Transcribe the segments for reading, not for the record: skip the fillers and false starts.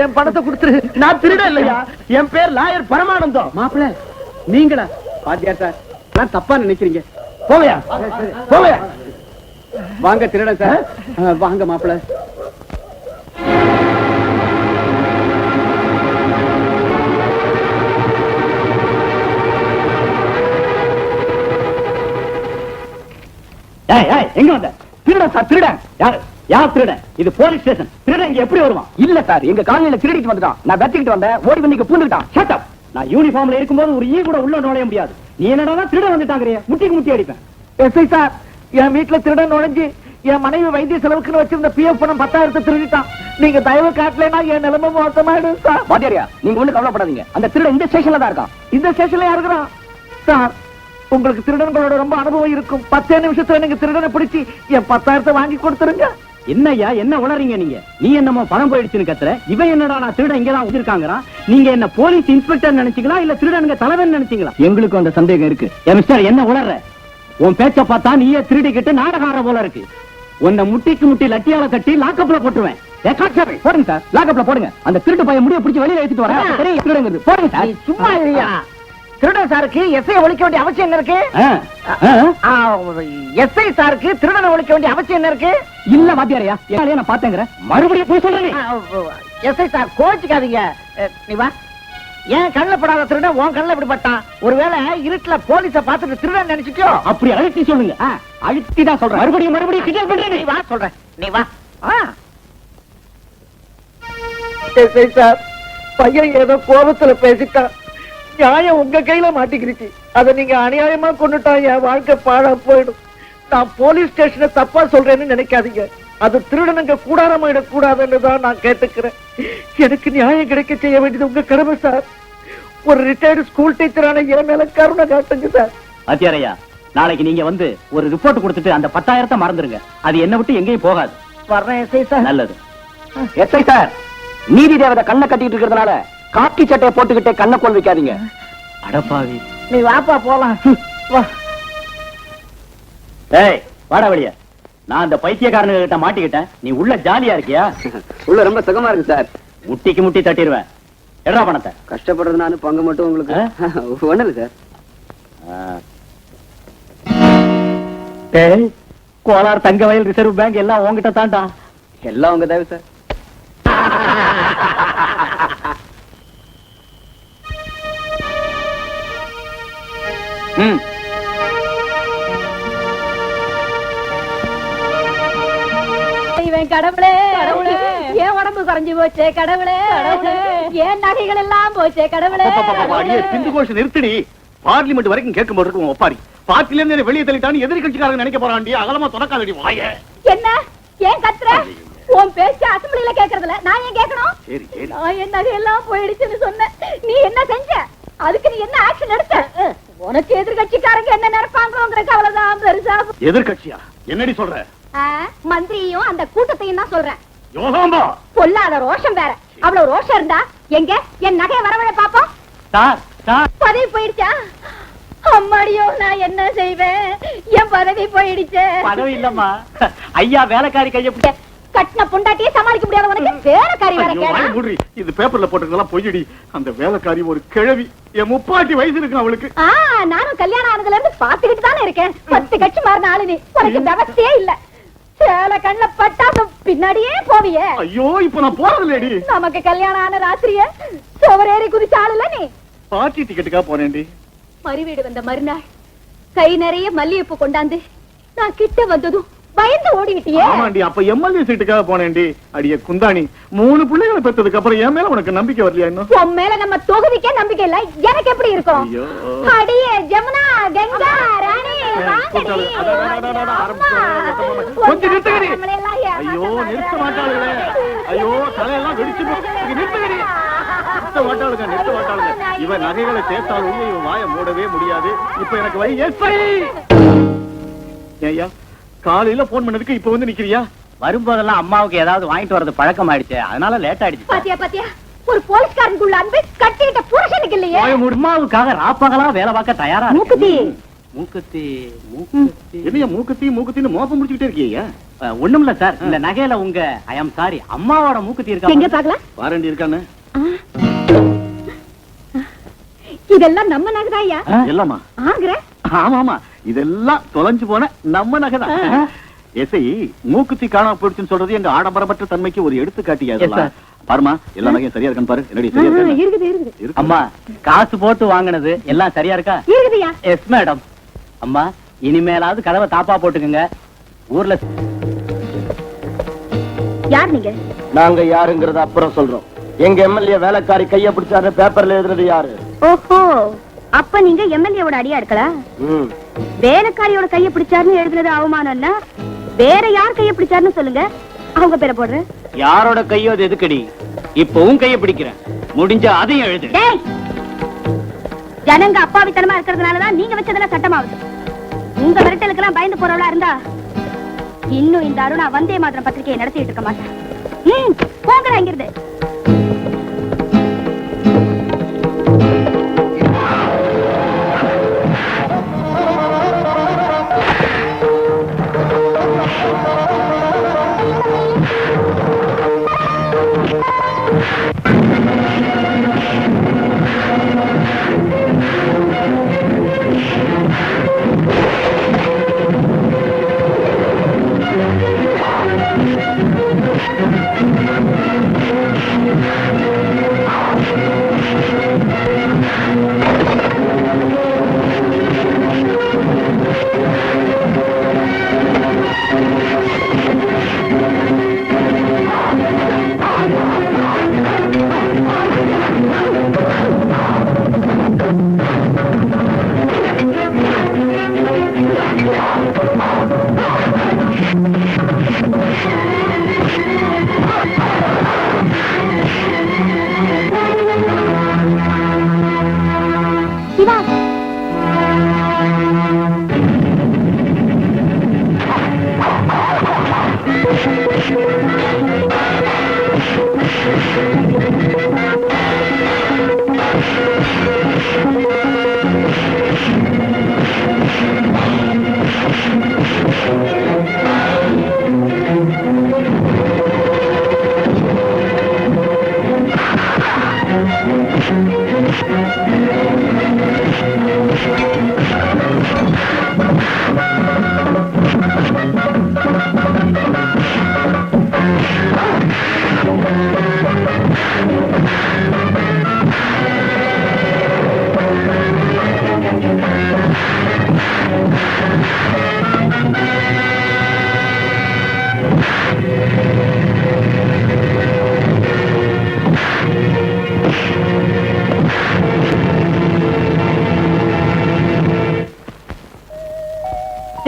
என் பணத்தை கொடுத்துரு. நான் திருட இல்லையா, என் பேர் லாயர் பரமானந்தம். மாப்பிள்ள நீங்களா? பாத்தியா சார், நான் தப்பா நினைக்கிறீங்க. போவையா போவையா. வாங்க திருட சார், வாங்க மாப்பிள்ள. எங்க வந்த? திருடன் சார், திருடன். யார் திருடன்? இது போலீஸ் ஸ்டேஷன். திருடன் இங்க எப்படி வருவான்? இல்ல சார், எங்க காலனில திருடிட்டு வந்துட்டான். நான் வெட்டிக்கிட்டு வந்தேன், ஓடி வந்து பூந்துட்டான். Shut up. நான் யூனிஃபார்ம்ல இருக்கும்போது ஒரு கூட உள்ள நுழைய முடியாது. நீ என்னடா திருடன் வந்துட்டாங்கறியே, முட்டிக்கு முட்டி அடிப்பேன். எஸ்ஐ சார், என் வீட்டுல திருடன் நுழைஞ்சு என் மனைவி வைத்திய செலவுக்குன்னு வச்சிருந்த பிஎஃப் பணம் 10,000 திருடிட்டான். நீங்க தயவு காட்டலைன்னா என் நிலைமை மோசமாயிடும் சார். வாத்தியாரியா, நீங்க ஒண்ணு கவலைப்படாதீங்க. அந்த திருடன் இந்த ஸ்டேஷன்ல தான் இருக்கான். இந்த ஸ்டேஷன்ல யாருக்குறான் சார்? உங்களுக்கு திருடன்களோட ரொம்ப அனுபவம் இருக்கும். 10 நிமிஷத்துல நீங்க திருடனை பிடிச்சி என் 10,000 வாங்கி கொடுத்துருங்க. என்னய்யா, என்ன உளறீங்க நீங்க? நீ என்னமோ பணம் போயிடுச்சுன்னு கத்துற. இவன் என்னடா நான் திருடன் இங்கதான் வச்சிருக்காங்கறான். நீங்க என்ன போலீஸ் இன்ஸ்பெக்டர் நினைச்சீங்களா இல்ல திருடனுங்க தலைவன் நினைச்சீங்களா? எங்களுக்கு அந்த சந்தேகம் இருக்கு. மிஸ்டர், என்ன உளற? உன் பேச்ச பார்த்தா நீயே திருடிக்கிட்டு நாடகார போல இருக்கு. உன்னை முட்டிக்கு முட்டி லட்டியால கட்டி லாக்கப்ல போட்டுருவேன். போடுங்க சார், லாக்கப்ல போடுங்க. அந்த திருட்டு பையன் முடிய பிடிச்சி வெளியில எடுத்துட்டு வரேன். திருடுங்கிறது போடுங்க சார். சும்மா இல்லையா? திருடன் சாருக்கு எஸ்ஐ ஒழிக்க வேண்டிய அவசியம் என்ன இருக்கு? எஸ்ஐ சாருக்கு திருடனை ஒழிக்க வேண்டிய அவசியம் என்ன இருக்கு? இல்ல வாத்தியாரையா, நான் பாத்தேங்கிற மறுபடியும் போய் சொல்றேன். எஸ்ஐ சார் கோச்சுக்காதீங்க. நீ வா. ஏன் கண்ணுல படாத திருடன் உன் கண்ணுல இப்படி பட்டான்? ஒருவேளை இருட்டுல போலீஸ பாத்துட்டு திருடன் நினைச்சிட்டியோ? அப்படி அழுத்தி சொல்லுங்க. அழுத்தி தான் சொல்றேன். மறுபடியும் கிண்டல் பண்றேன். நீ வா சொல்றேன். நீ வா. எஸ்ஐ சார், பையன் ஏதோ கோபத்துல பேசிட்டான். நியாயம் உங்க கையில மாட்டிக்கிருச்சு. அத நீங்க அநியாயமா கொண்டுட்டா என் வாழ்க்கை பாழா போயிடும். நான் போலீஸ் ஸ்டேஷனை தப்பா சொல்றேன்னு நினைக்காதீங்க. அது திருடனுங்க கூடாரமாயிடக் கூடாதுன்னு தான் நான் கேட்டுக்கிறேன். எனக்கு நியாயம் கிடைக்க செய்ய வேண்டியது உங்க கடமை சார். ஒரு ரிட்டையர்டு ஸ்கூல் டீச்சரான என் மேல கருணை காட்டுங்க சார். வாத்தியாரையா, நாளைக்கு நீங்க வந்து ஒரு ரிப்போர்ட் கொடுத்துட்டு அந்த 10,000 மறந்துருங்க. அது என்ன விட்டு எங்கேயும் போகாது. வர்றேன் எஸ்ஐ சார். நல்லது. எஸ்ஐ சார், நீதி தேவதை கண்ணை கட்டிட்டு இருக்கிறதுனால காக்கி சட்டையை போட்டுக்கிட்டே கண்ணை கோல் வைக்காதீங்க. அடப்பாவி, நீ வாப்பா போலாம். ஏய் வாடா வெளிய. நான் அந்த பைத்தியக்காரனுங்க கிட்ட மாட்டிக்கிட்டேன். நீ உள்ள ஜாலியா இருக்கியா? உள்ள ரொம்ப சுகமா இருக்கு சார். முட்டிக்கு முட்டி தட்டிடுவேன். எடா பணத்தை. கஷ்டப்படுறது நானு, பங்கு மட்டும் உங்களுக்கு. ஒண்ணு இல்ல சார். ஏய், கோலார் தங்க வயல் ரிசர்வ் பேங்க் எல்லாம் உங்ககிட்ட தாண்டா. எல்லாம் உங்க தேவை சார். கடவுளே, ஏன் உடம்பு குறைஞ்சு போச்சே கடவுளே, ஏன் நகைகள் எல்லாம் போச்சே கடவுளே. நிறுத்தடி. பார்லிமெண்ட் வரைக்கும் கேட்கும் போது ஒப்பாரி பார்ட்டில இருந்து வெளியே தள்ளிட்டான்னு எதிரி கட்சிக்காரங்க நினைக்க போறாண்டி. அகலமா தொடக்காதடி வாய. என்ன ஏன் கத்துற? உன் பேச்சு அசம்பிளில கேக்குறதுல நான் ஏன் கேட்கணும்? சரி சரி. நான் என் நகையெல்லாம் போயிடுச்சுன்னு சொன்னேன். நீ என்ன செஞ்ச? அதுக்கு நீ என்ன ஆக்ஷன் எடுத்த? உனக்கு எதிர்கட்சிக்காரங்க என்ன நினைப்பாங்களோங்கிற கவலைதான் பெருசா. எதிர்கட்சியா? என்னடி சொல்ற? மந்திரியும் அந்த கூட்டத்தையும் தான் சொல்றேன். யோகாம்பா, பொல்லாத ரோஷம் வேற. அவ்வளவு ரோஷம் இருந்தா எங்க என் நகையை வரவழ பாப்போம். பதவி போயிடுச்சா? அம்மாடியோ, நான் என்ன செய்வேன்? என் பதவி போயிடுச்சு. பதவி இல்லம்மா, ஐயா வேலைக்காரி கைய கட்டின பொண்டாட்டியே சமாளிக்க முடியாத உனக்கு வேலைக்காரி வேற கேடா? இது பேப்பர்ல போட்டுக்கலாம் பொய்யடி. அந்த வேலைக்காரி ஒரு கிழவி. என் 30 வயசு இருக்கு அவளுக்கு. நானும் கல்யாணம் ஆனதுல இருந்து பாத்துக்கிட்டு தானே இருக்கேன். 10 கட்சி மாறின ஆளு நீ. உனக்கு விவசாயே இல்ல. சேல கண்ணுல பட்டாசம் பின்னாடியே போவியே. ஐயோ, இப்ப நான் போறது இல்லடி. நமக்கு கல்யாணம் ஆன ராத்திரியே சுவரேறி குதிச்சாளுல நீ. பார்ட்டி டிக்கெட்டுக்கா போனேன்டி. மறுவீடு வந்த மறுநாள் கை நிறைய மல்லிகைப்பூ கொண்டாந்து நான் கிட்ட வந்ததும் பயந்து ஓடிவிட்டியே. ஆமாண்டி, அப்ப எம்எல்ஏ சீட்டுக்காக போனேன்டி. அடியே குந்தாணி, 3 பிள்ளைகளை பெற்றதுக்கு அப்புறம் என் மேல உனக்கு நம்பிக்கை வரலையா? இன்னும் உன் மேல நம்ம தொகுதிக்கே நம்பிக்கை இல்ல. எனக்கு எப்படி இருக்கும்? அடியே ஜமுனா, கங்கா, ராணி, வாங்கடி. கொஞ்சம் நிறுத்துங்கடி. ஐயோ, நிறுத்த மாட்டாளுங்களே. ஐயோ, தலையெல்லாம் வெடிச்சு நிறுத்துங்கடி. நிறுத்த மாட்டாளுங்க. இவன் நகைகளை சேர்த்தாலும் இவன் வாயை மூடவே முடியாது. இப்ப எனக்கு வழி எஸ்ஐ. ஏய்யா, காலையில போன் பண்ணதுக்கு இப்ப வந்து நிக்கிறியா? வரும்போதெல்லாம் அம்மாவுக்கு ஏதாவது வாங்கிட்டு வரது பழக்கம் ஆயிடுச்சு, அதனால லேட் ஆயிடுச்சு. பாத்தியா ஒரு போலீஸ்காரனுக்குள்ள அன்பு கட்டிக்கிட்ட புருஷனுக்கு இல்லையே. அம்மாவுக்காக ராப்பகலா வேலை பார்க்க தயாரா. மூக்குத்தி மூக்குத்தி மூக்குத்தி என்னையா மூக்குத்தின்னு மோப்பம் முடிச்சுக்கிட்டே இருக்கியா? ஒண்ணும் இல்ல சார், இந்த நகையில உங்க ஐ அம் சாரி அம்மாவோட மூக்குத்தி எங்க இருக்கா பாக்கலாம்? வாரண்டி இருக்கானு? இதெல்லாம் நம்ம நகைதாயா? எல்லாமா? ஆங்கற? ஆமா ஆமா, இதெல்லாம் தொலைஞ்சு போன நம்ம நகைதான். எஸ்ஐ மூக்குத்தி காணாம போயிடுச்சுன்னு சொல்றது எங்க ஆடம்பரமற்ற தன்மைக்கு ஒரு எடுத்துக்காட்டியா இதெல்லாம்? பாருமா, எல்லா நகையும் சரியா இருக்கான்னு பாரு. என்னடி சரியா இருக்கா? இருக்குது இருக்குது. அம்மா, காசு போட்டு வாங்குனது எல்லாம் சரியா இருக்கா? இருக்குதுயா. Yes madam. அம்மா, இனிமேலாவது கதவை தாப்பா போட்டுக்குங்க. ஊர்ல யார் நீங்க? நாங்க யாருங்கறத அப்புறம் சொல்றோம். எங்க எம்எல்ஏ வேலைக்காரி கைய பிடிச்சாரு பேப்பர்ல எழுதுறது யாரு? ஓஹோ, அப்ப நீங்க எம்எல்ஏவோட அடியா இருக்கலா? ம். வேலைக்காரியோட கைய பிடிச்சாருன்னு எழுதுனது அவமானம் இல்ல, வேற யார் கைய பிடிச்சாருன்னு சொல்லுங்க, அவங்க பேரை போடுறேன். யாரோட கையோ அது எதுக்கடி? இப்பவும் கைய பிடிக்கிறேன், முடிஞ்சா அதையும் எழுது. டேய், ஜனங்க அப்பாவித்தனமா இருக்கிறதுனாலதான் நீங்க வச்சதெல்லாம் சட்டமாவுது. உங்க மிரட்டலுக்கெல்லாம் பயந்து போறவளா இருந்தா இன்னும் இந்த அருணா வந்தே மாத்திரம் பத்திரிகையை நடத்திட்டு இருக்க மாட்டேன். போங்கடா இங்கிருந்து.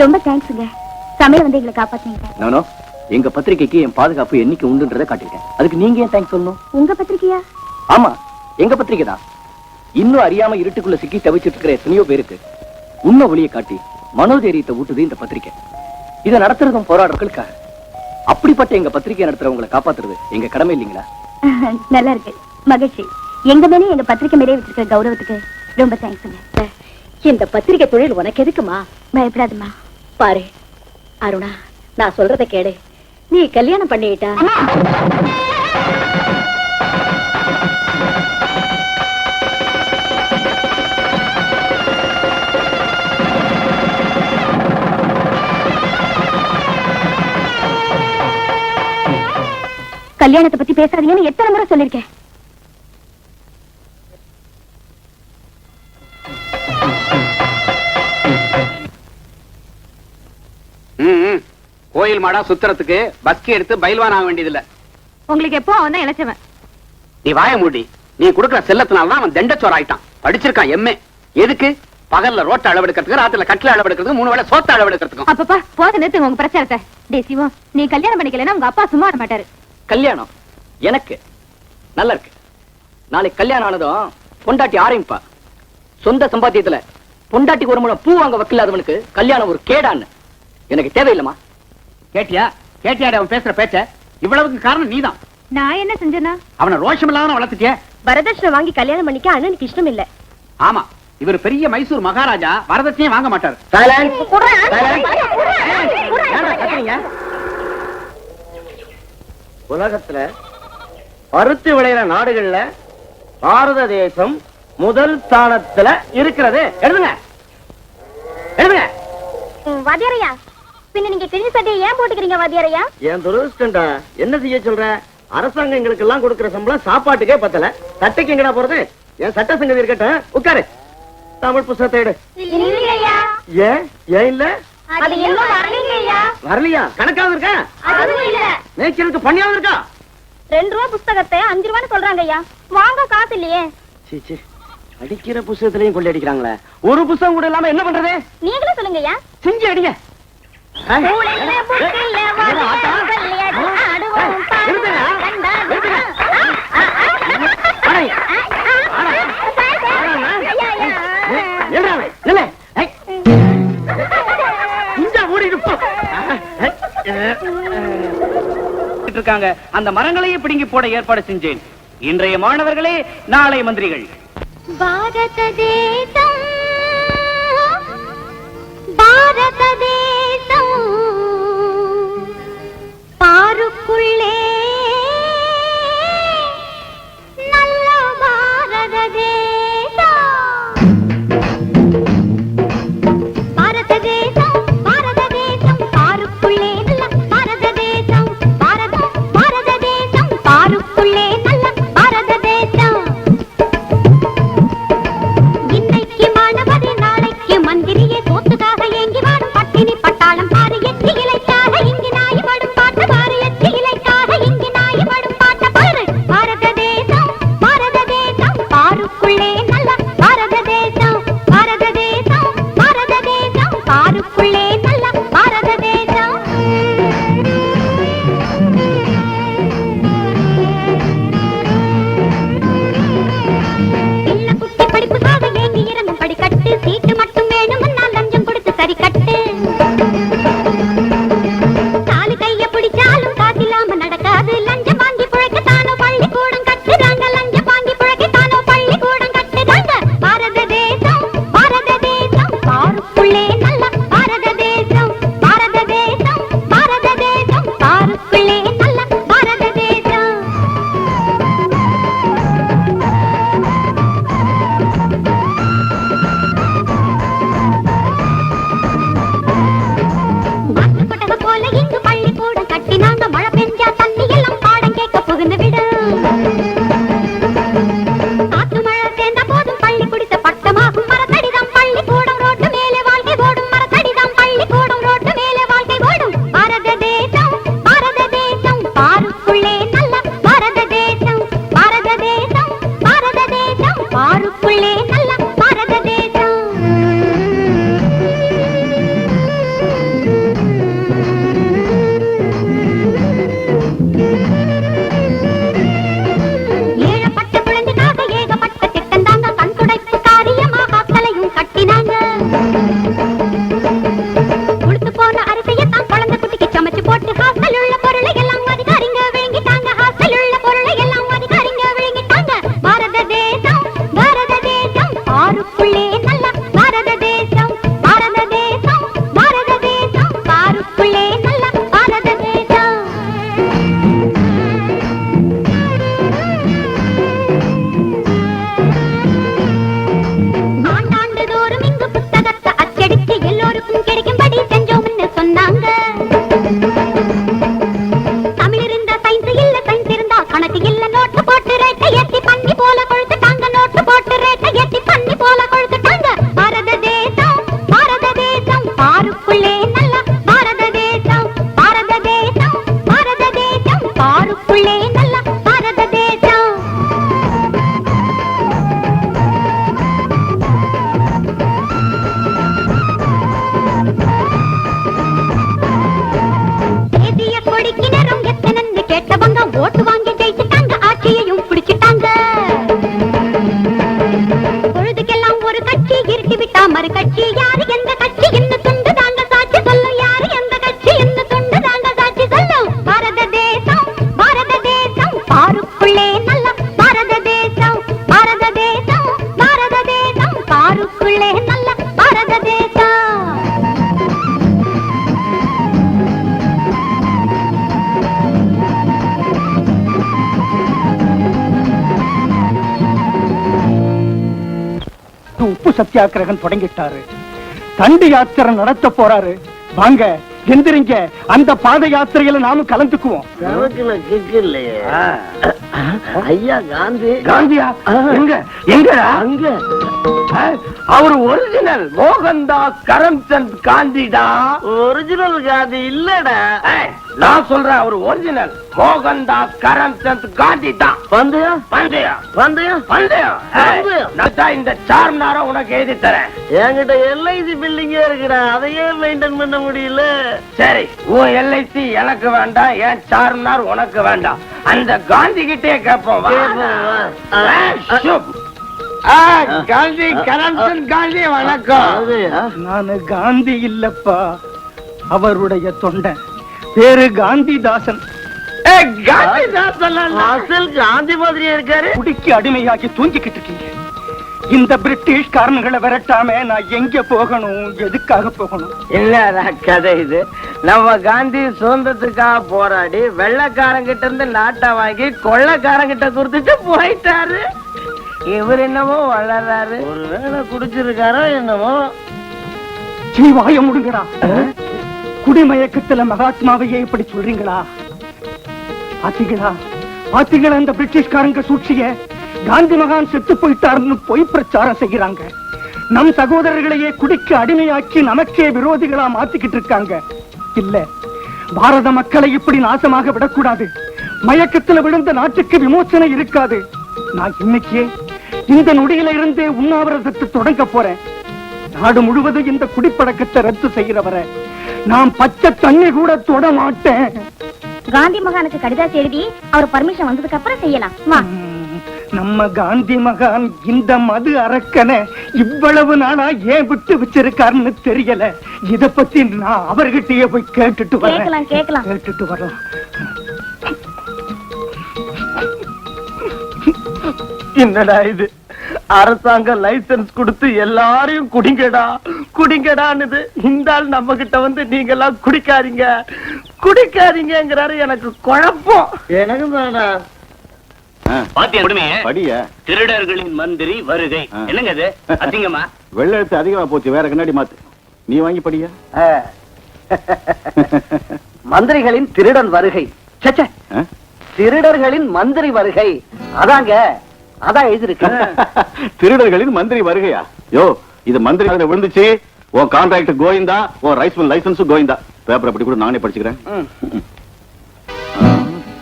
ரொம்ப தேங்க்ஸ்ங்க, சமையல் வந்து எங்களை காப்பாத்துனீங்க. எங்க பத்திரிகைக்கு என் பாதுகாப்பு என்னைக்கு உண்டுன்றதை காட்டிருக்கேன். அதுக்கு நீங்க ஏன் தேங்க்ஸ் சொல்லணும்? உங்க பத்திரிகையா? ஆமா, எங்க பத்திரிகை தான். இன்னும் அறியாம இருட்டுக்குள்ள சிக்கி தவிச்சிட்டு இருக்கிற எத்தனையோ பேருக்கு உண்மை ஒளியை காட்டி மனோதைரியத்தை ஊட்டுது இந்த பத்திரிகை. இதை நடத்துறதும் போராடுறவங்களுக்காக. அப்படிப்பட்ட எங்க பத்திரிகை நடத்துறவங்களை காப்பாத்துறது எங்க கடமை இல்லைங்களா? நல்லா இருக்கு, மகிழ்ச்சி. எங்க மேலே எங்க பத்திரிகை மேலே வச்சிருக்கிற கௌரவத்துக்கு ரொம்ப தேங்க்ஸ்ங்க. இந்த பத்திரிகை தொழில் உனக்கு எதுக்குமா? பயப்படாதுமா. பாரு அருணா, நான் சொல்றத கேடு. நீ கல்யாணம் பண்ணிட்டா கல்யாணத்தை பத்தி பேசாதீங்கன்னு எத்தனை முறை சொல்லிருக்கேன். கோயில் மாடா சுத்துறதுக்கு பஸ்கி எடுத்து பயில்வான் ஆக வேண்டியதில்ல. உங்களுக்கு எப்போ அவன் தான் இளைச்சவன். நீ வாய மூடி. நீ குடுக்கிற செல்லத்தினால்தான் அவன் தண்டச்சோர் ஆயிட்டான். படிச்சிருக்கான் எம்ஏ. எதுக்கு? பகல்ல ரோட்ட அளவெடுக்கிறதுக்கு, ராத்திரில கட்டில அளவெடுக்கிறதுக்கு, 3 வேளை சோத்த அளவெடுக்கிறதுக்கும். அப்பப்பா போத நிறுத்துங்க உங்க பிரச்சாரத்தை. டே சிவம், நீ கல்யாணம் பண்ணிக்கலன்னா உங்க அப்பா சும்மா வர மாட்டாரு. கல்யாணம் எனக்கு நல்லா இருக்கு. நாளைக்கு கல்யாணம் ஆனதும் பொண்டாட்டி ஆரம்பிப்பா. சொந்த சம்பாத்தியத்துல பொண்டாட்டிக்கு ஒரு முழம் பூ வாங்க வக்கில்லாதவனுக்கு கல்யாணம் ஒரு கேடான்னு எனக்கு தேவையில்லமா? கேட்டியா? கேட்டியாட அவன் பேசுற பேச்ச? இவ்வளவுக்கு காரணம் நீதான். நான் என்ன செஞ்சேனா? அவனை ரோஷம் இல்லாம வளர்த்துட்டிய. வரதட்சணை வாங்கி கல்யாணம் பண்ணிக்க அண்ணனுக்கு இஷ்டம் இல்ல. ஆமா, இவர் பெரிய மைசூர் மகாராஜா, வரதட்சணையே வாங்க மாட்டார். உலகத்துல பருத்தி விளையிற நாடுகள்ல பாரத தேசம் முதல் ஸ்தானத்துல இருக்கிறது. எழுதுங்க எழுதுங்க. வாத்தியாரையா, பின்ன நீங்க கிழிஞ்ச சட்டையை ஏன் போட்டுக்கிறீங்க வாத்தியாரையா? என் துரதிருஷ்டம்டா. என்ன செய்ய சொல்ற? அரசாங்கம் எங்களுக்கு எல்லாம் கொடுக்கிற சம்பளம் சாப்பாட்டுக்கே பத்தல. சட்டைக்கு எங்கடா போறது? என் சட்ட சங்கதி இருக்கட்டும், உட்காரு. தமிழ் புத்தகத்தை எடு. இல்லையா, ஏன் ஏன் இல்ல? அது இன்னும் வரலைங்கய்யா. வரலையா? கணக்காவது இருக்கா? அதுவும் இல்ல. மேய்ச்சலுக்கு பண்ணியாவது இருக்கா? 2 ரூபா புஸ்தகத்தை 5 ரூபான்னு சொல்றாங்கய்யா. வாங்க காசு இல்லையே. சீ, அடிக்கிற புத்தகத்திலையும் கொள்ளை அடிக்கிறாங்களே. ஒரு புத்தகம் கூட இல்லாம என்ன பண்றது? நீங்களே சொல்லுங்கய்யா. செஞ்சு அடிங்க. இருக்காங்க. அந்த மரங்களையே பிடுங்கி போட ஏற்பாடு செஞ்சேன். இன்றைய மாணவர்களே நாளை மந்திரிகள். பாரத தேசம், பாரத தேசம், பாருக்குள்ளே நல்ல பாரத தேசம். பாரத தேசம், பாரத தேசம், பாருக்குள்ளே நல்ல பாரத தேசம். பாரதம், பாரத தேசம், பாருக்குள்ளே நல்ல பாரத தேசம். இன்னைக்கு மாணவரே, நாளைக்கு மந்திரியே, சோத்துக்காக ஏங்கி வாடும் பட்டினி உப்பு சத்தியாகிரகம் தொடங்கிட்டாரு. தண்டி யாத்திரை நடத்த போறாரு. வாங்க எந்திரிங்க, அந்த பாத யாத்திரையில நாம கலந்துக்குவோம். ஐயா காந்தி. காந்தியா? எங்க எங்கடா? அங்க. அவர் ஒரிஜினல் மோகன்தாஸ் கரம்சந்த் காந்திடா. ஒரிஜினல் காந்தி இல்லடா. நான் சொல்றேன், அவர் ஒரிஜினல் மோகன்தாஸ் கரம்சந்த் காந்தி தான். பந்தயம் பந்தயம் பந்தயம் பந்தயம். நான் இந்த சார்மினார உனக்கு எழுதி தரேன். என்கிட்ட எல்ஐசி பில்டிங்கே இருக்குடா, அதையே மெயின்டைன் பண்ண முடியல. சரி, உன் எல்ஐசி எனக்கு வேண்டாம், என் சார்மினார் உனக்கு வேண்டாம். அந்த காந்தி கிட்டே கேட்போம். காந்தி கரம்சந்த் காந்தி வணக்கம். நானு காந்தி இல்லப்பா, அவருடைய தொண்டை. பேரு காந்திதாசன். அசல் காந்தி மாதிரியே இருக்காரு. குடிக்கு அடிமையாகி தூங்கிக்கிட்டு இருக்கீங்க. இந்த பிரிட்டிஷ் காரன்களை விரட்டாம நான் எங்க போகணும், எதுக்காக போகணும்? இல்லடா கதை இது. நம்ம காந்தி சுதந்திரத்துக்காக போராடி வெள்ளக்காரங்கிட்ட இருந்து நாட்டை வாங்கி கொள்ளக்காரங்கிட்ட கொடுத்துட்டு போயிட்டாரு. இவர் என்னமோ வளர்றாரு. ஒருவேளை குடிச்சிருக்காரோ என்னமோ. வாய முடுங்கடா. குடிமயக்கத்துல மகாத்மாவையே இப்படி சொல்றீங்களா? பாத்தீங்களா பாத்தீங்களா இந்த பிரிட்டிஷ்காரங்க சூழ்ச்சிய? காந்தி மகான் செத்து போயிட்டாருன்னு பொய் பிரச்சாரம் செய்யறாங்க. நம் சகோதரர்களையே குடிக்கு அடிமையாக்கி நமக்கே விரோதிகளா மாத்திக்கிட்டு இருக்காங்க. இல்ல, பாரத மக்களை இப்படி நாசமாக விடக்கூடாது. மயக்கத்துல விழுந்த நாட்டுக்கு விமோசனை இருக்காது. நான் இன்னைக்கே இந்த நொடியில இருந்தே உண்ணாவிரதத்தை தொடங்க போறேன். நாடு முழுவதும் இந்த குடிப்பழக்கத்தை ரத்து செய்யறவரை நான் பச்சை தண்ணி கூட தொட மாட்டேன். காந்தி மகானுக்கு கடிதம் எழுதி அவர் பர்மிஷன் வந்ததுக்கு அப்புறம் செய்யலாம். வா. நம்ம காந்தி மகான் இந்த மது அரக்கனை இவ்வளவு நாளா ஏன் விட்டு வச்சிருக்காருன்னு தெரியல. இத பத்தி நான் அவர்கிட்டயே போய் கேட்டுட்டு வரேன். கேட்கலாம். கேட்டுட்டு வரலாம். என்னடா இது? அரசாங்க லைசன்ஸ் கொடுத்து எல்லாரையும் குடிங்கடா குடிங்கடான்னு இந்த ஆள் நம்ம கிட்ட வந்து நீங்க எல்லாம் குடிக்காதீங்க குடிக்காதீங்கிறாரு. எனக்கு குழப்பம். எனக்கு திருடர்களின் மந்திரி வருகை. என்னங்க இது அதிகமா? வெள்ள எழுத்து அதிகமா போச்சு, வேற கண்ணாடி மாத்து. நீ வாங்கி படியா. மந்திரிகளின் திருடன் வருகை. சச்ச, திருடர்களின் மந்திரி வருகை. அதாங்க, அதான் எழுதிருக்கு. திருடர்களின் மந்திரி வருகையா? யோ, இது மந்திரி விழுந்துச்சு. உன் கான்ட்ராக்ட் கோயிந்தா, உன் ரைஸ் மில் லைசன்ஸ் கோயிந்தா. பேப்பர் அப்படி கூட நானே படிச்சுக்கிறேன்.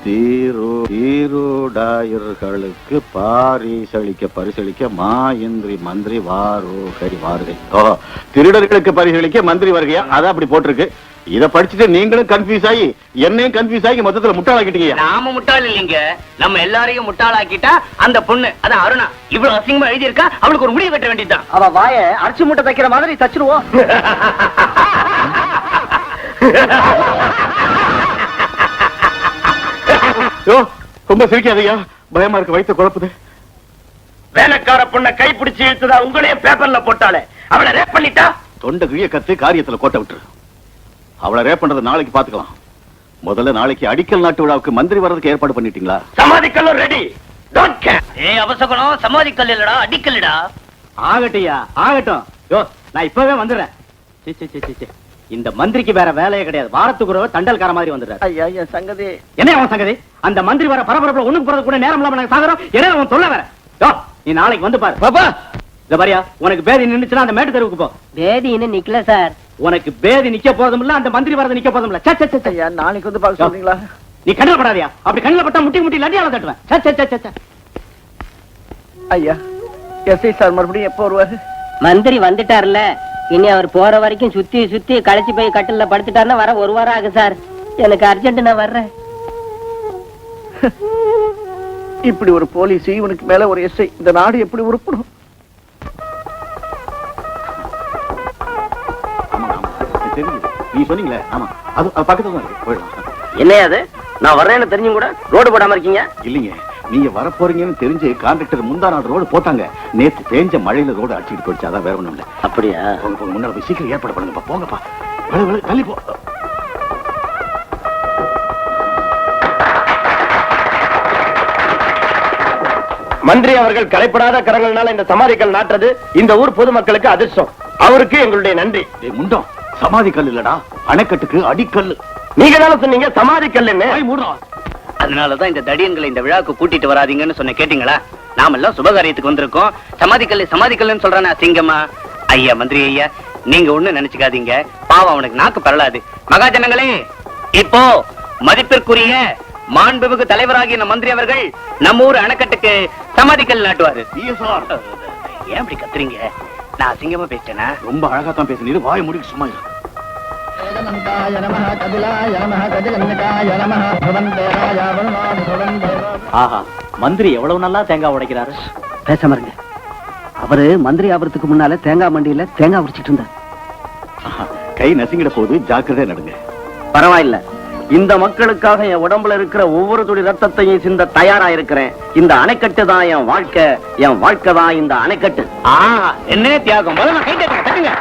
தீரோடாயர்களுக்கு பரிசளிக்க மாயின்றி மந்திரி வருகை. திருடர்களுக்கு பரிசளிக்க மந்திரி வருகையா? அதான் அப்படி போட்டிருக்கு. இத படிச்சுட்டு நீங்களும் கன்ஃபியூஸ் ஆகி என்னையும் கன்ஃபியூஸ் ஆகி மொத்தத்துல முட்டாளாக்கிட்டீங்க. நாம முட்டாள் இல்லைங்க, நம்ம எல்லாரையும் முட்டாளாக்கிட்டா அந்த பொண்ணு, அதான் அருணா, இவ்வளவு அசிங்கமா எழுதி இருக்கா. அவளுக்கு ஒரு முடிவு கட்ட வேண்டியதுதான். அவ வாய அரிசி மூட்டை தைக்கிற மாதிரி தச்சிருவோம். ரொம்ப சிரிக்காதையா, பயமா இருக்கு, வயிற்று குழப்புது. வேலைக்கார பொண்ணை கைப்பிடிச்சு இழுத்ததா உங்களையே பேப்பர்ல போட்டாலே அவளை ரேப் பண்ணிட்டா தொண்டை கிழிய கத்து காரியத்துல கோட்டை விட்டுரு. அவளை ரேப் பண்றது நாளைக்கு பாத்துக்கலாம். முதல்ல நாளைக்கு அடிக்கல் நாட்டு விழாவுக்கு மந்திரி வர்றதுக்கு ஏற்பாடு பண்ணிட்டீங்களா? சமாதிக்கல்லும் ரெடி. Don't care. அவசரம் சமாதிக்கல் இல்லடா, அடிக்கல்டா. ஆகட்டியா, ஆகட்டும். யோ, நான் இப்பவே வந்துடுறேன். இந்த மந்திரிக்கு வேற வேலையே கிடையாது. வாரத்துக்கு ஒரு தண்டல்கார மாதிரி வந்துடுறாரு. ஐயா என் சங்கதி என்ன அவன் சங்கதி? அந்த மந்திரி வர பரபரப்புல ஒண்ணுக்கு போறது கூட நேரம் இல்லாம நாங்க சாகுறோம். என்ன அவன் சொல்ல வேற? யோ, நீ நாளைக்கு வந்து பாரு. பாப்பா, இந்த பாரியா, உனக்கு பேதி நின்னுச்சுன்னா அந்த மேட்டு தெருவுக்கு போ. பேதி இன்னும் நிக்கல சார். உனக்கு பேதி நிக்க போதும் இல்ல, அந்த மந்திரி வரது நிக்க போதும் இல்ல. ஐயா நாளைக்கு வந்து பார்க்க சொல்றீங்களா? நீ கண்ணில் படாதியா? அப்படி கண்ணில் பட்டா முட்டி முட்டி லட்டியால தட்டுவேன். ஐயா, எஸ்ஐ சார் மறுபடியும் எப்போ வருவாரு? மந்திரி வந்துட்டார்ல, இனி அவர் போற வரைக்கும் சுத்தி சுத்தி களைச்சு போய் கட்டில படுத்துட்டாருன்னா வர ஒரு வாரம் ஆகும் சார். எனக்கு அர்ஜென்ட், நான் வர்றேன். இப்படி ஒரு போலீஸ், இவனுக்கு மேல ஒரு எஸ்ஐ, இந்த நாடு எப்படி உருப்படும்? நீ சொன்னீங்களே, ஆமா, அது பக்கத்துல தான் இருக்கு. போயிடலாம். என்னையா அது? நான் வர்றேன்னு தெரிஞ்சும் கூட ரோடு போடாம இருக்கீங்க. இல்லீங்க, நீங்க வரப்போறீங்கன்னு தெரிஞ்சு கான்ட்ராக்டர் முந்தா நாள் ரோடு போட்டாங்க. நேத்து பேஞ்ச மழையில ரோடு அடிச்சுட்டு போயிடுச்சு. அதான் வேற ஒண்ணும் இல்ல. அப்படியா? முன்னாடி போய் சீக்கிரம் ஏற்பாடு பண்ணுங்கப்பா. போங்கப்பா, தள்ளி போ. மந்திரி அவர்கள் கலைப்படாத கரங்கள்னால இந்த சமாதிக்கல் நாட்டுறது இந்த ஊர் பொதுமக்களுக்கு அதிர்ஷ்டம். அவருக்கு எங்களுடைய நன்றி. முண்டம், சமாதி கல் இல்லடா, அணைக்கட்டுக்கு அடிக்கல். நீங்க தானே சொன்னீங்க சமாதி கல்லுன்னு. அதனாலதான் இந்த தடியன்களை இந்த விழாவுக்கு கூட்டிட்டு வராதீங்கன்னு சொன்ன. கேட்டீங்களா? நாம எல்லாம் சுபகாரியத்துக்கு வந்திருக்கோம். சமாதிக்கல்னு சொல்றானே சிங்கம்மா. ஐயா மந்திரி ஐயா, நீங்க ஒண்ணு நினைச்சுக்காதீங்க. பாவம் அவனுக்கு நாக்கு பரலாது. மகாஜனங்களே, இப்போ மதிப்பிற்குரிய மாண்புமிகு தலைவராகிய நம்ம மந்திரி அவர்கள் நம்ம ஊர் அணைக்கட்டுக்கு சமாதிக்கல் நாட்டுவாரு. ஏன் இப்படி கத்துறீங்க? நான் சிங்கமா பேசிட்டேனா? ரொம்ப அழகா தான் பேசுனீங்க. வாய் முடிக்க சும்மா இரு. ஆஹா, மந்திரி எவ்வளவு நல்லா தேங்காய் உடைக்கிறாரு. பேசாம இருங்க. அவரு மந்திரி ஆவறதுக்கு முன்னால தேங்காய் மண்டியில தேங்காய் உடைச்சிட்டு இருந்தார். கை நசுங்கிட போது ஜாக்கிரதை நடுங்க. பரவாயில்ல, இந்த மக்களுக்காக என் உடம்புல இருக்கிற ஒவ்வொரு துளி ரத்தத்தையும் சிந்த தயாரா இருக்கிறேன். இந்த அணைக்கட்டு தான் என் வாழ்க்கை தான் இந்த அணைக்கட்டு. என்ன தியாகம்! முதல்ல கை தட்டுங்க, தட்டுங்க.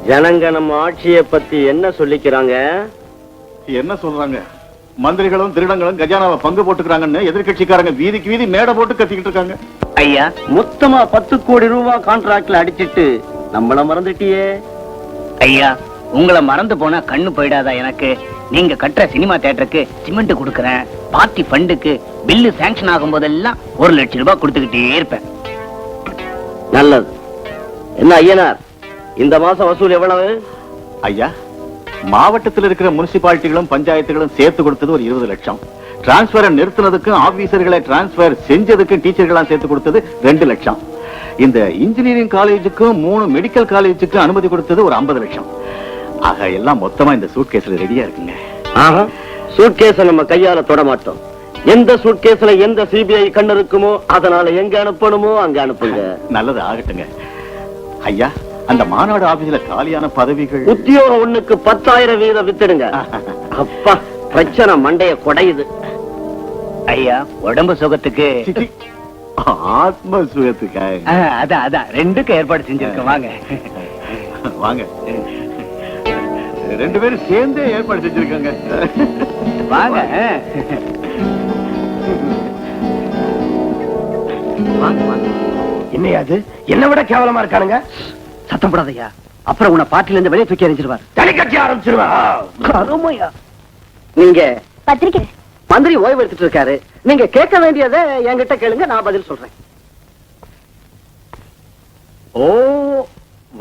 ஜனங்க நம்ம ஆட்சியை பத்தி என்ன சொல்லிக்கிறாங்க? என்ன சொல்றாங்க? மந்திரிகளும் திருடங்களும் கஜானாவை பங்கு போட்டுக்கிறாங்கன்னு எதிர்கட்சிக்காரங்க வீதிக்கு வீதி மேடை போட்டு கத்திக்கிட்டு இருக்காங்க. ஐயா, மொத்தமா 10 கோடி ரூபாய் கான்ட்ராக்ட்ல அடிச்சிட்டு நம்மள மறந்துட்டியே. ஐயா, உங்களை மறந்து போனா கண்ணு போயிடாதா எனக்கு? நீங்க கட்டுற சினிமா தியேட்டருக்கு சிமெண்ட் கொடுக்கறேன். பார்ட்டி ஃபண்டுக்கு பில்லு சாங்ஷன் ஆகும் போதெல்லாம் 1 லட்சம் ரூபாய் கொடுத்துக்கிட்டே இருப்பேன். நல்லது. என்ன ஐயனார், இந்த மாசம் வசூல் எவ்வளவு? ஐயா, மாவட்டத்தில் இருக்கிற முனிசிபாலிட்டிகளும் பஞ்சாயத்துகளும் சேர்த்து கொடுத்தது ஒரு 20 லட்சம். டிரான்ஸ்பரை நிறுத்தினதுக்கும் ஆபீசர்களை டிரான்ஸ்பர் செஞ்சதுக்கும் டீச்சர்களாம் சேர்த்து கொடுத்தது 2 லட்சம். இந்த இன்ஜினியரிங் காலேஜுக்கும் 3 மெடிக்கல் காலேஜுக்கும் அனுமதி கொடுத்தது ஒரு 50 லட்சம். ஆக எல்லாம் மொத்தமா இந்த சூட்கேஸ்ல ரெடியா இருக்குங்க. சூட்கேஸ நம்ம கையால தொட மாட்டோம். எந்த சூட்கேஸ்ல எந்த சிபிஐ கண்ணு இருக்குமோ அதனால எங்க அனுப்பணுமோ அங்க அனுப்புங்க. நல்லது ஆகட்டுங்க. ஐயா, அந்த மாநாடு ஆபீஸ்ல காலியான பதவிகள் உத்தியோகம் 1க்கு 10,000 வீதம் வித்துடுங்க. அப்பா, பிரச்சனை மண்டைய குடையுது. ஐயா, உடம்பு சுகத்துக்கு ஆத்ம சுகத்துக்காக அதான் 2க்கு ஏற்பாடு செஞ்சிருக்கோம். வாங்க வாங்க, 2 பேரும் சேர்ந்தே ஏற்பாடு செஞ்சிருக்காங்க. வாங்க என்னையாது என்ன விட கேவலமா இருக்கானுங்க. சத்தம் போடாதயா, அப்புறம் உன்னை பாட்டில இருந்து வெளியே தூக்கி எறிஞ்சிருவார். தனி கட்சி ஆரம்பிச்சிருவா. நீங்க பத்திரிக்கை மந்திரி ஓய்வு எடுத்துட்டு இருக்காரு. நீங்க கேட்க வேண்டியதை என்கிட்ட கேளுங்க, நான் பதில் சொல்றேன். ஓ,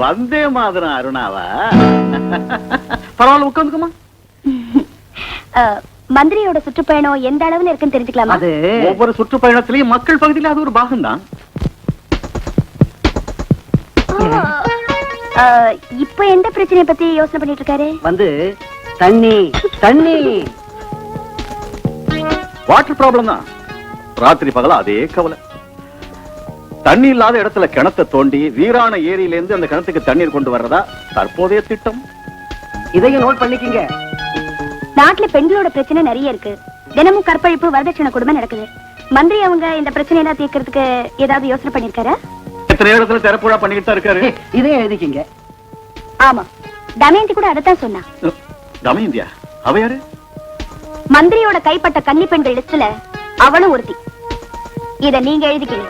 வந்தே மாதிரம் அருணாவா? பரவாயில்ல, உட்காந்துக்குமா. மந்திரியோட சுற்றுப்பயணம் எந்த அளவுல இருக்குன்னு தெரிஞ்சுக்கலாமா? அது ஒவ்வொரு சுற்றுப்பயணத்திலையும் மக்கள் பகுதியில் அது ஒரு பாகம் தான். இப்ப எந்த பிரச்சனையை பத்தி யோசனை பண்ணிட்டு இருக்காரு? வந்து தண்ணி தண்ணி வாட்டர் ப்ராப்ளம் தான். ராத்திரி பகல அதே கவலை. தண்ணி இல்லாத இடத்துல கிணத்தை தோண்டி வீரான ஏரியிலிருந்து அந்த கிணத்துக்கு தண்ணீர் கொண்டு வர்றதா தற்போதைய திட்டம். இதையும் நோட் பண்ணிக்கங்க. நாட்டுல பெண்களோட பிரச்சனை நிறைய இருக்கு. தினமும் கற்பழிப்பு, வரதட்சணை கொடுமை நடக்குது. மந்திரி அவங்க இந்த பிரச்சனையெல்லாம் தீர்க்கறதுக்கு ஏதாவது யோசனை பண்ணிருக்காரு? எத்தனை இடத்துல திறப்புழா பண்ணிக்கிட்டு தான் இருக்காரு. இதையும் எழுதிக்கிங்க. ஆமா, தமயந்தி கூட அதத்தான் சொன்னா. தமயந்தியா? அவ யாரு? மந்திரியோட கைப்பட்ட கன்னி பெண்கள் லிஸ்ட்ல அவளும் ஒருத்தி. இத நீங்க எழுதிக்கீங்க.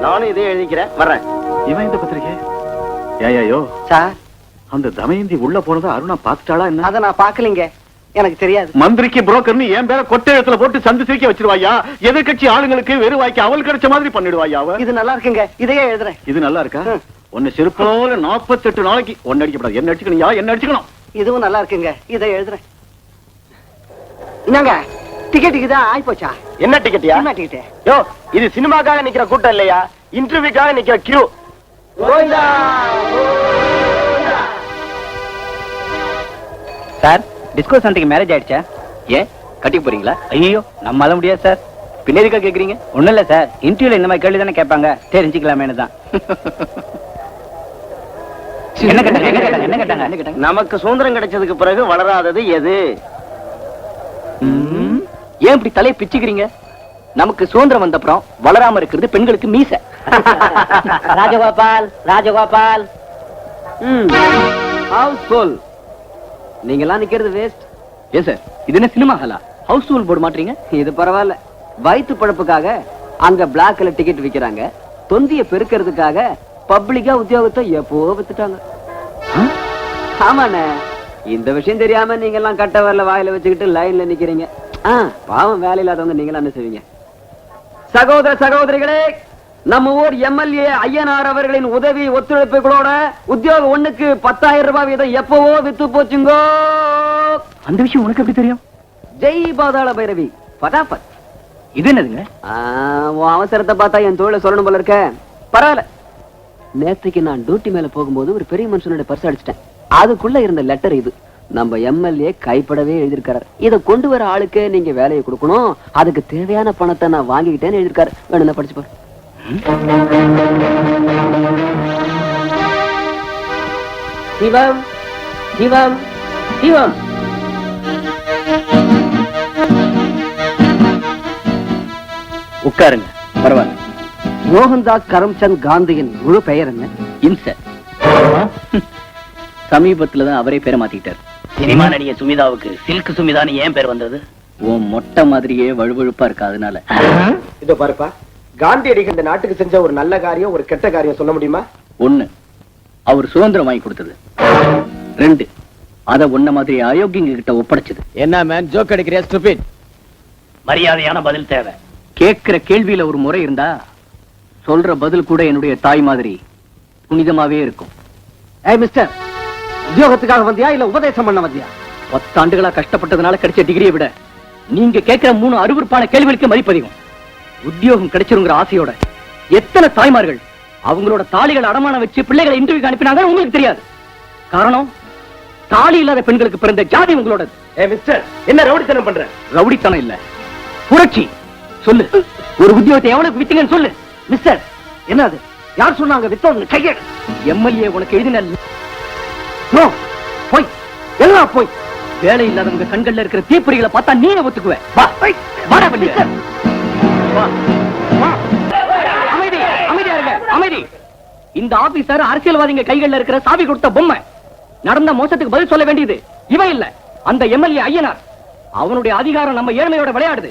நானும் இதே எழுதிக்கிறேன், வர்றேன். இவன் இந்த பத்திரிகை ஏயோ சார், அந்த தமயந்தி உள்ள போனது அருணா பாத்துட்டாளா என்ன? அத நான் பாக்கலீங்க, எனக்கு தெரியாது. மந்திரிக்கு புரோக்கர்னு என் பேர கொட்டை இடத்துல போட்டு சந்து சிரிக்க வச்சிருவாயா? எதிர்கட்சி ஆளுங்களுக்கு வெறுவாய்க்கு அவள் கிடைச்ச மாதிரி பண்ணிடுவாயா? இது நல்லா இருக்குங்க, இதையே எழுதுறேன். இது நல்லா இருக்கா? ஒன்னு செருப்போல 48 நாளைக்கு ஒன்னு அடிக்கப்படாது. என்ன அடிச்சுக்கணும், என்ன அடிச்சுக்கணும். இதுவும் நல்லா இருக்குங்க, இதை எழுதுறேன். என்னங்க டிக்கெட்டுக்கு தான் ஆயி போச்சா? என்ன டிக்கெட்டியா? டிக்கெட். யோ, இது சினிமாக்காக நிக்கிற கூட்டம் இல்லையா, இன்டர்வியூக்காக நிக்கிற கியூ. சார், டிஸ்கோ சாந்திக்கு மேரேஜ் ஆயிடுச்சா? ஏன் கட்டிக்க போறீங்களா? ஐயோ, நம்மளால முடியாது சார். பின்னேரிக்கா கேக்குறீங்க? ஒண்ணும் இல்ல சார், இன்டர்வியூல இந்த மாதிரி கேள்வி தானே கேட்பாங்க, தெரிஞ்சுக்கலாமேனு தான். என்ன கேட்டாங்க? நமக்கு சுதந்திரம் கிடைச்சதுக்கு பிறகு வளராதது எது? ஏன் இப்படி தலையை பிச்சுக்கிறீங்க? நமக்கு சுதந்திரம் வந்த அப்புறம் வளராம இருக்கிறது பெண்களுக்கு மீசை. ராஜகோபால் ராஜகோபால் ஹவுஸ்ஃபுல். நீங்க எல்லாம் நிக்கிறது வேஸ்ட். ஏன் சார் இது என்ன சினிமா ஹாலா? ஹவுஸ் ஃபுல் போட மாட்டீங்க? இது பரவாயில்ல. வயிற்று பழப்புக்காக அங்க பிளாக்ல டிக்கெட் விக்கிறாங்க. தொந்திய பெருக்கிறதுக்காக பப்ளிக்கா உத்தியோகத்தை எப்போ வித்துட்டாங்க. ஆமாண்ணே, இந்த விஷயம் தெரியாம நீங்க எல்லாம் கட்ட வரல வாயில வச்சுக்கிட்டு லைன்ல நிக்கிறீங்க. பாவம் வேலை இல்லாதவங்க நீங்க என்ன செய்வீங்க? சகோதர சகோதரிகளே, நம்ம ஊர் எம்எல்ஏ ஐயனார் அவர்களின் உதவி ஒத்துழைப்புகளோட உத்தியோகம் 1க்கு 10,000 ரூபாய் வீதம் எப்பவோ வித்து போச்சுங்கோ. அந்த விஷயம் உனக்கு எப்படி தெரியும்? ஜெய் பாதாள பைரவி பட்டாபட். இது என்னதுங்க? உன் அவசரத்தை பார்த்தா என் தொழிலை சொல்லணும் போல இருக்க. பரவாயில்ல. நேற்றுக்கு நான் டியூட்டி மேல போகும்போது ஒரு பெரிய மனுஷனோட பர்ஸ் அடிச்சிட்டேன். அதுக்குள்ள இருந்த லெட்டர் இது. நம்ம எம்எல்ஏ கைப்படவே எழுதியிருக்காரு. இதை கொண்டு வர ஆளுக்கு நீங்க வேலையை கொடுக்கணும், அதுக்கு தேவையான பணத்தை நான் வாங்கிக்கிட்டேன்னு எழுதியிருக்காரு. வேணும்னா படிச்சு பாரு. சிவம் சிவம் சிவம். உட்காருங்க, பரவாயில்ல. மோகன்தாஸ் கரம்சந்த் காந்தியின் முழு பெயர் என்ன? இன்சர். சமீபத்துலதான் அவரே பேரை மாத்திக்கிட்டார். சினிமா நடிகை சுமிதாவுக்கு சில்க் சுமிதான்னு ஏன் பேர் வந்தது? உன் மொட்டை மாதிரியே வழுவழுப்பா இருக்கா, அதனால. இதோ பாருப்பா, காந்தியடிகள் இந்த நாட்டுக்கு செஞ்ச ஒரு நல்ல காரியம், ஒரு கெட்ட காரியம் சொல்ல முடியுமா? 1, அவர் சுதந்திரம் வாங்கி கொடுத்தது. 2, அத உன்ன மாதிரி அயோக்கியங்க கிட்ட ஒப்படைச்சது. என்ன மேன் ஜோக் அடிக்கிறியா ஸ்டூபிட்? மரியாதையான பதில் தேவை. கேட்கிற கேள்வியில ஒரு முறை இருந்தா சொல்ற பதில் கூட என்னுடைய தாய் மாதிரி புனிதமாவே இருக்கும். ஏய் மிஸ்டர், உத்தியோகத்துக்காக வந்தியா இல்ல உபதேசம் பண்ண வந்தியா? 10 ஆண்டுகளா கஷ்டப்பட்டதுனால கிடைச்ச டிகிரியை விட நீங்க கேட்கிற 3 அருவருப்பான கேள்விகளுக்கு மதிப்பதிகம். உத்தியோகம் கிடைச்சிருங்கிற ஆசையோட எத்தனை தாய்மார்கள் அவங்களோட தாலிகளை அடமானம் வச்சு பிள்ளைகளை இன்டர்வியூக்கு அனுப்பினாங்க உங்களுக்கு தெரியாது. காரணம், தாலி இல்லாத பெண்களுக்கு பிறந்த ஜாதி உங்களோட. மிஸ்டர், என்ன ரவுடித்தனம் பண்ற? ரவுடித்தனம் இல்ல, புரட்சி. சொல்லு, ஒரு உத்தியோகத்தை எவ்வளவு வித்தீங்கன்னு சொல்லு. மிஸ்டர், என்னது? யார் சொன்னாங்க வித்தோம்? கையெடு. எம்எல்ஏ உனக்கு எழுதின நோ, போய் எல்லாம் போய். வேலை இல்லாதவங்க கண்கள்ல இருக்கிற தீப்பொறிகளை பார்த்தா நீங்க ஒத்துக்குவ. வா, வாடா வெளிய. வா, வா. அமைதி, அமைதியா இருங்க, அமைதி. இந்த ஆபீசர் அரசியல்வாதிங்க கைகள்ல இருக்கிற சாவி கொடுத்த பொம்மை. நடந்த மோசத்துக்கு பதில் சொல்ல வேண்டியது இவன் இல்ல, அந்த எம்எல்ஏ ஐயனார். அவனுடைய அதிகாரம் நம்ம ஏழ்மையோட விளையாடுது.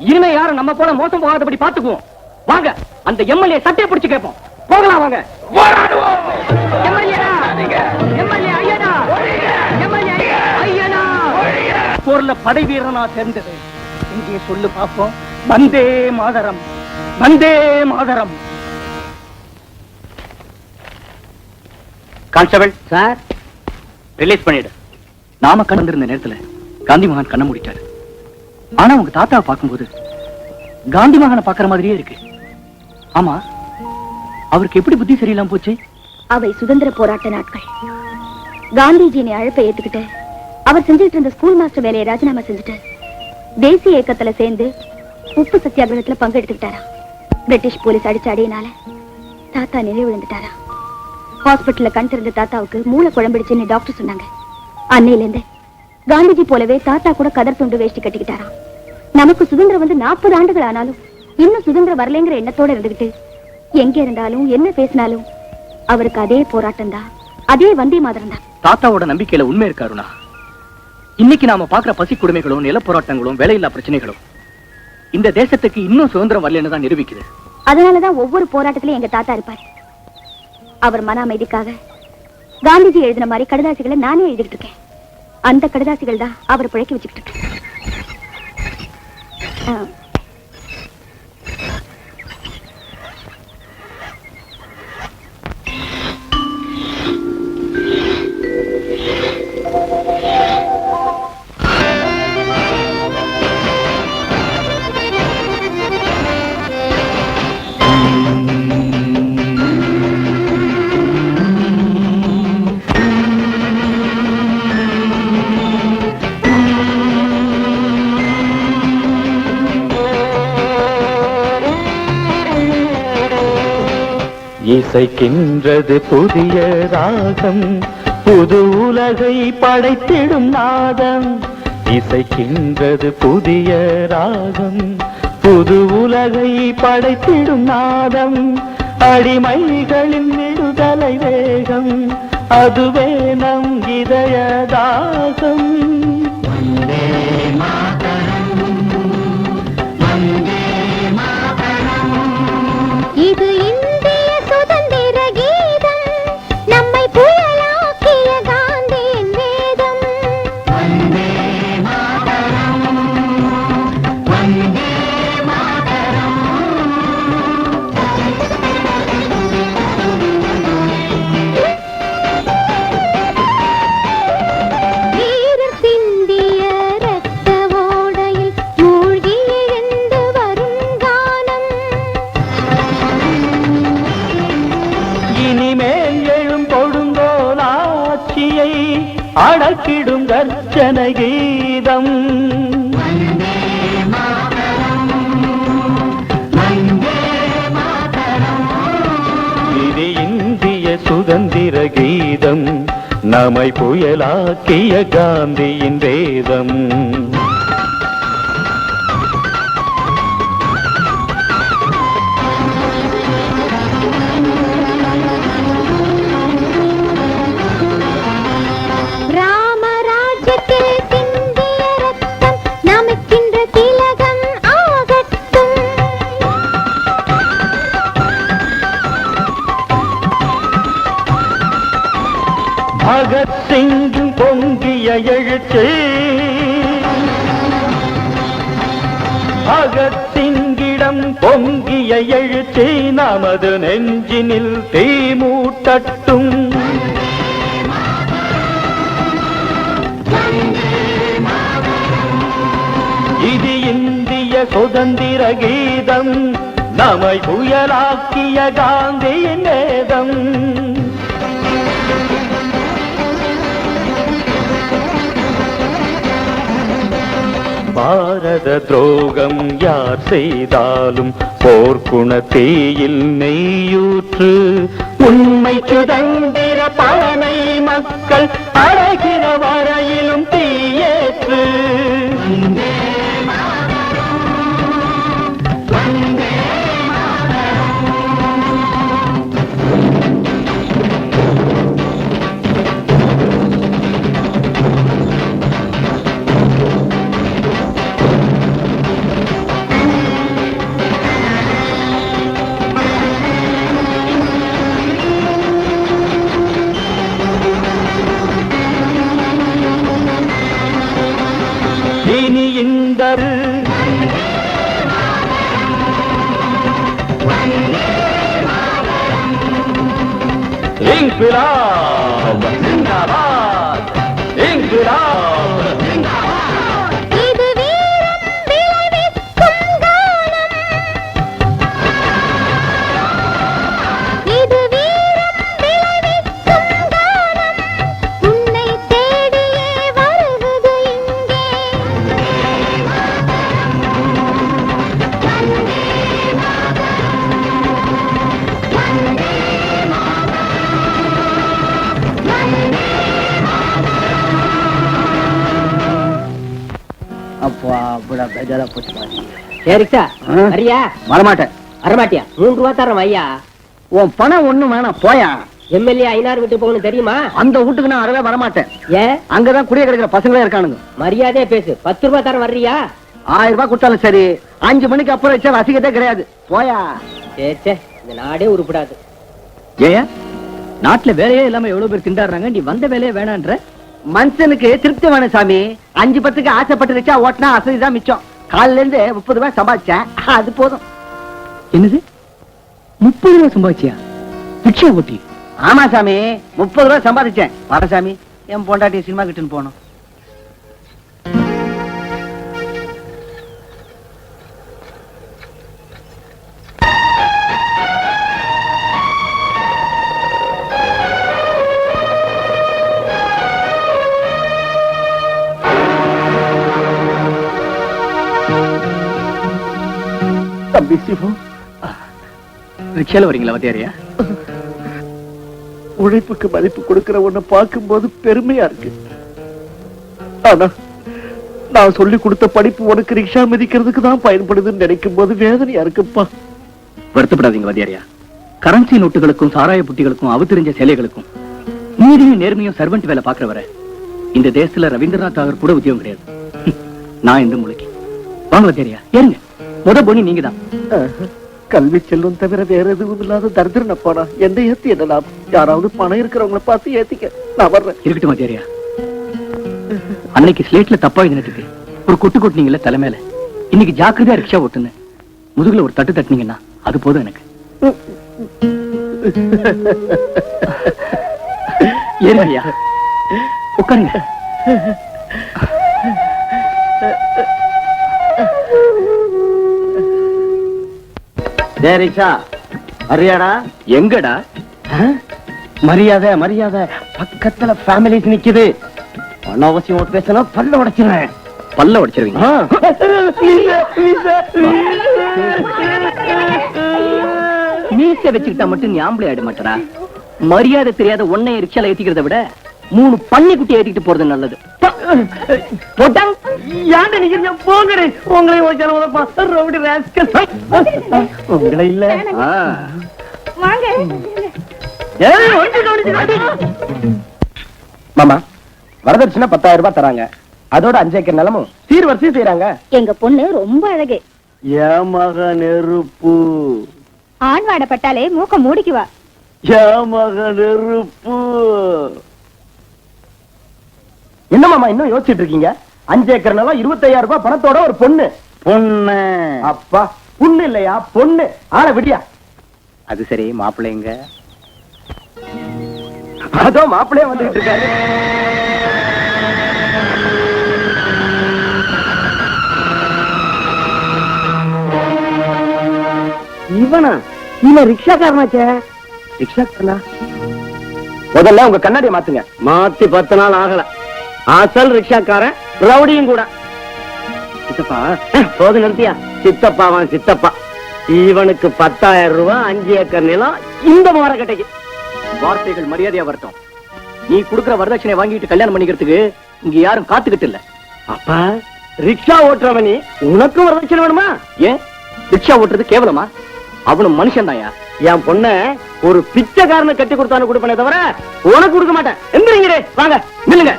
இனிமே யாரும் நம்ம போல மோசம் போகாதபடி பாத்துக்குவோம். வாங்க, அந்த எம்எல்ஏ சட்டையை பிடிச்சு கேட்போம். போகலாம் வாங்க. போர்ல படை வீரனா சேர்ந்தது இங்கே சொல்லு பாப்போம். Vande Mataram, Vande Mataram. Constable sir, release பண்ணிடு. நாம கண்டிருந்த நேரத்துல காந்தி மகான் கண்ண மூடிட்டாரு. ஆனா உங்க தாத்தாவை பார்க்கும்போது காந்தி மகானை பாக்குற மாதிரியே இருக்கு. ஆமா, அவருக்கு எப்படி புத்தி சரியில்லாம போச்சு? அவை சுதந்திர போராட்ட நாட்கள். காந்திஜியின் அழைப்பை ஏத்துக்கிட்டு அவர் செஞ்சுட்டு இருந்த ஸ்கூல் மாஸ்டர் வேலையை ராஜினாமா செஞ்சுட்டு தேசிய இயக்கத்துல சேர்ந்து உப்பு சத்தியாகிரகத்துல பங்கெடுத்துக்கிட்டாரா. பிரிட்டிஷ் போலீஸ் அடிச்ச அடியினால தாத்தா நினைவு விழுந்துட்டாரா. ஹாஸ்பிட்டல்ல கண் திறந்த தாத்தாவுக்கு மூளை குழம்பிடுச்சுன்னு டாக்டர் சொன்னாங்க. அன்னையில இருந்து காந்திஜி போலவே தாத்தா கூட கதர் துண்டு வேஷ்டி கட்டிக்கிட்டாரா. நமக்கு சுதந்திரம் வந்து 40 ஆண்டுகள் ஆனாலும் இன்னும் சுதந்திரம் வரலைங்கிற எண்ணத்தோட இருந்துகிட்டு எங்க இருந்தாலும் என்ன பேசினாலும் அவருக்கு அதே போராட்டம் தான், அதே வந்தே மாதரம் தான். தாத்தாவோட நம்பிக்கையில உண்மை இருக்காருனா, இன்னைக்கு நாம பாக்குற பசி கொடுமைகளும் நில போராட்டங்களும் வேலையில்லா பிரச்சனைகளும் இந்த தேசத்துக்கு இன்னும் சுதந்திரம் வரலன்னு தான் நிரூபிக்குது. அதனாலதான் ஒவ்வொரு போராட்டத்திலும் எங்க தாத்தா இருப்பாரு. அவர் மன அமைதிக்காக காந்திஜி எழுதின மாதிரி கடிதாசிகளை நானே எழுதிட்டு இருக்கேன். அந்த கடிதாசிகள் தான் அவர் பிழைக்க வச்சுக்கிட்டு இருக்கேன். இசைக்கின்றது புதிய ராகம், புது உலகை படைத்திடும் நாதம். இசைக்கின்றது புதிய ராகம், புது உலகை படைத்திடும் நாதம். அடிமைகளின் விடுதலை வேகம் அதுவே நம் இதய தாகம். வந்தே மாதரம், வந்தே மாதரம். இது இந்திய சுதந்திர கீதம், நம்மை புயலாக்கிய காந்தியின் வேதம். வந்தே மாதரம், வந்தே மாதரம். வீரர் சிந்திய இரத்த ஓடையில் மூழ்கி எழுந்து வரும் கானம். இனிமேல் எழும் கொடுங்கோலாட்சியை அடக்கிடும் கர்ஜன கீதம். இது இந்திய சுதந்திர கீதம், நம்மை புயலாக்கிய காந்தியின் வேதம். ராமராஜ்யத்தில் சிந்திய ரத்தம் நமக்கின்ற திலகம் ஆகட்டும். பகத் சிங்கின் பொங்கிய எழுச்சி, பகத் சிங்கிடம் பொங்கிய எழுச்சி நமது நெஞ்சினில் தீ மூட்டட்டும். இது இந்திய சுதந்திர கீதம், நம்மை புயலாக்கிய காந்தியின் வேதம். பாரத துரோகம் யார் செய்தாலும் போர்க்குண தீயில் நெய்யூற்று. உண்மை சுதந்திர பலனை மக்கள் அடைகிற வரையிலும் தீயேற்று. இனி இந்த இன்கிலாப் ஜிந்தாபாத், இன்கிலாப் ஜிந்தாபாத். இது வீரம் விளைவிக்கும் கானம், இது வீரம் விளைவிக்கும் கானம். உன்னை தேடியே வருவது இங்கே. அப்பா அவ்வளோ பெஜாரா போச்சு பாதி. சரிசா சரியா? வரமாட்டேன். வரமாட்டியா? 3 ரூபா தரோம் ஐயா. உன் பணம் ஒண்ணும் வேணாம், போயா. எம்எல்ஏ ஐநாறு விட்டு போகணும் தெரியுமா? அந்த வீட்டுக்கு நான் அறவே வரமாட்டேன். ஏன்? அங்கதான் குடிய கிடைக்கிற பசங்களே இருக்கானுங்க. மரியாதையா பேசு. 10 ரூபா தரம் வர்றியா? 1000 ரூபாய் கொடுத்தாலும் சரி, 5 மணிக்கு அப்புறம் வச்சா வசிக்கதே கிடையாது. போயா. சே இந்த நாடே உருப்படாது. ஏன் நாட்டுல வேலையே இல்லாம எவ்வளவு பேர் திண்டாடுறாங்க, நீ வந்த வேலையே வேணான்ற? மனுஷனுக்கு திருப்தி வேணும் சாமி. 5-10க்கு ஆசைப்பட்டு வச்சா ஓட்டினா அசதிதான் மிச்சம். காலையில இருந்து 30 ரூபாய் சம்பாதிச்சேன், அது போதும். என்னது 30 ரூபாய் சம்பாதிச்சியா? பிக்ஷா ஓட்டி? ஆமா சாமி, 30 ரூபாய் சம்பாதிச்சேன். வர சாமி, என் பொண்டாட்டி சினிமா கிட்டுன்னு போனோம். தம்பி சிவா, ரிக்ஷால வரீங்களா வத்தியாரியா? உழைப்புக்கு மதிப்பு கொடுக்கிற ஒண்ணு பார்க்கும்போது பெருமையா இருக்கு. ஆனா நான் சொல்லி கொடுத்த படிப்பு உனக்கு ரிக்ஷா மிதிக்கிறதுக்கு தான் பயன்படுதுன்னு நினைக்கும் போது வேதனையா இருக்குப்பா. வருத்தப்படாதீங்க வத்தியாரியா, கரன்சி நோட்டுகளுக்கும் சாராய புட்டிகளுக்கும் அவதரிஞ்ச சேலைகளுக்கும் நீதியும் நேர்மையும் சர்வெண்ட் வேலை பாக்குறவரை இந்த தேசத்துல ரவீந்திரநாத் தாகூர் கூட உத்தியோகம் கிடையாது. நான் இந்த மூளைக்கு வாங்கல தெரியா ஏங்க முத பொண்ணி நீங்க தான். கல்வி செல்வம் தவிர வேற எதுவும் இல்லாத தரித்திரன போனா எந்த ஏத்தி என்ன லாபம்? யாராவது பணம் இருக்கிறவங்கள பார்த்து ஏத்திக்க. நான் வர்றேன். இருக்கட்டும் தெரியா. அன்னைக்கு ஸ்லேட்ல தப்பா எழுதினதுக்கு ஒரு கொட்டு கொட்டினீங்கல்ல தலைமையில, இன்னைக்கு ஜாக்கிரதையா ரிக்ஷா ஓட்டுன்னு முதுகுல ஒரு தட்டு தட்டினீங்கன்னா அது போதும் எனக்கு. ஏறியா உட்காருங்க. ரிக்ஷா மரியாடா எங்கடா? மரியாதை மரியாதை. பக்கத்துல ஃபேமிலிஸ் நிக்குது. அனாவசியம் பேசினா பல்ல உடைச்சிருவேன். பல்ல உடைச்சிருவீங்க? மீசை வச்சுக்கிட்டா மட்டும் ஞாபகம் ஆயிட மாட்டடா. மரியாதை தெரியாத ஒன்னை ரிக்ஷால ஏத்திக்கிறத விட 3 பன்னி குட்டி ஏத்திட்டு போறது நல்லது. உங்களை இல்ல மாமா, வரதட்சணை 10,000 ரூபாய் தராங்க. அதோட 5 ஏக்கர் நிலமும் சீர்வரிசையும் செய்யறாங்க. எங்க பொண்ணு ரொம்ப அழகு. ஏமக நெருப்பு, ஆண் வாடப்பட்டாலே மூக்க மூடிக்குவா. ஏமக நெருப்பு. என்ன மாமா இன்னும் யோசிச்சுட்டு இருக்கீங்க? 5 ஏக்கர் நிலம் 25,000 ரூபாய் பணத்தோட ஒரு பொண்ணு. பொண்ணு அப்பா, பொண்ணு இல்லையா பொண்ணு. ஆள விடியா. அது சரி, மாப்பிள்ளைங்க? அதோ மாப்பிள்ளையே வந்துகிட்டு இருக்காரு. இவனா? இவன் ரிக்ஷாக்காரனாச்சே. ரிக்ஷாக்காரனா? முதல்ல உங்க கண்ணாடியை மாத்துங்க. மாத்தி 10 நாள் ஆகல. அசல் ரிக்ஷாக்காரன் ரவுடியும் கூட. சித்தப்பா போது நிறுத்தியா? சித்தப்பாவான் சித்தப்பா. இவனுக்கு 10,000 ரூபாய் 5 ஏக்கர் நிலம் இந்த மரக்கட்டைக்கு. வார்த்தைகள் மரியாதையா வரட்டும். நீ குடுக்கிற வரதட்சணை வாங்கிட்டு கல்யாணம் பண்ணிக்கிறதுக்கு இங்க யாரும் காத்துக்கிட்டு இல்ல. அப்பா ரிக்ஷா ஓட்டுறவனி உனக்கும் வரதட்சணை வேணுமா? ஏன் ரிக்ஷா ஓட்டுறது கேவலமா? அவனும் மனுஷன் தான்யா. என் பொண்ண ஒரு பிச்சைக்காரனை கட்டி கொடுத்தானு கொடுப்பனே தவிர உனக்கு கொடுக்க மாட்டேன். எந்திரிங்கடே, வாங்க நில்லுங்க.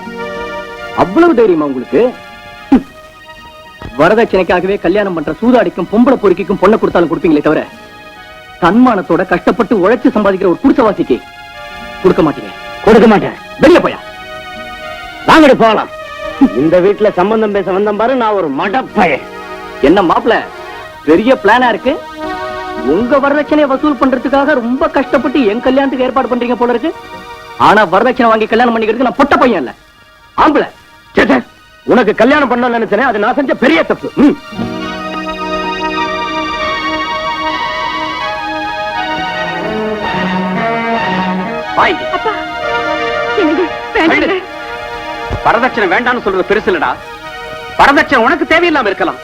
அவ்வளவு தைரியமா உங்களுக்கு? வரதட்சணைக்காகவே கல்யாணம் பண்ற சூதாடிக்கும் பொம்பளை பொறுக்கிக்கும் பொண்ணை கொடுத்தாலும் கொடுப்பீங்களே தவிர தன்மானத்தோட கஷ்டப்பட்டு உழைச்சு சம்பாதிக்கிற ஒரு குடிசவாசிக்கு கொடுக்க மாட்டீங்க. கொடுக்க மாட்டேன். வெளியே போயா. வாங்கடி போகலாம். இந்த வீட்டுல சம்பந்தம் பேச வந்தம் பாரு, நான் ஒரு மடப்பையன். என்ன மாப்பிள பெரிய பிளானா இருக்கு? உங்க வரதட்சணையை வசூல் பண்றதுக்காக ரொம்ப கஷ்டப்பட்டு என் கல்யாணத்துக்கு ஏற்பாடு பண்றீங்க போல இருக்கு. ஆனா வரதட்சணை வாங்கி கல்யாணம் பண்ணிக்கிறதுக்கு நான் பொட்ட பையன் இல்ல, ஆம்பளை. உனக்கு கல்யாணம் பண்ணணும்னு நினைச்சேன், அது நான் செஞ்ச பெரிய தப்பு. வரதட்சணை வேண்டாம்னு சொல்றது பெருசு இல்லடா. வரதட்சணை உனக்கு தேவையில்லாம இருக்கலாம்,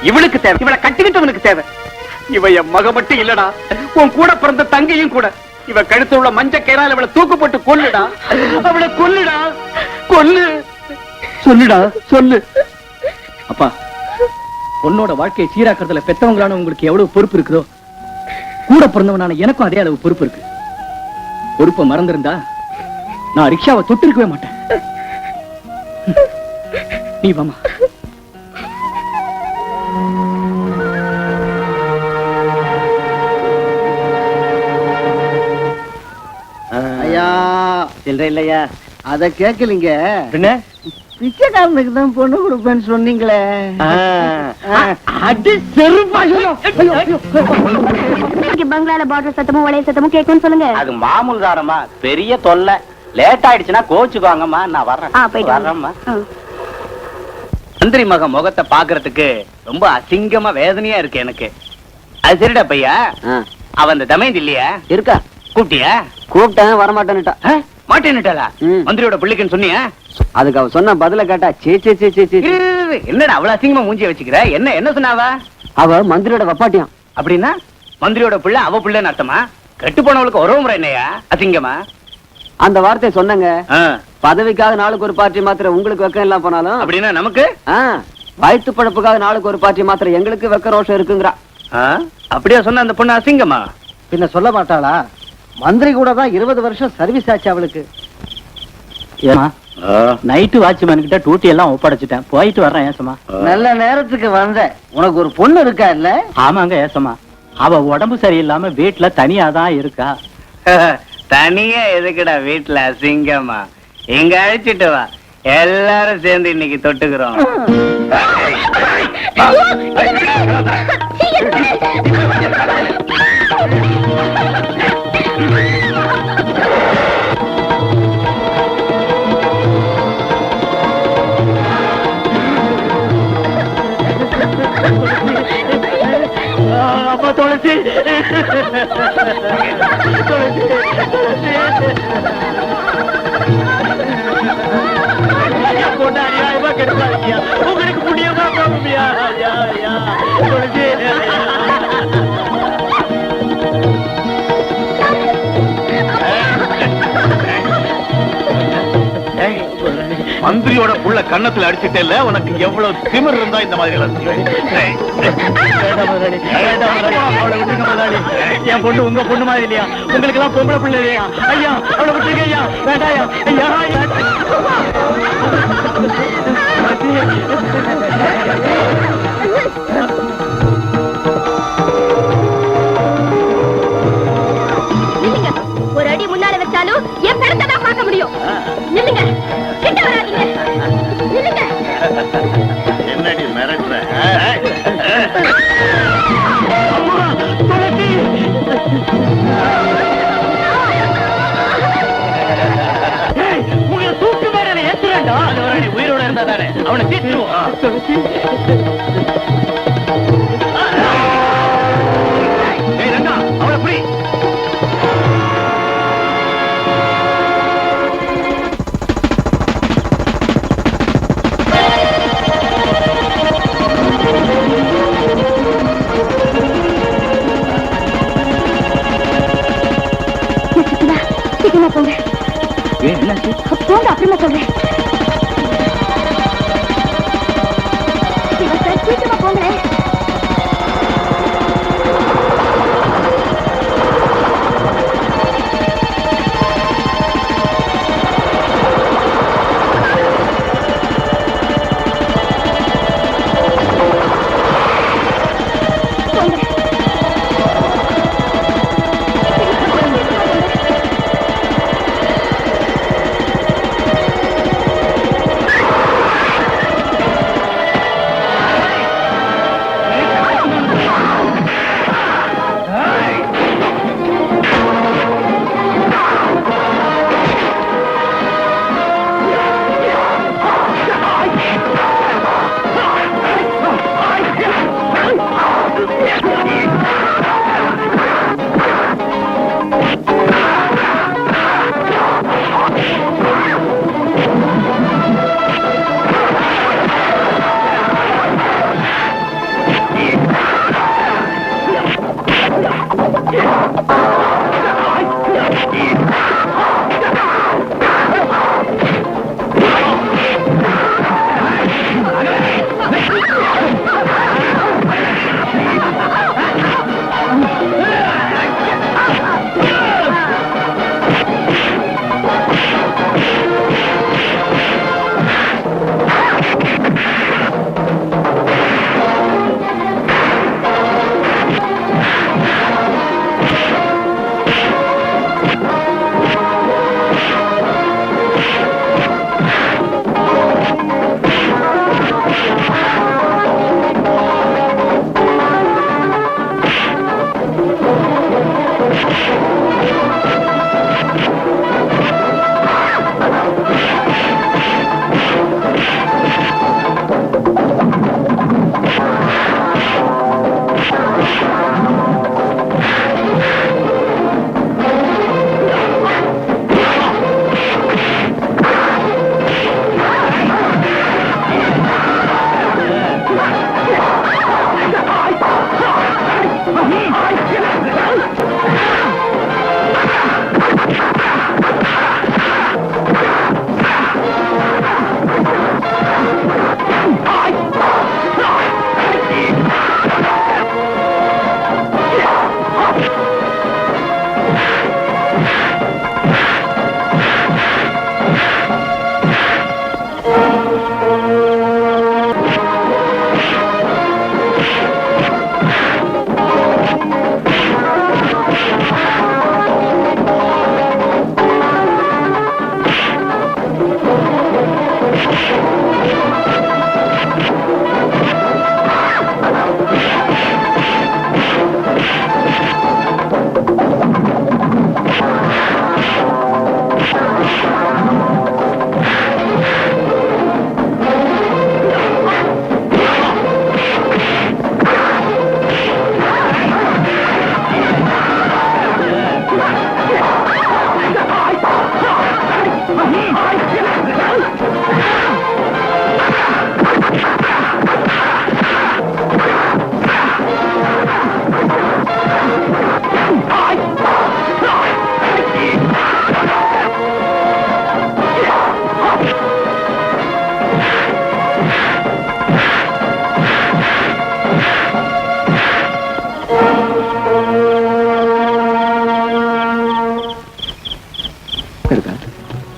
இவளுக்கு தேவை. இவளை கட்டிக்கிட்டவனுக்கு தேவை. இவ என் மக மட்டும் இல்லடா, உன் கூட பிறந்த தங்கையும் கூட. இவ கழுத்து உள்ள மஞ்ச கயிறால இவளை தூக்கு போட்டு கொல்லுடா. அவளை கொல்லுடா, கொல்லு. சொல்லுடா சொல்லு. அப்பா, பொண்ணோட வாழ்க்கையை சீராக்கிறதுல பெத்தவங்களான உங்களுக்கு எவ்வளவு பொறுப்பு இருக்குதோ, கூட பிறந்தவனான எனக்கும் அதே அளவு பொறுப்பு இருக்கு. பொறுப்பை மறந்திருந்தா நான் ரிக்ஷாவை தொட்டு இருக்கவே மாட்டேன். நீ வாமா. ஐயா சில்லறை இல்லையா? அத கேட்கலீங்க. பின்ன பிச்சைக்காரனுக்கு தான் பொண்ணு கொடுப்பேன்னு சொன்னீங்களே. அடி பங்களால பாட்டில் சத்தமும் வளைய சத்தமும் கேட்கும்னு சொல்லுங்க. அது மாமூல் தாரம்மா, பெரிய தொல்லை. லேட் ஆயிடுச்சுன்னா கோச்சுக்குவாங்கம்மா. நான் வர்றேம்மா. மந்திரி மக முகத்தை பாக்குறதுக்கு ரொம்ப அசிங்கமா வேதனையா இருக்கு எனக்கு. அது சரிடா பையா, அவ அந்த தமயந்தி இல்லையா? இருக்கா? கூப்பிட்டியா? கூப்பிட்டேன், வரமாட்டேன்னுட்டா. மாட்டேன்னுட்டாளா? மந்திரியோட பிள்ளைக்குன்னு சொன்னியா? அதுக்கு அவ சொன்ன பதில கேட்டா என்னடா அவ்வளவு அசிங்கமா மூஞ்சிய வச்சுக்கிற? என்ன என்ன சொன்னாவா? அவ மந்திரியோட வப்பாட்டியாம். அப்படின்னா மந்திரியோட பிள்ளை அவ பிள்ளைன்னு அர்த்தமா? கெட்டு போனவளுக்கு உறவு முறை என்னையா அசிங்கமா? அந்த வார்த்தை சொன்னங்க. பதவிக்காக நாளுக்கு ஒரு பார்ட்டி மாத்திர உங்களுக்கு வெக்கம் எல்லாம் போனாலும், அப்படின்னா நமக்கு வயிற்று பழப்புக்காக நாளுக்கு ஒரு பார்ட்டி மாத்திர எங்களுக்கு வெக்க ரோஷம் இருக்குங்கிறா. அப்படியா சொன்ன அந்த பொண்ணு அசிங்கமா? பின்ன சொல்ல மாட்டாளா? மந்திரி கூட தான் 20 வருஷம் சர்வீஸ் ஆச்சு அவளுக்கு. ஏமா நைட்டு வாட்ச்மேன் கிட்ட டூட்டி எல்லாம் ஒப்படைச்சிட்டேன், போயிட்டு வர்றேன் ஏசமா. நல்ல நேரத்துக்கு வந்த. உனக்கு ஒரு பொண்ணு இருக்கா இல்ல? ஆமாங்க ஏசமா, அவ உடம்பு சரியில்லாம வீட்டுல தனியா தான் இருக்கா. தனியா எதுக்குடா வீட்டுல அசிங்கமா? இங்க அழைச்சிட்டு வா, எல்லாரும் சேர்ந்து இன்னைக்கு தொட்டுக்கிறோம். அப்பா துளசி, பொண்ணு அநியாயமா கெடுத்தாருக்கியா, உங்களுக்கு முடியமா போகுமியா? துளசி, மந்திரியோட புள்ள கன்னத்துல அடிச்சுட்டே இல்ல, உனக்கு எவ்வளவு திமிர் இருந்தா இந்த மாதிரி அவளை விட்டுருங்க முதலாளி. என் பொண்ணு உங்க பொண்ணு மாதிரி இல்லையா? உங்களுக்கு எல்லாம் பொம்பளை பிள்ளை இல்லையா? ஐயா அவளை விட்டுருங்க ஐயா, வேண்டாயா ஐயா. நில்லுங்க. ஒரு அடி முன்னால வச்சாலும் என் பெருத்தை தான் பார்க்க முடியும். நில்லுங்க, கிட்ட வராதீங்க. நில்லுங்க. என்னடி மிரட்டுற? உங்களை தூக்கு மேல ஏத்துறா, உயிரோட இருந்தா தானே அவனை தீட்டுருவோம். அவளை புரி. சீக்கிரமா போங்க. போங்க, அப்புறமா சொல்றேன். சீக்கிரமா போங்களேன்.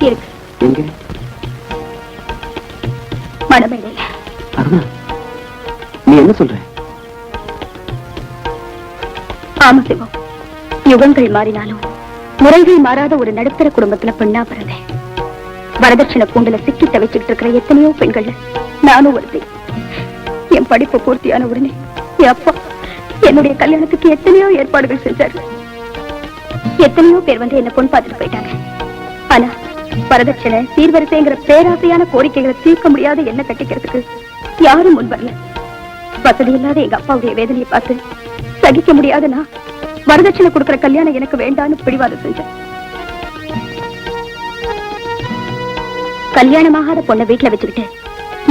இருக்கு. எங்க? மணமேடையில. அருணா, நீ என்ன சொல்ற? ஆமா சிவம், யுகங்கள் மாறினாலும் முறைகள் மாறாத ஒரு நடுத்தர குடும்பத்துல பெண்ணா பிறந்தேன். வரதட்சணை கூண்டுல சிக்கி தவிச்சுட்டு இருக்கிற எத்தனையோ பெண்கள் நானும் ஒருத்தி. என் படிப்பு பூர்த்தியான உடனே என் அப்பா என்னுடைய கல்யாணத்துக்கு எத்தனையோ ஏற்பாடுகள் செஞ்சாரு. எத்தனையோ பேர் வந்து என்ன பொண்ணு பார்த்துட்டு போயிட்டாங்க. ஆனா வரதட்சணை சீர்வரிசைங்கிற பேராசையான கோரிக்கைகளை தீர்க்க முடியாத என்ன கட்டிக்கிறதுக்கு யாரும் முன் வரல. வசதி இல்லாத எங்க அப்பாவுடைய வேதனையை பார்த்து சகிக்க முடியாதுன்னா வரதட்சணை கொடுக்கிற கல்யாணம் எனக்கு வேண்டான்னு பிடிவாதம் செஞ்சேன். கல்யாணமாகாத பொண்ணை வீட்டுல வச்சுக்கிட்டு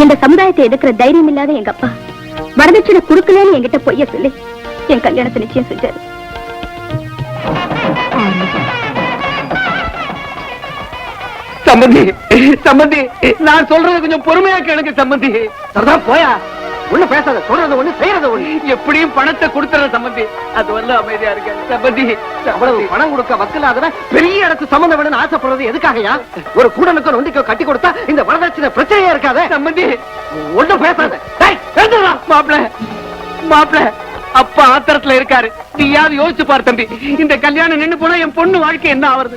இந்த சமுதாயத்தை எதிர்க்கிற தைரியம் இல்லாத எங்க அப்பா வரதட்சணை கொடுக்கலன்னு என்கிட்ட பொய்ய சொல்லி என் கல்யாணத்தை நிச்சயம் செஞ்சாரு. சம்பந்தி, சம்பந்தி, நான் சொல்றது கொஞ்சம் பொறுமையா கேளுங்க சம்பந்தி. சரிதான், போயா. ஒண்ணு பேசாத, சொல்றது ஒண்ணு, செய்யறது ஒண்ணு. எப்படியும் பணத்தை கொடுத்துற சம்பந்தி. அது வந்து அமைதியா இருக்க சம்பந்தி. அவ்வளவு பணம் கொடுக்க வக்கலாதவன் பெரிய இடத்து சம்பந்தம் வேணும்னு ஆசைப்படுறது எதுக்காகயா? ஒரு கூடனுக்கோ நொண்டிக்கோ கட்டி கொடுத்தா இந்த வரதட்சணை பிரச்சனையே இருக்காத சம்பந்தி. ஒண்ணும் பேசாத. மாப்பிள, மாப்பிள, அப்பா ஆத்திரத்துல இருக்காரு. நீயாவது யோசிச்சு பாரு தம்பி. இந்த கல்யாணம் நின்னு போனா என் பொண்ணு வாழ்க்கை என்ன ஆவறது?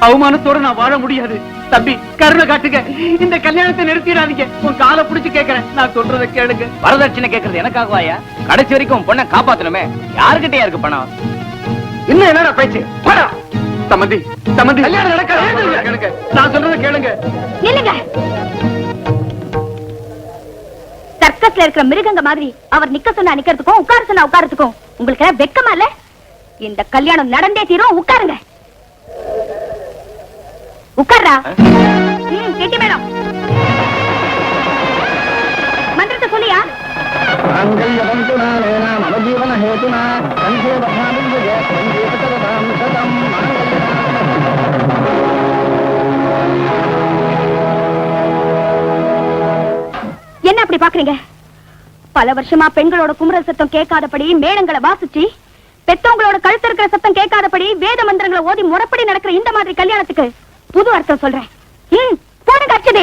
அவமானத்தோட நான் வாழ முடியாது தம்பி. கருணை காட்டுங்க, இந்த கல்யாணத்தை நிறுத்திடாதீங்க. உன் காலை புடிச்சு கேட்கிறேன், நான் சொல்றதை கேளுங்க. வரதட்சணை கேட்கறது எனக்காகவாயா? கடைசி வரைக்கும் பொண்ணை காப்பாத்தணுமே. யாருக்கிட்டயா இருக்கு பணம்? இன்னும் என்னடா பேச்சு? சம்பந்தி, சம்பந்தி, கல்யாணம் நடக்காது. கேளுங்க, நான் சொல்றதை கேளுங்க. நில்லுங்க. சர்க்கஸ்ல இருக்கிற மிருகங்க மாதிரி அவர் நிக்க சொன்னா நிக்கிறதுக்கும் உட்கார சொன்னா உட்காரத்துக்கும் உங்களுக்கு வெக்கமா இல்ல? இந்த கல்யாணம் நடந்தே தீரும். உட்காருங்க. உட்கார்றா. கெட்டி மேடம், மந்திரத்தை சொல்லியா? என்ன அப்படி பாக்குறீங்க? பல வருஷமா பெண்களோட குமுறல் சத்தம் கேட்காதபடி மேளங்களை வாசிச்சு பெத்தவங்களோட கழுத்து இருக்கிற சத்தம் கேட்காதபடி வேத மந்திரங்களை ஓதி முறைப்படி நடக்கிற இந்த மாதிரி கல்யாணத்துக்கு புது அர்த்தம் சொல்றேன். போடுங்க அச்சதே.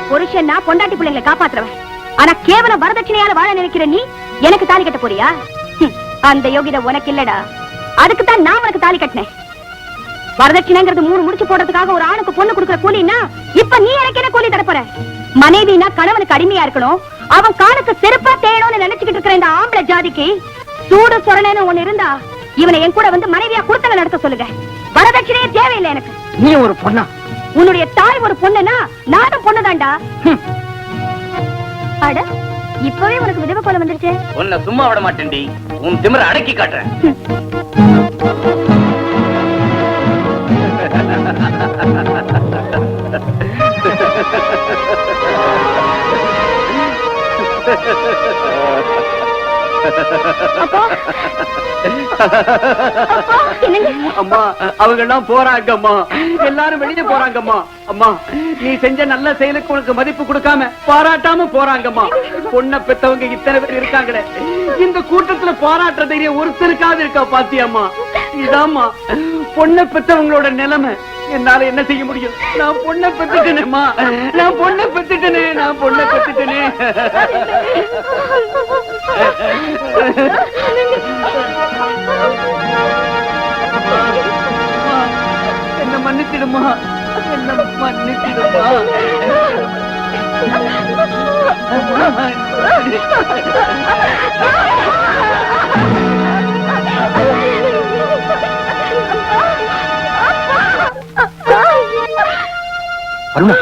புருஷன் நான் பொண்டாட்டி பிள்ளைங்களை காப்பாத்துறவன். ஆனா கேவலம் வரதட்சணையால வாழ நினைக்கிற நீ எனக்கு தாலி கட்ட போறியா? அந்த யோகிதை உனக்கு இல்லடா. அதுக்குத்தான் நான் உனக்கு தாலி கட்டினேன். வரதட்சணைங்கிறது 3 முடிச்சு போடுறதுக்காக ஒரு ஆணுக்கு பொண்ணு கொடுக்கிற கூலின்னா இப்ப நீ எனக்கு என்ன கூலி தரப்போற? மனைவினா கணவனுக்கு அடிமையா இருக்கணும், அவன் காலுக்கு செருப்பா தேயணும்னு நினைச்சுக்கிட்டு இருக்கிற இந்த ஆம்பளை ஜாதிக்கு சூடு சொரணேன்னு ஒண்ணு இருந்தா இவனை என் கூட வந்து மனைவியா கொடுத்தங்க நடத்த சொல்லுங்க. வரதட்சணையே தேவையில்லை எனக்கு. நீ ஒரு பொண்ணா? உன்னுடைய தாய் ஒரு பொண்ணுனா நானும் பொண்ணுதான்டா. அட, இப்பவே உனக்கு விதவை போல வந்துருச்சு. உன்னை சும்மா விட மாட்டேன்டி. உன் திமிர அடக்கி காட்டுறேன். அம்மா, அவங்க எல்லாம் போறாங்கம்மா. எல்லாரும் வெளியே போறாங்கம்மா. அம்மா, நீ செஞ்ச நல்ல செயலுக்கு உனக்கு மதிப்பு கொடுக்காம பாராட்டாம போறாங்கம்மா. பொண்ணை பெத்தவங்க இத்தனை பேர் இருக்காங்களே, இந்த கூட்டத்துல பாராட்டுற தைரியம் ஒருத்தருக்காவது இருக்கா பாத்தியம்மா? இதாம்மா பொண்ணை பெத்தவங்களோட நிலைமை. என்னால என்ன செய்ய முடியும்? நான் பொண்ணை பெத்துட்டேனேம்மா. நான் பொண்ணை பெத்துட்டேனே. நான் பொண்ணை பெத்துட்டேனே. என்ன மன்னிச்சிடுமா, என்ன மன்னிச்சிடுமா. அருணா,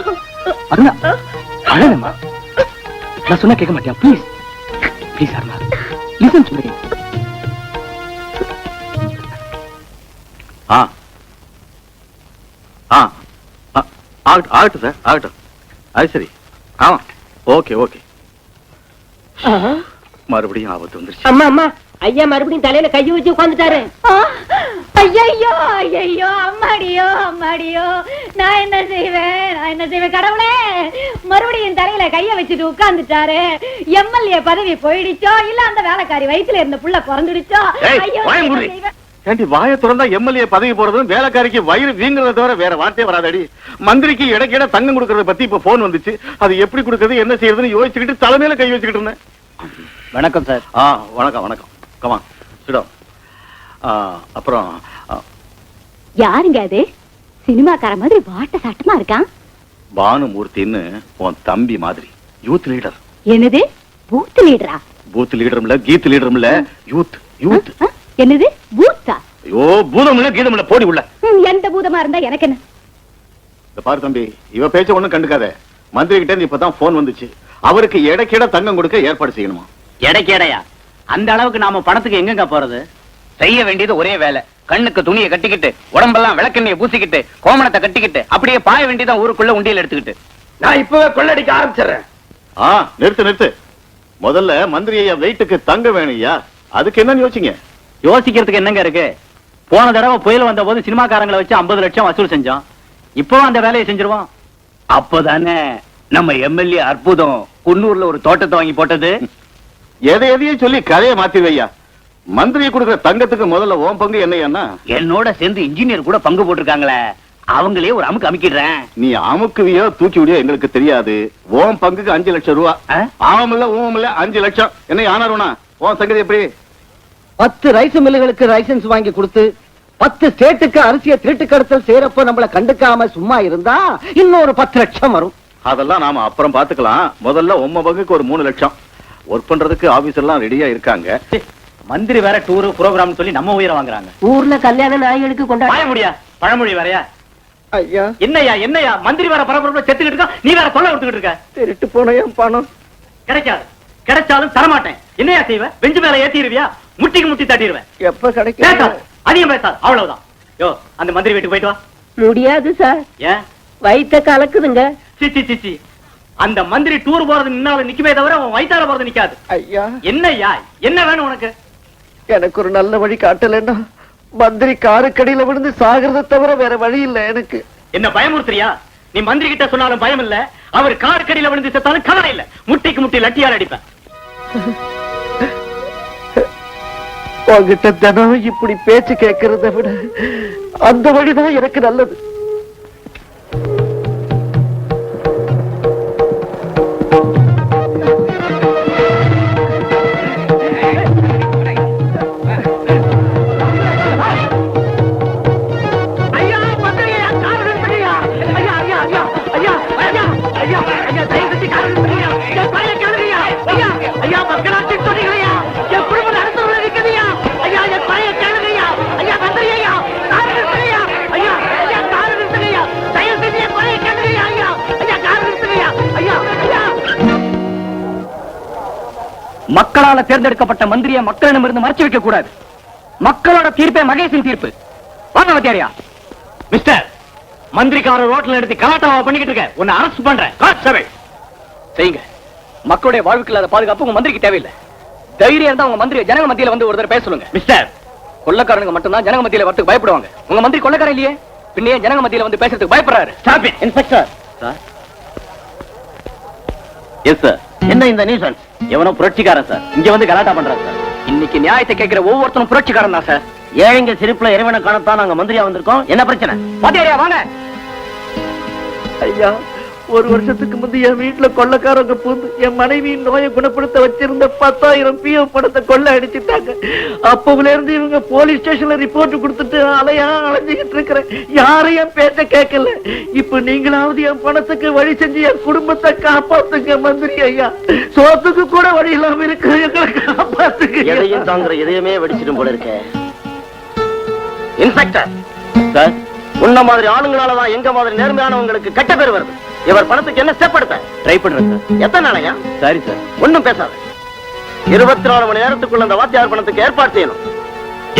அருணா, அழகம்மா. நான் சொன்னா கேட்க மாட்டியா? Please, please Aruna, listen to me. ஆகட்டும் சார், ஆகட்டும். அது சரி. ஆமா, ஓகே ஓகே. மறுபடியும் ஆபத்து வந்துருச்சு. அம்மா அம்மா, ஐயா மறுபடியும் தலையில கையை வச்சு உட்காந்துட்டாரு. ஐயோ ஐயோ, அம்மாடியோ அம்மாடியோ, நான் என்ன செய்வேன், நான் என்ன செய்வேன் கடவுளே? மறுபடியும் தலையில கைய வச்சுட்டு உட்கார்ந்துட்டாரு. எம்எல்ஏ பதவி போயிடுச்சோ இல்ல அந்த வேலைக்காரி வயித்துல இருந்த புள்ள பிறந்துடுச்சோ? ஐயோ, ஏண்டி வாயை திறந்தா எம்எல்ஏ பதவி போறதும் வேலைக்காரிக்கு வயிறு வீங்குறத தவிர வேற வார்த்தையே வராதடி. மந்திரிக்கு இடைக்கிட தங்கம் கொடுக்கறத பத்தி இப்ப போன் வந்துச்சு. அது எப்படி கொடுக்கறது என்ன செய்யறதுன்னு யோசிச்சுக்கிட்டு தலைமையில கை வச்சுக்கிட்டு இருந்தேன். வணக்கம் சார். வணக்கம் வணக்கம். கமா சிடம். அப்புறம் யாருங்க அது? சினிமாக்கார மாதிரி வாட்ட சாட்டமா இருக்கான். பானுமூர்த்தின்னு உன் தம்பி மாதிரி யூத் லீடர். என்னது பூத் லீடரா? பூத் லீடரும் இல்ல கீத் லீடரும் இல்ல யூத் யூத். என்னது பூத்தா? ஐயோ பூதம் இல்ல கீதம் இல்ல போடி உள்ள. எந்த பூதமா இருந்தா எனக்கு என்ன? இந்த பாரு தம்பி, இவ பேச்ச ஒண்ணும் கண்டுக்காத. மந்திரி கிட்ட இருந்து இப்பதான் போன் வந்துச்சு. அவருக்கு இடைக்கிட தங்கம் கொடுக்க ஏற்பாடு செய்யணுமா? எடைக்கேடையா? அந்த அளவுக்கு நாம பணத்துக்கு எங்கங்க போறது? செய்ய வேண்டியது ஒரே வேலை. கண்ணுக்கு துணியை கட்டிக்கிட்டு, உடம்பெல்லாம் விளக்கெண்ணையை பூசிக்கிட்டு, கோமணத்தை கட்டிக்கிட்டு, அப்படியே பாய வேண்டியதான் ஊருக்குள்ள உண்டியல் எடுத்துக்கிட்டு. நான் இப்பவே கொள்ளடிக்க ஆரம்பிச்சிடறேன். நிறுத்து நிறுத்து. முதல்ல மந்திரி ஐயா வெயிட்டுக்கு தங்க வேணும்யா. அதுக்கு என்னன்னு யோசிங்க. யோசிக்கிறதுக்கு என்னங்க இருக்கு? போன தடவை புயல் வந்த போது சினிமாக்காரங்களை வச்சு 50 லட்சம் வசூல் செஞ்சோம். இப்போ அந்த வேலையை செஞ்சிருவோம். அப்பதானே நம்ம எம்எல்ஏ அற்புதம் குன்னூர்ல ஒரு தோட்டத்தை வாங்கி போட்டது. எதையும் சொல்லி கதையை மாத்திவையா. மந்திரியை கொடுக்கிற தங்கத்துக்கு முதல்ல ஓம் பங்கு என்னையா? என்னோட சேர்ந்து இன்ஜினியர் கூட பங்கு போட்டிருக்காங்களே, அவங்களே ஒரு அமுக்கு அமுக்கிடுறேன். நீ அமுக்குவியோ தூக்கி விடியோ எங்களுக்கு தெரியாது. ஓம் பங்குக்கு 5 லட்சம் ரூபா. ஆவமில்ல ஊமில்ல 5 லட்சம். என்ன ஆனாருனா ஓம் சங்கதி எப்படி? 10 ரைஸ் மில்லுகளுக்கு லைசன்ஸ் வாங்கி கொடுத்து 10 ஸ்டேட்டுக்கு அரிசியை திருட்டு கடத்தல் செய்யறப்ப நம்மள கண்டுக்காம சும்மா இருந்தா இன்னொரு 10 லட்சம் வரும். அதெல்லாம் நாம அப்புறம் பாத்துக்கலாம். முதல்ல உம்ம பங்குக்கு ஒரு 3 லட்சம். ஒர்க் பண்றதுக்கு ஆபீசர் எல்லாம் ரெடியா இருக்காங்க. மந்திரி வேற டூர் ப்ரோகிராம் சொல்லி நம்ம உயிரை வாங்குறாங்க. ஊர்ல கல்யாண நாய்களுக்கு கொண்டாட முடியா? பழமொழி வேறையா? ஐயா என்னையா மந்திரி வேற பரபரப்புல செத்துக்கிட்டு இருக்கா, நீ வேற தொல்லை கொடுத்துக்கிட்டு இருக்க. திருட்டு போன என் பணம் கிடைக்காது. கிடைச்சாலும் தரமாட்டேன். என்னையா செய்வ? பெஞ்சு மேல ஏத்திடுவியா? முட்டிக்கு முட்டி தட்டிடுவேன். எப்ப கிடைக்கும்? பேசாது, அதிகம் பேசாது, அவ்வளவுதான். யோ, அந்த மந்திரி வீட்டுக்கு போயிட்டு வா. முடியாது சார். ஏன்? வயித்த கலக்குதுங்க. சிச்சி சிச்சி, அந்த மந்திரி டூர் போறது நின்னால நிக்குமே தவிர அவன் வயித்தால போறது நிக்காது. ஐயா என்னய்யா, என்ன வேணும் உனக்கு? எனக்கு ஒரு நல்ல வழி காட்டலன்னா மந்திரி காருக்கடியில விழுந்து சாகிறத தவிர வேற வழி இல்ல எனக்கு. என்ன பயமுறுத்துறியா? நீ மந்திரி கிட்ட சொன்னாலும் பயம் இல்ல, அவர் காருக்கடியில விழுந்து செத்தாலும் கவலை இல்ல. முட்டிக்கு முட்டி லட்டியால் அடிப்பேன். உங்ககிட்ட தினம் இப்படி பேச்சு கேட்கறத விட அந்த வழிதான் எனக்கு நல்லது. மக்களால தேர்ந்தெடுக்கப்பட்ட மந்திரியை மக்களிடமிருந்து மறைச்சு வைக்க கூடாது. மக்களோட தீர்ப்பே மகேஷின் தீர்ப்பு. வாங்க வத்தியாரியா. மிஸ்டர், மந்திரிக்கார ரோட்ல எடுத்து கலாட்டாவா பண்ணிக்கிட்டு இருக்க. உன்னை அரெஸ்ட் பண்றேன். கான்ஸ்டபிள் செய்யுங்க. மக்களுடைய வாழ்வுக்கு இல்லாத பாதுகாப்பு உங்க மந்திரிக்கு தேவையில்லை. தைரியம் இருந்தா உங்க மந்திரி ஜனங்க மத்தியில வந்து ஒருத்தர் பேச சொல்லுங்க. மிஸ்டர், கொள்ளக்காரங்க மட்டும்தான் ஜனங்க மத்தியில வரதுக்கு பயப்படுவாங்க. உங்க மந்திரி கொள்ளக்காரன் இல்லையே, பின்னே ஜனங்க மத்தியில வந்து பேசுறதுக்கு பயப்படுறாரு. Stop it. Inspector sir. Yes sir. என்ன இந்த நியூசன்ஸ்? எவனோ புரட்சிக்காரன் சார் இங்க வந்து கலாட்டா பண்றாங்க சார். இன்னைக்கு நியாயத்தை கேட்கிற ஒவ்வொருத்தரும் புரட்சிக்காரன் தான் சார். ஏழைங்க சிரிப்புல இறைவனை காணத்தான் நாங்க மந்திரியா வந்திருக்கோம். என்ன பிரச்சனை? பாத்தியாரியா வாங்க. ஐயா, ஒரு வருஷத்துக்கு முந்தைய என் வீட்டுல கொள்ளக்காரங்க பூந்து என் மனைவியின் நோயை குணப்படுத்த வச்சிருந்த 10,000 பிஎஃப் பணத்தை கொள்ள அடிச்சுட்டாங்க. அப்பவுல இருந்து இவங்க போலீஸ் ஸ்டேஷன்ல ரிப்போர்ட் கொடுத்துட்டு அலைஞ்சுகிட்டு இருக்கிறேன். யாரையும் பேச்ச கேட்கல. இப்ப நீங்களாவது என் பணத்துக்கு வழி செஞ்சு என் குடும்பத்தை காப்பாத்துங்க மந்திரி ஐயா. சோத்துக்கு கூட வழி இல்லாம இருக்கு, எங்களை காப்பாத்துங்க. எதையும் தாங்குற எதையுமே வெடிச்சிடும் போல இருக்க. இன்ஸ்பெக்டர் சார், உன்ன மாதிரி ஆளுங்களாலதான் எங்க மாதிரி நேர்மையானவங்களுக்கு கெட்ட பேர் வருது. இவர் பணத்துக்கு என்ன ஸ்டெப் எடுத்த? ட்ரை பண்றேன் சார். எத்தனை நாளையா? சரி சார். ஒண்ணும் பேசாத. 24 மணி நேரத்துக்குள்ள அந்த வாத்தியார் பணத்துக்கு ஏற்பாடு செய்யணும்.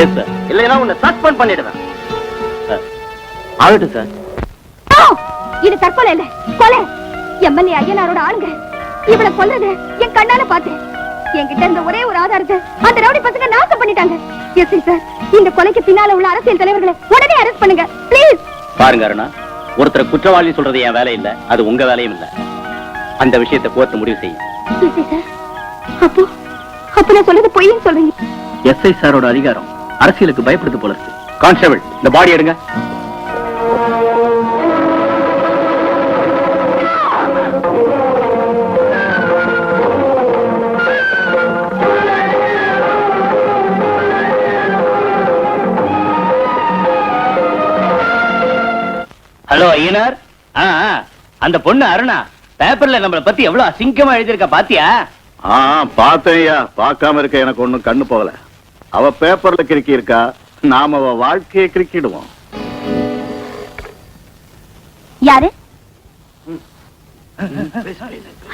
Yes sir. இல்லைன்னா உன்னை சஸ்பெண்ட் பண்ணிடுவேன். ஆகட்டும் சார். இது தற்கொலை இல்ல, கொலை. எம்எல்ஏ ஐயனாரோட ஆளுங்க இவளை கொல்றது என் கண்ணால பார்த்தேன். என்கிட்ட இருந்த ஒரே ஒரு ஆதாரத்தை அந்த ரவுடி பசங்க நாசம் பண்ணிட்டாங்க. எஸ் சார், இந்த கொலைக்கு பின்னால உள்ள அரசியல் தலைவர்களை உடனே அரெஸ்ட் பண்ணுங்க ப்ளீஸ். பாருங்க அருணா, ஒருத்தர் குற்றவாளி சொல்றது என் வேலை இல்ல, அது உங்க வேலையும் இல்ல. அந்த விஷயத்தை கோர்ட் முடிவு செய்யும். அப்போ நான் சொல்றது பொய்ன்னு சொல்றீங்க? எஸ்ஐ சாரோட அதிகாரம் அரசியலுக்கு பயப்படுது போல இருக்கு. கான்ஸ்டபிள், இந்த பாடி எடுங்க. ஹலோ ஐயனார். அந்த பொண்ணு அருணா பேப்பர்ல நம்மள பத்தி எவ்வளவு அசிங்கமா எழுதிருக்கா பாத்தியா? பார்த்தேயா. பார்க்காம இருக்க எனக்கு ஒண்ணும் கண்ணு போகல. அவ பேப்பர்ல கிறுக்கி இருக்கா, நாம அவ வாழ்க்கையை கிறுக்கிடுவோம். யாரு?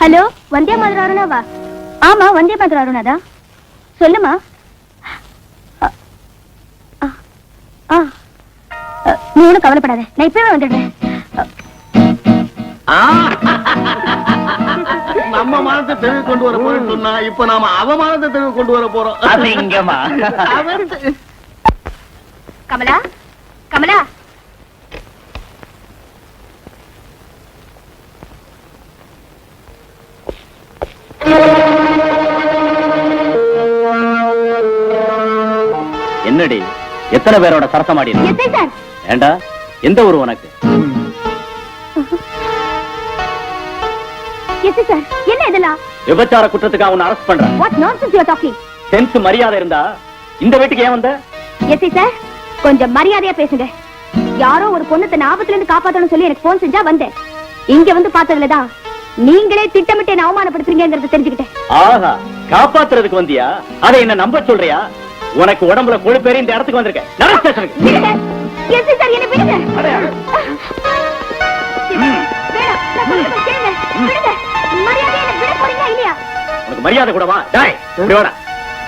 ஹலோ, வந்தே மாதிரி அருணாவா? ஆமா, வந்தே மாதிரி அருணாதா. சொல்லுமா. நீ ஒன்னும் கவலைப்படாத, நான் இப்பவே வந்துடுறேன். நம்ம மானத்தை தெளிவு கொண்டு வர போறோம்னு சொன்னா இப்ப நாம அவமானத்தை தெளிவு கொண்டு வர போறோம். அசிங்கமா. கமலா, கமலா. என்னடி எத்தனை பேரோட சரசமாடி? ஏண்டா, எந்த ஊர் உனக்கு? என்ன இதெல்லாம்? விபச்சார குற்றத்துக்கு அவனை அரெஸ்ட் பண்றேன். What nonsense you are talking? Sense மரியாதை இருந்தா இந்த வீட்டுக்கு ஏன் வந்த? எஸ்ஐ சார், கொஞ்சம் மரியாதையா பேசுங்க. யாரோ ஒரு பொண்ணு தன் ஆபத்துல இருந்து காப்பாத்தணும்னு சொல்லி எனக்கு போன் செஞ்சா வந்தேன். இங்க வந்து பார்த்ததுலதான் நீங்களே திட்டமிட்டு என்ன அவமானப்படுத்துறீங்கிறத தெரிஞ்சுக்கிட்டேன். ஆஹா, காப்பாத்துறதுக்கு வந்தியா? அதை என்ன நம்ப சொல்றியா? உனக்கு உடம்புல கொழுப்பேறி இந்த இடத்துக்கு வந்திருக்கேன். நட ஸ்டேஷனுக்கு. விடுங்க. எஸ்ஐ சார், என்ன விடுங்க. வேணாம், நான் சொல்றதை கேளுங்க. விடுங்க. மரியாதையா என்ன விட போறீங்களா இல்லையா? உனக்கு மரியாதை கூடவா? டேய், இப்படி வாடா.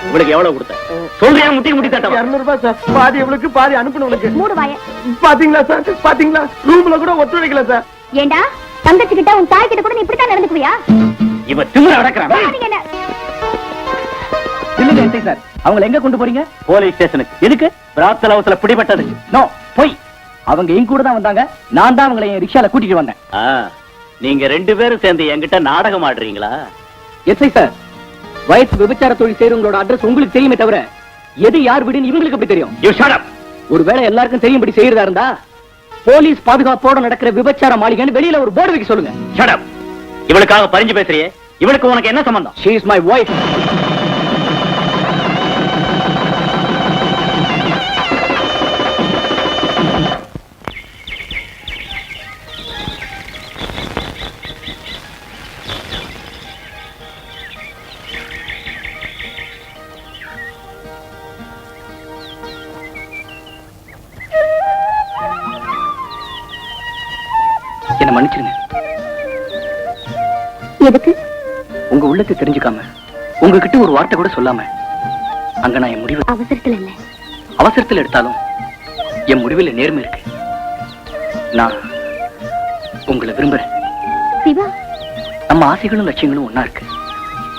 உங்களுக்கு எவ்வளவு கொடுத்த? சொல்றியா? முட்டி தட்டவா? 200 ரூபாய் சார். பாதி எவ்வளவுக்கு, பாதி அனுப்பணுங்களுக்கு. மூடு வாய. பாத்தீங்களா சார், பாத்தீங்களா? ரூம்ல கூட ஒத்துழைக்கல சார். ஏண்டா, தங்கச்சி கிட்ட உன் தாய் கிட்ட கூட நீ இப்படித்தான் நடந்துக்குவியா? இவ திமிர அடக்குறான். நீங்க என்ன? இல்லங்க எஸ்ஐ சார், அவங்களை எங்க கொண்டு போறீங்க? போலீஸ் ஸ்டேஷனுக்கு. எதுக்கு? பிராத்தல் ஹவுஸ்ல பிடிபட்டது. நோ, போய். அவங்க எங்க கூட தான் வந்தாங்க. நான் தான் அவங்களை என் ரிக்ஷால கூட்டிட்டு வந்தேன். நீங்க 2 பேரும் சேர்ந்து என்கிட்ட நாடகம் ஆடுறீங்களா? எஸ்ஐ சார், வயசு விபச்சார தொழில் செய்றவங்களோட அட்ரஸ் உங்களுக்கு தெரியுமே தவிர எது யார் வீடுன்னு இவங்களுக்கு எப்படி தெரியும்? You shut up. ஒருவேளை எல்லாருக்கும் தெரியும்படி செய்யறதா இருந்தா போலீஸ் பாதுகாப்போட நடக்கிற விபச்சார மாளிகைன்னு வெளியில ஒரு போர்டு வைக்க சொல்லுங்க. Shut up. இவளுக்காக பறிஞ்சு பேசுறியே, இவளுக்கு உனக்கு என்ன சம்பந்தம்? She is my wife. என்ன மன்னிச்சிருங்க. எதுக்கு? உங்க உள்ளத்தை தெரிஞ்சுக்காம உங்ககிட்ட ஒரு வார்த்தை கூட சொல்லாம அங்க நான் என் முடிவு அவசரத்துல இல்ல. அவசரத்தில் எடுத்தாலும் என் முடிவில் நேர்மை இருக்கு. நான் உங்களை விரும்புறேன். சிவா, நம்ம ஆசைகளும் லட்சியங்களும் ஒன்னா இருக்கு.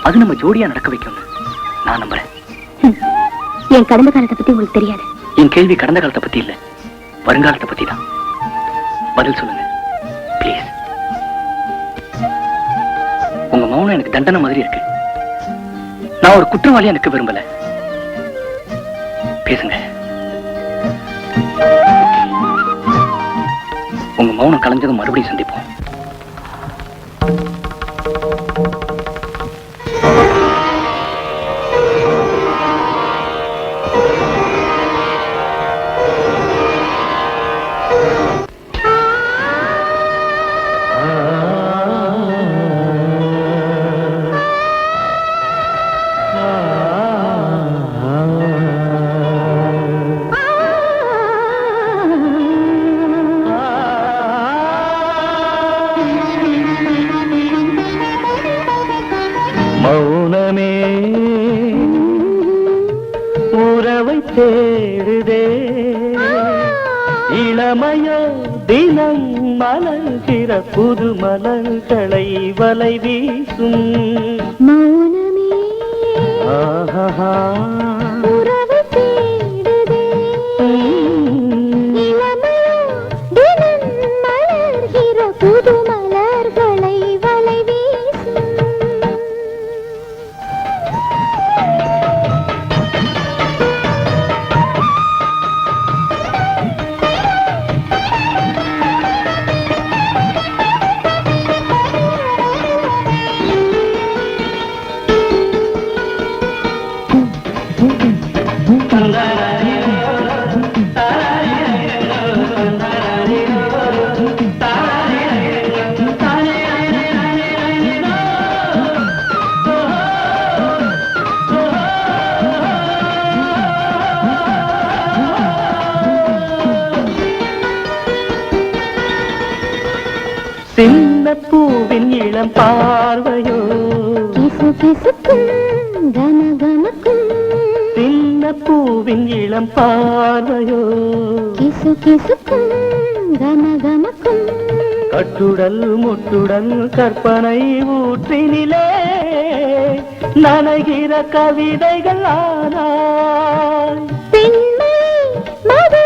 அது நம்ம ஜோடியா நடக்க வைக்கணும் நான் நம்புறேன். என் கடந்த காலத்தை பத்தி உங்களுக்கு தெரியாது. என் கேள்வி கடந்த காலத்தை பத்தி இல்ல, வருங்காலத்தை பத்தி தான். பதில் சொல்லுங்க ப்ளீஸ். உங்க மௌனம் எனக்கு தண்டனை மாதிரி இருக்கு. நான் ஒரு குற்றவாளியா எனக்கு விரும்பல. பேசுங்க. உங்க மௌனம் கலைஞ்சதும் மறுபடியும் சந்திப்போம். மௌனமே உறவை தேடுதே, இளமையோ தினம் மலர்கிற புது மலர்களை வலை வீசும். மௌனமே ஆஹா உறவை தேடுதே, இளமையோ தினம் மலர்கிற புது மலர்களை வலை வீசும். சின்ன பூவின் இளம் பார்வையோ கிசு கிசுக்கும் கமகமக்கும் சின்ன பூவின் இளம் பார்வையோ கிசு கிசுக்கும் கமகமக்கும் கட்டுடல் முட்டுடல் கற்பனை ஊற்றினிலே நனைகிற கவிதைகள் ஆனால் பெண்மை மது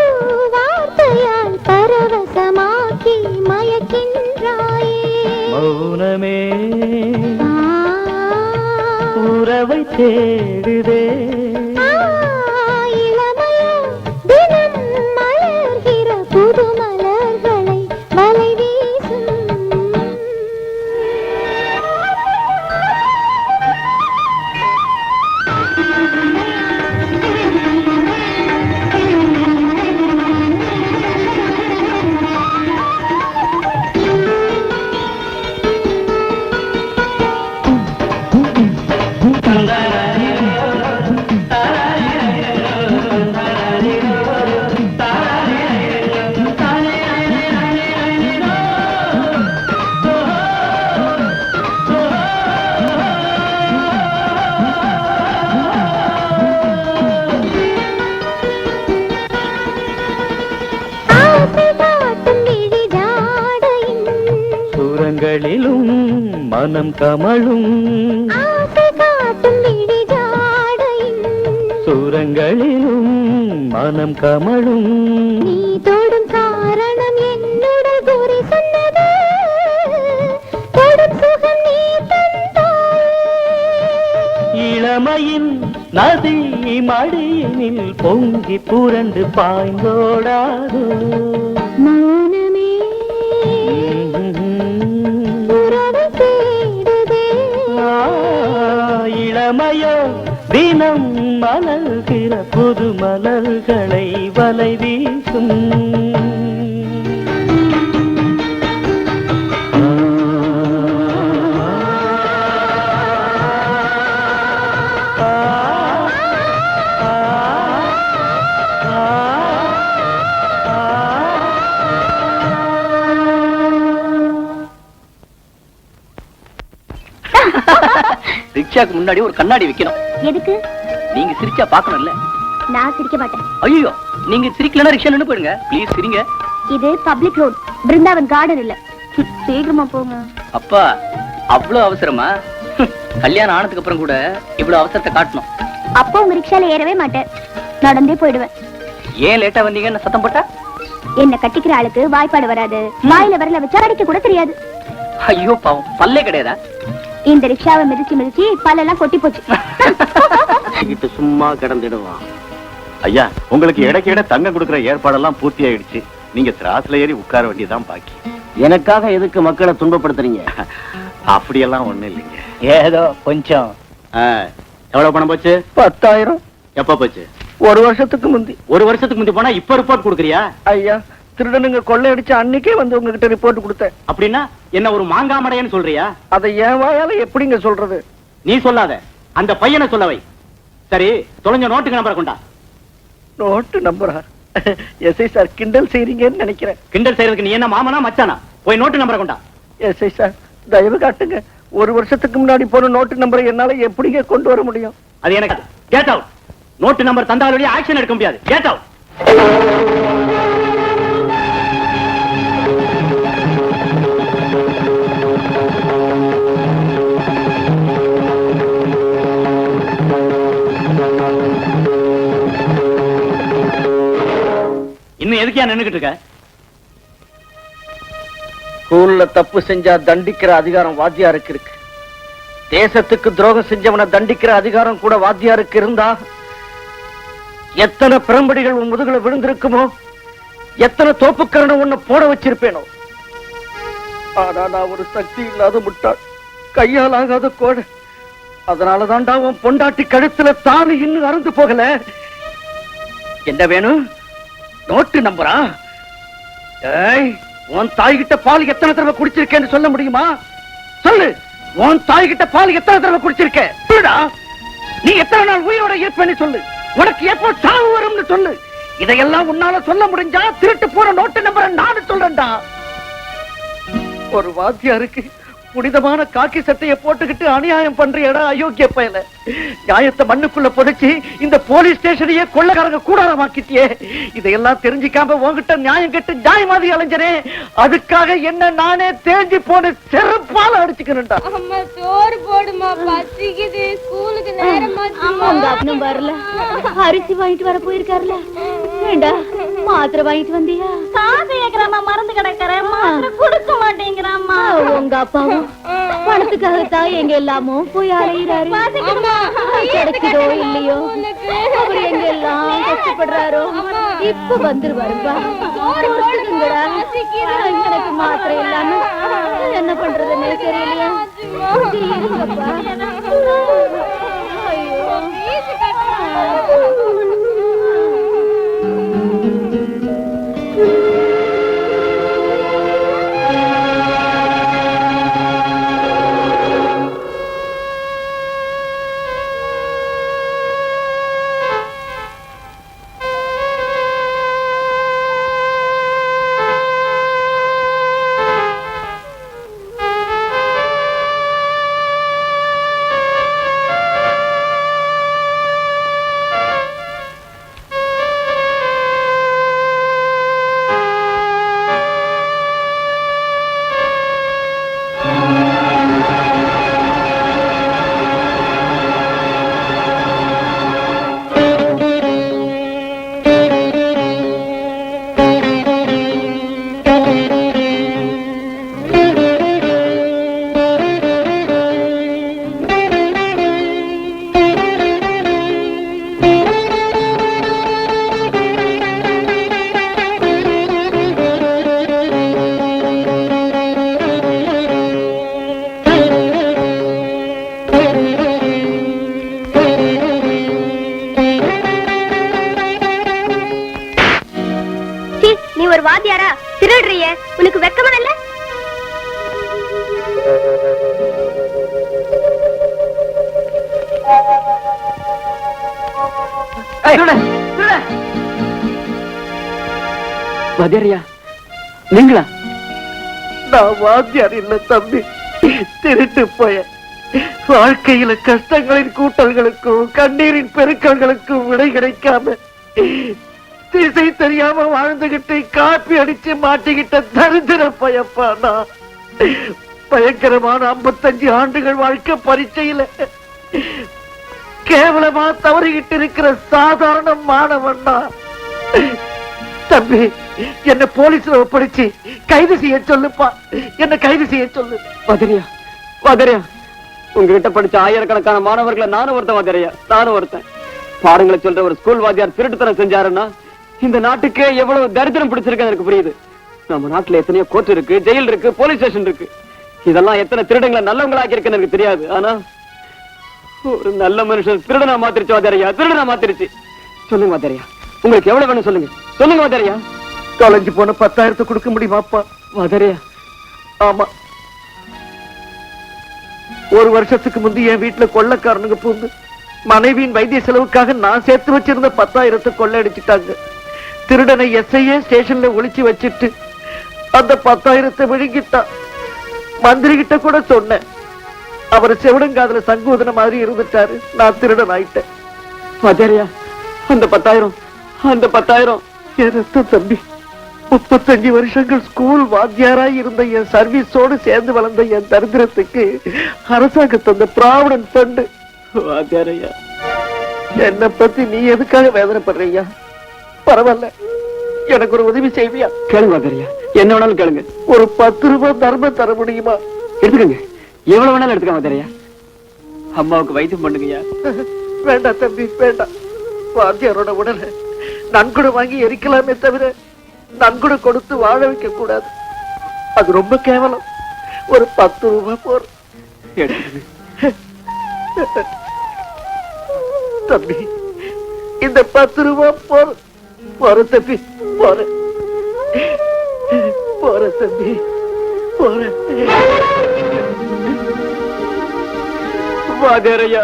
வார்த்தையால் பரவசமாக்கி மயக்கின்றாயே மௌனமே உறவை தேடுதே இளமையோ தினம் மலர்கிற புது மலர்களை வலை வீசும் சுரங்களிலும் மனம் கமழும் சுரங்களிலும் மனம் கமழும் நீ தொடும் காரணம் என்னுடல் கூறி சொன்னது தொடும் சுகம் நீ தந்தாய் இளமையின் நதி மடியினில் பொங்கி புரண்டு பாய்ந்தோடாதோ மௌனமே உறவை தேடுதே இளமையோ தினம் மலர்கிற புது மலர்களை வலை வீசும் ரிக்ஷாக்கு முன்னாடி ஒரு கண்ணாடி வைக்கணும். எதுக்கு? நீங்க சிரிச்சா பாக்கணும்ல. நான் சிரிக்க மாட்டேன். ஐயோ, நீங்க சிரிக்கலனா ரிக்ஷா நின்னு போயிடுங்க. ப்ளீஸ் சிரிங்க. இது பப்ளிக் ரோட், பிருந்தாவன் கார்டன் இல்ல. சீக்கிரமா போங்க. அப்பா, அவ்வளவு அவசரமா? கல்யாணம் ஆனதுக்கு அப்புறம் கூட இவ்வளவு அவசரத்தை காட்டணும். அப்போ உங்க ரிக்ஷால ஏறவே மாட்டேன், நடந்தே போயிடுவேன். ஏன் லேட்டா வந்தீங்கன்னு சத்தம் போட்டா? என்ன கட்டிக்கிற ஆளுக்கு வாய்ப்பாடு வராது, வாயில வரல வச்சா அடிக்க கூட தெரியாது. ஐயோ பாவம், பல்லே கிடையாதா? இந்த ரிக்ஷாவை மிதிச்சு மிதிச்சு பல்லெல்லாம் கொட்டி போச்சு. இது சும்மா கிடந்துடுவான். ஐயா, உங்களுக்கு இடைக்கு இட தங்கம் கொடுக்கிற ஏற்பாடெல்லாம் பூர்த்தி ஆயிடுச்சு. நீங்க திராஸ்ல ஏறி உட்கார வேண்டியதான் பாக்கி. எனக்காக எதுக்கு மக்களை துன்பப்படுத்துறீங்க? அப்படியெல்லாம் ஒண்ணு இல்லைங்க. ஏதோ கொஞ்சம். எவ்வளவு பணம் போச்சு? 10,000. எப்ப போச்சு? ஒரு வருஷத்துக்கு முந்தி. ஒரு வருஷத்துக்கு முந்தி போனா இப்ப ரிப்போர்ட் கொடுக்குறியா? ஐயா, திருடனுங்க கொள்ளையடிச்சு அன்னைக்கே வந்து உங்ககிட்ட ரிப்போர்ட் கொடுத்தேன். அப்படின்னா என்ன ஒரு மாங்காமடையன்னு சொல்றியா? அதை என் வாயால எப்படிங்க சொல்றது? நீ சொல்லாத, அந்த பையனை சொல்லவை. சரி, தொலைஞ்ச நோட்டுக்கு நம்பரை கொண்டா. நோட்டு நம்பரா? எஸ்ஐ சார், கிண்டல் செய்றீங்கன்னு நினைக்கிறேன். கிண்டல் செய்யறதுக்கு நீ என்ன மாமனா மச்சானா? போய் நோட்டு நம்பரை கொண்டா. எஸ்ஐ சார், தயவு காட்டுங்க. ஒரு வருஷத்துக்கு முன்னாடி போன நோட்டு நம்பரை என்னால எப்படிங்க கொண்டு வர முடியும்? அது எனக்கு கேட் அவுட். நோட்டு நம்பர் தந்தாலுடைய ஆக்ஷன் எடுக்க முடியாது. Get out. இன்னும் எதுக்கியா நின்னுகிட்டு இருக்க? ஸ்கூல்ல தப்பு செஞ்சா தண்டிக்கிற அதிகாரம் வாத்தியாருக்கு இருக்கு. தேசத்துக்கு துரோகம் செஞ்சவனை தண்டிக்கிற அதிகாரம் கூட வாத்தியாருக்கு இருந்தா எத்தனை பிரம்படிகள் உன் முதுகுல விழுந்திருக்குமோ, எத்தனை தோப்புக்கரணை உன்னை போட வச்சிருப்பேனோ. ஆனா நான் ஒரு சக்தி இல்லாத முட்டாள், கையால் ஆகாத கோடை. அதனாலதான்டா உன் பொண்டாட்டி கழுத்துல தாலி இன்னும் அறுந்து போகல. என்ன வேணும்? நோட்டு நம்பரா? ஏய், உன் தாய்கிட்ட பால் எத்தனை தடவை குடிச்சிருக்கேன்னு சொல்ல முடியுமா? சொல்லு, உன் தாய்கிட்ட பால் எத்தனை தடவை குடிச்சிருக்க? நீ எத்தனை நாள் உயிரோட இருப்பேன்னு சொல்லு. உனக்கு எப்போ சாவு வரும்னு சொல்லு. இதையெல்லாம் உன்னால சொல்ல முடிஞ்சா திருட்டு போற நோட்டு நம்பரை நானு சொல்றேன்டா. ஒரு வாத்தியாருக்கு புனிதமான காக்கி சட்டையை போட்டுக்கிட்டு அநியாயம் பண்றியடா அயோக்கிய பயல. நியாயத்தை மண்ணுக்குள்ள புதைச்சி இந்த போலீஸ் ஸ்டேஷனையே கொள்ளக்காரங்க கூடாரமாக்கிட்டியே. இதையெல்லாம் தெரிஞ்சுக்காம உன்கிட்ட நியாயம் கெட்டு நியாயமாதி அலைஞ்சனே. அதுக்காக என்ன நானே தேஞ்சி போன செருப்பால அடிச்சுக்கணும்டா. அம்மா சோறு போடுமா, பசிக்குது, ஸ்கூலுக்கு நேரமாச்சு. வரல, அரிசி வாங்கிட்டு வர போயிருக்காருல. ஏண்டா மாத்திரை வாங்கிட்டு வந்தியா? காசு கேக்குறாமா, மறந்து கிடக்குறேன், மாத்திரை கொடுக்க மாட்டேங்கிறாமா. உங்க அப்பாவும் பணத்துக்காகத்தான் எங்க எல்லாமோ போய் அலையிறாரு. கிடைக்குதோ இல்லையோ, அவர் எங்க எல்லாம் கஷ்டப்படுறாரோ. இப்ப வந்துருவாருப்பா. எனக்கு மாத்திரை இல்லாம என்ன பண்றதுன்னு தெரியலையா? இருங்கப்பா. வாத்தியாரா திருடுறிய? உனக்கு வெக்கமா இல்ல? வாத்தியாரியா நீங்களா? நான் வாத்தியார் இல்ல தம்பி, திருட்டு போய. வாழ்க்கையில கஷ்டங்களின் கூட்டல்களுக்கும் கண்ணீரின் பெருக்கங்களுக்கும் விடை கிடைக்காம திசை தெரியாம வாழ்ந்துகிட்டு காப்பி அடிச்சு மாட்டிக்கிட்ட தரித்திர பயப்பா நான். பயங்கரமான 55 ஆண்டுகள் வாழ்க்கை பரீட்சையில கேவலமா தவறிக்கிட்டு இருக்கிற சாதாரண மாணவன் தான். தம்பி, என்ன போலீஸ்ல ஒப்படைச்சு கைது செய்ய சொல்லுப்பா, என்ன கைது செய்ய சொல்லு. வதரியா வதரியா, உங்ககிட்ட படிச்ச ஆயிரக்கணக்கான மாணவர்களை நானும் ஒருத்தன். வதரியா நானும் ஒருத்தன். பாடங்களை சொல்ற ஒரு ஸ்கூல் வாத்தியார் திருட்டுத்தனம் செஞ்சாருன்னா இந்த நாட்டுக்கே எவ்வளவு தரித்திரம் பிடிச்சிருக்கு எனக்கு புரியுது. நம்ம நாட்டுல எத்தனையோ கோர்ட் இருக்கு, ஜெயில் இருக்கு, போலீஸ் ஸ்டேஷன் இருக்கு. இதெல்லாம் எத்தனை திருடங்களை நல்லவங்களாக்கி இருக்குன்னு எனக்கு தெரியாது. ஆனா ஒரு நல்ல மனுஷன் திருடனா மாத்திருச்சு வாத்தியாரியா, திருடனா மாத்திருச்சு. சொல்லுங்க வாத்தியாரியா, உங்களுக்கு எவ்வளவு வேணும் சொல்லுங்க, சொல்லுங்க வாத்தியாரியா. தொலைஞ்சு போன 10,000 கொடுக்க முடியுமாப்பா? வாத்தியாரியா ஆமா, ஒரு வருஷத்துக்கு முந்தி என் வீட்டுல கொள்ளக்காரனுங்க பூந்து மனைவியின் வைத்திய செலவுக்காக நான் சேர்த்து வச்சிருந்த 10,000 கொள்ளையடிச்சிட்டாங்க. திருடனை எஸ்ஐயே ஸ்டேஷன்ல ஒளிச்சு வச்சிட்டு அந்த 10,000 விழுங்கிட்டான். மந்திரி கிட்ட கூட சொன்னேன், அவர் செவிடங்காதுல சங்கூதன மாதிரி இருந்துட்டாரு. நான் திருடன் ஆயிட்டேன். வாத்தியாரியா அந்த 10,000 என் ரத்தம் தம்பி. 35 வருஷங்கள் ஸ்கூல் வாத்தியாராய் இருந்த என் சர்வீஸோடு சேர்ந்து வளர்ந்த என் தரித்திரத்துக்கு அரசாங்கம் தந்த ப்ராவிடன்ட் ஃபண்ட். வாத்தியாரையா, என்ன பத்தி நீ எதுக்காக வேதனைப்படுறியா? பரவாயில்ல, எனக்கு ஒரு உதவி செய்வியா? கேளுங்க வாத்தியாரையா, என்ன வேணாலும் கேளுங்க. ஒரு 10 ரூபாய் தர்மம் தர முடியுமா? எடுத்துக்கங்க, எவ்வளவு வேணாலும் எடுத்துக்க வாத்தியாரையா. அம்மாவுக்கு வைத்தியம் பண்ணுங்கய்யா. வேண்டாம் தம்பி வேண்டாம். வாத்தியாரோட உடலை நன்கொடை வாங்கி எரிக்கலாமே தவிர நன்கொடை கொடுத்து வாழ வைக்க கூடாது. அது ரொம்ப கேவலம். ஒரு 10 ரூபாய் போர் தம்பி, இந்த 10 ரூபாய் போற தம்பி, போற தம்பி, போற. வாத்தியாரையா,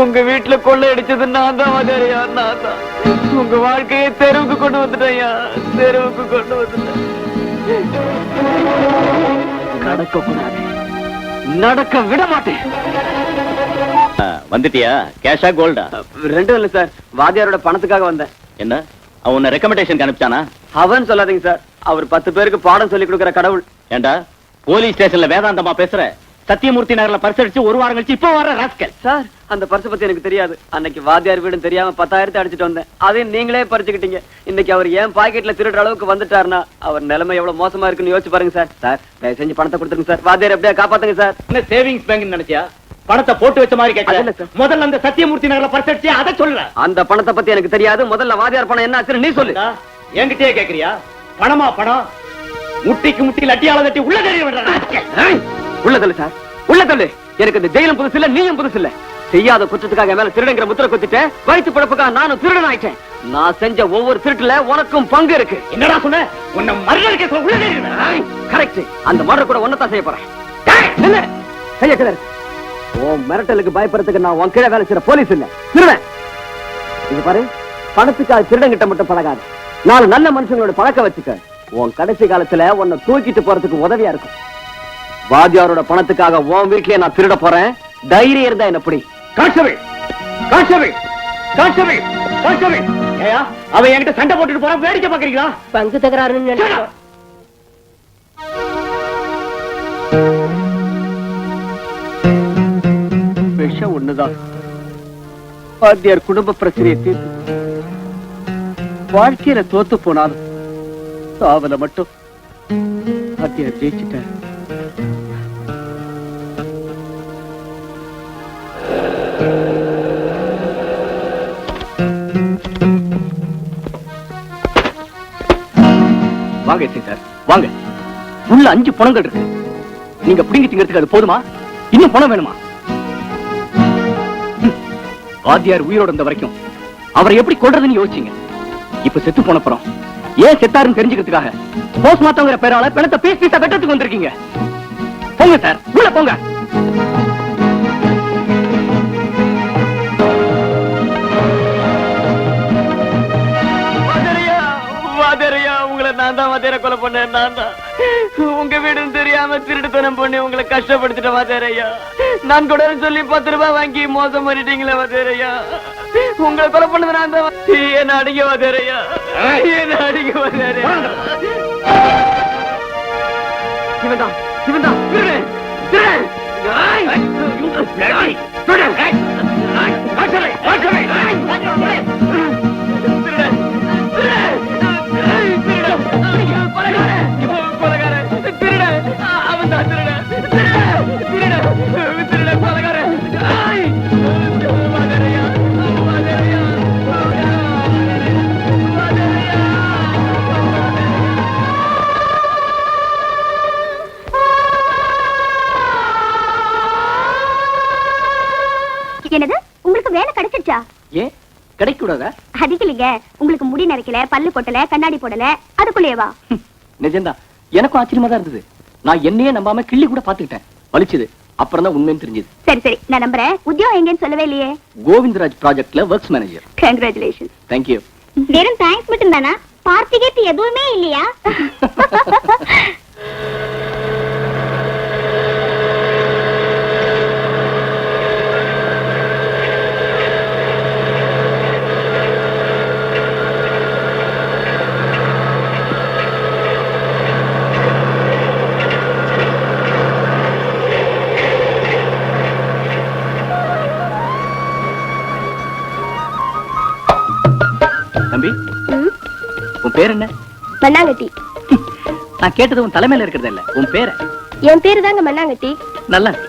உங்க வீட்டுல கொள்ளையடிச்சது நான் தான் வாத்தியாரையா, நான் தான். உங்க வாழ்க்கையை தெருவுக்கு கொண்டு வந்துட்டேன், தெருவுக்கு கொண்டு வந்துட்டேன். நடக்க கூடாது, நடக்க விட மாட்டேன். வந்துட்டியா? கேஷா கோல்டா? ரெண்டும் இல்ல சார், வாத்தியாரோட பணத்துக்காக வந்தேன். என்ன அவன் ரெக்கமெண்டேஷன் அனுப்பிச்சானா? அவன் சொல்லாதீங்க சார், அவர் 10 பேருக்கு பாடம் சொல்லி கொடுக்கிற கடவுள். ஏண்டா போலீஸ் ஸ்டேஷன்ல வேதாந்தமா பேசுற? சத்தியமூர்த்தி நகர்ல பரிசடிச்சு ஒரு வாரம் கழிச்சு இப்போ வர ராஸ்கல். சார், அந்த பரிசு பத்தி எனக்கு தெரியாது. அன்னைக்கு வாத்தியார் வீடும் தெரியாம 10,000 அடிச்சிட்டு வந்தேன். அதையும் நீங்களே பறிச்சுக்கிட்டீங்க. இன்னைக்கு அவர் ஏன் பாக்கெட்ல திருடுற அளவுக்கு வந்துட்டாருன்னா அவர் நிலைமை எவ்வளவு மோசமா இருக்குன்னு யோசிச்சு பாருங்க சார். சார், தயவு செஞ்சு பணத்தை கொடுத்துருங்க சார். வாத்தியார் எப்படியா காப்பாத்துங்க சார். என்ன சேவிங்ஸ் பேங்க் நினைச்சியா? பணத்தை போட்டு வச்ச மாதிரி அது இல்ல கேட்கல. சார். முதல்ல அந்த சத்தியமூர்த்தி நகர்ல பரிசடிச்சு அதை சொல்ற. அந்த பணத்தை பத்தி எனக்கு தெரியாது. முதல்ல வாத்தியார் பணம் என்ன ஆச்சுன்னு நீ சொல்லு. என்கிட்டயே கேக்குறியா? பணமா பணம்? முட்டிக்கு முட்டி லட்டியால தட்டி உள்ள தெரிய உள்ள தள்ளு சார், உள்ள தள்ளு. எனக்கு இந்த ஜெயிலும் புதுசு இல்ல, நீயும் புதுசு இல்ல. செய்யாத குற்றத்துக்காக மேல திருடங்கிற முத்திர குத்திட்டேன். வயிற்று பிழப்புக்காக நானும் திருடன் ஆயிட்டேன். நான் செஞ்ச ஒவ்வொரு திருட்டுல உனக்கும் பங்கு இருக்கு. என்னடா சொன்ன? உன்னை மர்டர் கேஸ்ல உள்ள தெரிய. கரெக்ட். அந்த மர்டர் கூட ஒன்னதான் செய்ய போறேன். என்ன செய்ய கிளறு? உன் மிரட்டலுக்கு பயப்படுறதுக்கு நான் உன் கீழே வேலை செய்யற போலீஸ் இல்ல, திருடன். இது பாரு, பணத்துக்காக திருடங்கிட்ட மட்டும் பழகாது. 4 நல்ல மனுஷங்களோட பழக்க வச்சுக்க. உன் கடைசி காலத்துல உன்னை தூக்கிட்டு போறதுக்கு உதவியா இருக்கும். வாத்தியாரோட பணத்துக்காக உன் வீட்லயே நான் திருட போறேன். தைரியம் இருந்தா என்ன புடி. Constable, constable, constable, constable. ஏயா அவ என்கிட்ட சண்டை போட்டுட்டு போறான், வேடிக்கை பாக்குறீங்களா? பங்கு தகராறுன்னு நினைக்கிறேன். விஷம் ஒண்ணுதான் வாத்தியார் குடும்ப பிரச்சனையை தீர்த்து வாழ்க்கையில தோத்து போனாலும் சாவல மட்டும் வாத்தியார் ஜெயிச்சுட்டார். வாங்க சார், வாங்க. உள்ள 5 பணங்கள் இருக்கு. நீங்க பிடிங்கி திங்கிறதுக்கு அது போதுமா? இன்னும் பணம் வேணுமா? வாத்தியார் உயிரோட இருந்த வரைக்கும் அவரை எப்படி கொல்றதுன்னு யோசிச்சீங்க. இப்ப செத்து போன அப்புறம் ஏன் செத்தாருன்னு தெரிஞ்சுக்கிறதுக்காக போஸ்ட்மார்ட்டம்ங்கிற பேரால பணத்தை பீஸ் பீஸா வெட்டத்துக்கு வந்திருக்கீங்க. போங்க சார், உள்ள போங்க. உங்களை நான் தான் வாத்தியார கொலை பண்ணேன். நான் தான் உங்க வீடுன்னு தெரியாம திருட்டுத்தனம் பண்ணி உங்களை கஷ்டப்படுத்திட்டேன் வாத்தியாரையா. நான் கூட சொல்லி 10 ரூபாய் வாங்கி மோசம் பண்ணிட்டீங்களே வாத்தியாரையா. உங்களை கொலை பண்ணது நான் தான். என்ன அடிக்க வாத்தியாரையா, என்ன அடிக்க வாத்தியாரையா. இவன்தான், இவன்தான் திருடன், திருடன். என்னது, உங்களுக்கு வேலை கிடைச்சிருச்சா? ஏன் கிடைக்க கூடாதா? அதுக்கு இல்லைங்க, உங்களுக்கு முடி நரைக்கல, பல்லு போட்டல, கண்ணாடி போடல, அதுக்குள்ளேவா? நிஜம்தான். எனக்கும் ஆச்சரியமா தான் இருந்தது. நான் என்னையே நம்பாம கிள்ளி கூட பாத்துக்கிட்டேன். வலிச்சது. அப்புறம் தான் உண்மைன்னு தெரிஞ்சது. சரி சரி, நான் நம்புறேன். உத்தியோகம் எங்கன்னு சொல்லவே இல்லையே. கோவிந்தராஜ் ப்ராஜெக்ட்ல ஒர்க்ஸ் மேனேஜர். கங்க்ராச்சுலேஷன். தேங்க்யூ. வெறும் தேங்க்ஸ் மட்டும் தானா? பார்ட்டி கேட்டு எதுவுமே இல்லையா? தம்பி, உன் பேர் என்ன? மண்ணாங்கட்டி. நான் கேட்டது உன் தலைமையில இருக்கிறது இல்ல, உன் பேரை. என் பேரு தாங்க மண்ணாங்கட்டி. நல்லா இருக்கு.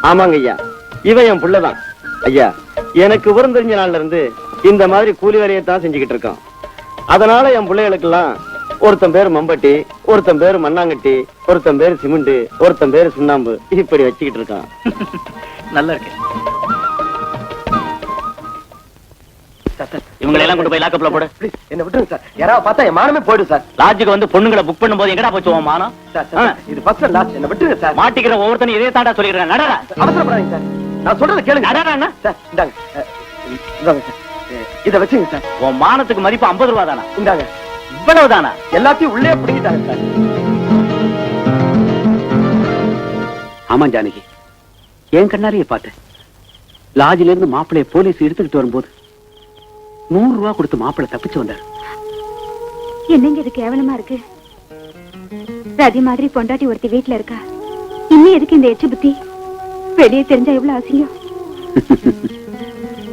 ஆமாங்க ஐயா, இவன் என் புள்ளதான். ஐயா, எனக்கு விவரம் தெரிஞ்ச நாள்ல இருந்து இந்த மாதிரி கூலி வேலையை தான் செஞ்சுக்கிட்டு இருக்கான். அதனால என் பிள்ளைகளுக்கெல்லாம் ஒருத்தன் பேரு மம்பட்டி, ஒருத்தன் பேரு மண்ணாங்கட்டி, ஒருத்தன் பேரு சிமெண்ட், ஒருத்தன் பேரு சுண்ணாம்பு, இப்படி வச்சுக்கிட்டு இருக்கான். நல்லா இருக்கு. இவங்களை எல்லாம் கொண்டு போய் லாக்கப்ல போடு. என்ன விட்டுருங்க சார், யாராவது பார்த்தா என் மானமே போயிடும் சார். லாட்ஜுக்கு வந்து பொண்ணுங்களை புக் பண்ணும்போது எங்கடா போச்சு உன் மானம்? இது ஃபர்ஸ்ட் லாஸ்ட், என்ன விட்டுருங்க சார். மாட்டிக்கிற ஒவ்வொருத்தனும் இதே தாண்டா சொல்லிடுறேன். நடடா. அவசரப்படாதீங்க சார், நான் சொல்றத கேளுங்க. நடடா அண்ணா. சார் இந்தாங்க, இந்தாங்க சார், இத வச்சுங்க சார். உன் மானத்துக்கு மதிப்பு 50 ரூபா தானா? இந்தாங்க. இவ்வளவு தானா? எல்லாத்தையும் உள்ளே பிடிக்கிட்டாங்க சார். ஆமா ஜானகி, என் கண்ணாலேயே பார்த்தேன். லாட்ஜில இருந்து மாப்பிளைய போலீஸ் எடுத்துக்கிட்டு வரும்போது 100 ரூபாய் கொடுத்து மாப்பிள்ளை தப்பிச்சு வந்தார். என்னங்க இது கேவலமா இருக்கு? ரதி மாதிரி பொண்டாட்டி ஒருத்தி வீட்டுல இருக்கா, இன்னும் எதுக்கு இந்த எச்சு புத்தி? வெளியே தெரிஞ்சா எவ்வளவு அசிங்கம்.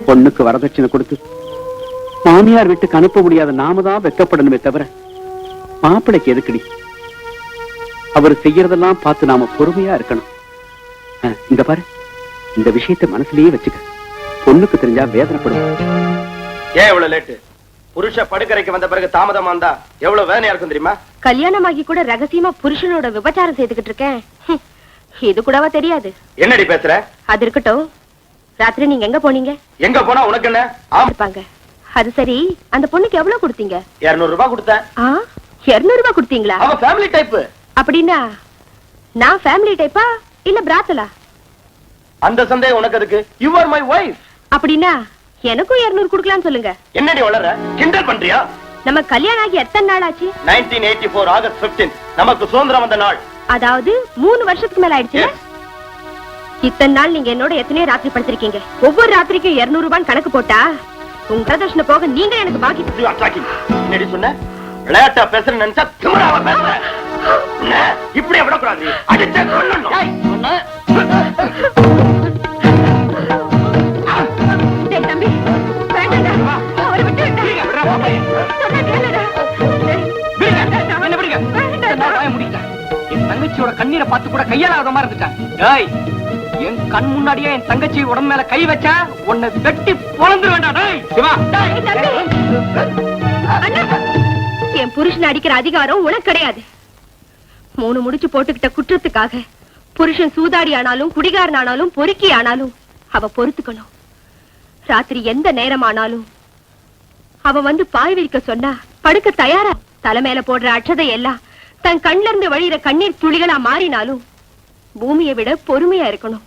பொண்ணுக்கு வரதட்சணை கொடுத்து மாமியார் வீட்டுக்கு அனுப்ப முடியாத நாம தான் வெக்கப்படணுமே தவிர மாப்பிளைக்கு எதுக்குடி? அவர் செய்யறதெல்லாம் பார்த்து நாம பொறுமையா இருக்கணும். இந்த பாரு, இந்த விஷயத்தை மனசுலயே வச்சுக்க. பொண்ணுக்கு தெரிஞ்சா வேதனைப்படும். ஏன் இவ்வளவு லேட்டு? புருஷ படுக்கறைக்கு வந்த பிறகு தாமதமா இருந்தா எவ்வளவு வேதனையா இருக்கும் தெரியுமா? கல்யாணமாகி கூட ரகசியமா புருஷனோட விபச்சாரம் செய்துகிட்டு இருக்கேன். இது கூடவா தெரியாது? என்னடி பேசுற? அது இருக்கட்டும், ராத்திரி நீங்க எங்க போனீங்க? எங்க போனா உனக்கு என்ன? இருப்பாங்க. அது சரி, அந்த பொண்ணுக்கு எவ்வளவு கொடுத்தீங்க? 200 ரூபாய் கொடுத்தேன். 200 ரூபாய் கொடுத்தீங்களா? அவ ஃபேமிலி டைப். அப்படின்னா நான் ஃபேமிலி டைப்பா இல்ல பிராத்தலா? அந்த சந்தேகம் உனக்கு எதுக்கு? You are my wife. அப்படின்னா எனக்கும் 200 கொடுக்கலாம்னு சொல்லுங்க. என்னடி வளர? கிண்டல் பண்றியா? நம்ம கல்யாணம் ஆகி எத்தனை நாள் ஆச்சு? 1984 ஆகஸ்ட் 15 நமக்கு சுதந்திரம் வந்த நாள். அதாவது 3 வருஷத்துக்கு மேல ஆயிடுச்சு. இத்தனை நாள் நீங்க என்னோட எத்தனையோ ராத்திரி படுத்திருக்கீங்க. ஒவ்வொரு ராத்திரிக்கும் 200 ரூபாய் கணக்கு போட்டா உங்க பிரதர்ஷன போக நீங்க எனக்கு பாக்கி. என்னடி சொன்ன? விளையாட்டா பேசுற நினைச்சா திமிராவ பேசுற. இப்படியே விடக்கூடாது. அடிச்சே கொல்லணும். டேய் தம்பி, வேண்டாம்டா. அவரை விட்டு என் தங்கச்சியோட கண்ணீரை பார்த்து கூட கையாளாத மாதிரி இருந்துட்டான். என் கண் முன்னாடியே என் தங்கச்சி உடம்பு மேல கை வச்சா உன்னை வெட்டி பொழந்து வேண்டாம். என் புருஷன் அடிக்கிற அதிகாரம் உனக்கு கிடையாது. 3 முடிச்சு போட்டுக்கிட்ட குற்றத்துக்காக புருஷன் சூதாடி ஆனாலும் குடிகாரன் ஆனாலும் பொறுக்கி ஆனாலும் அவ பொறுத்துக்கணும். ராத்திரி எந்த நேரம் ஆனாலும் அவ வந்து பாய் விரிக்க சொன்னா படுக்க தயாரா. தலைமையில போடுற அட்சதை எல்லாம் தன் கண்ல இருந்து வழியிற கண்ணீர் துளிகளா மாறினாலும் பூமியை விட பொறுமையா இருக்கணும்.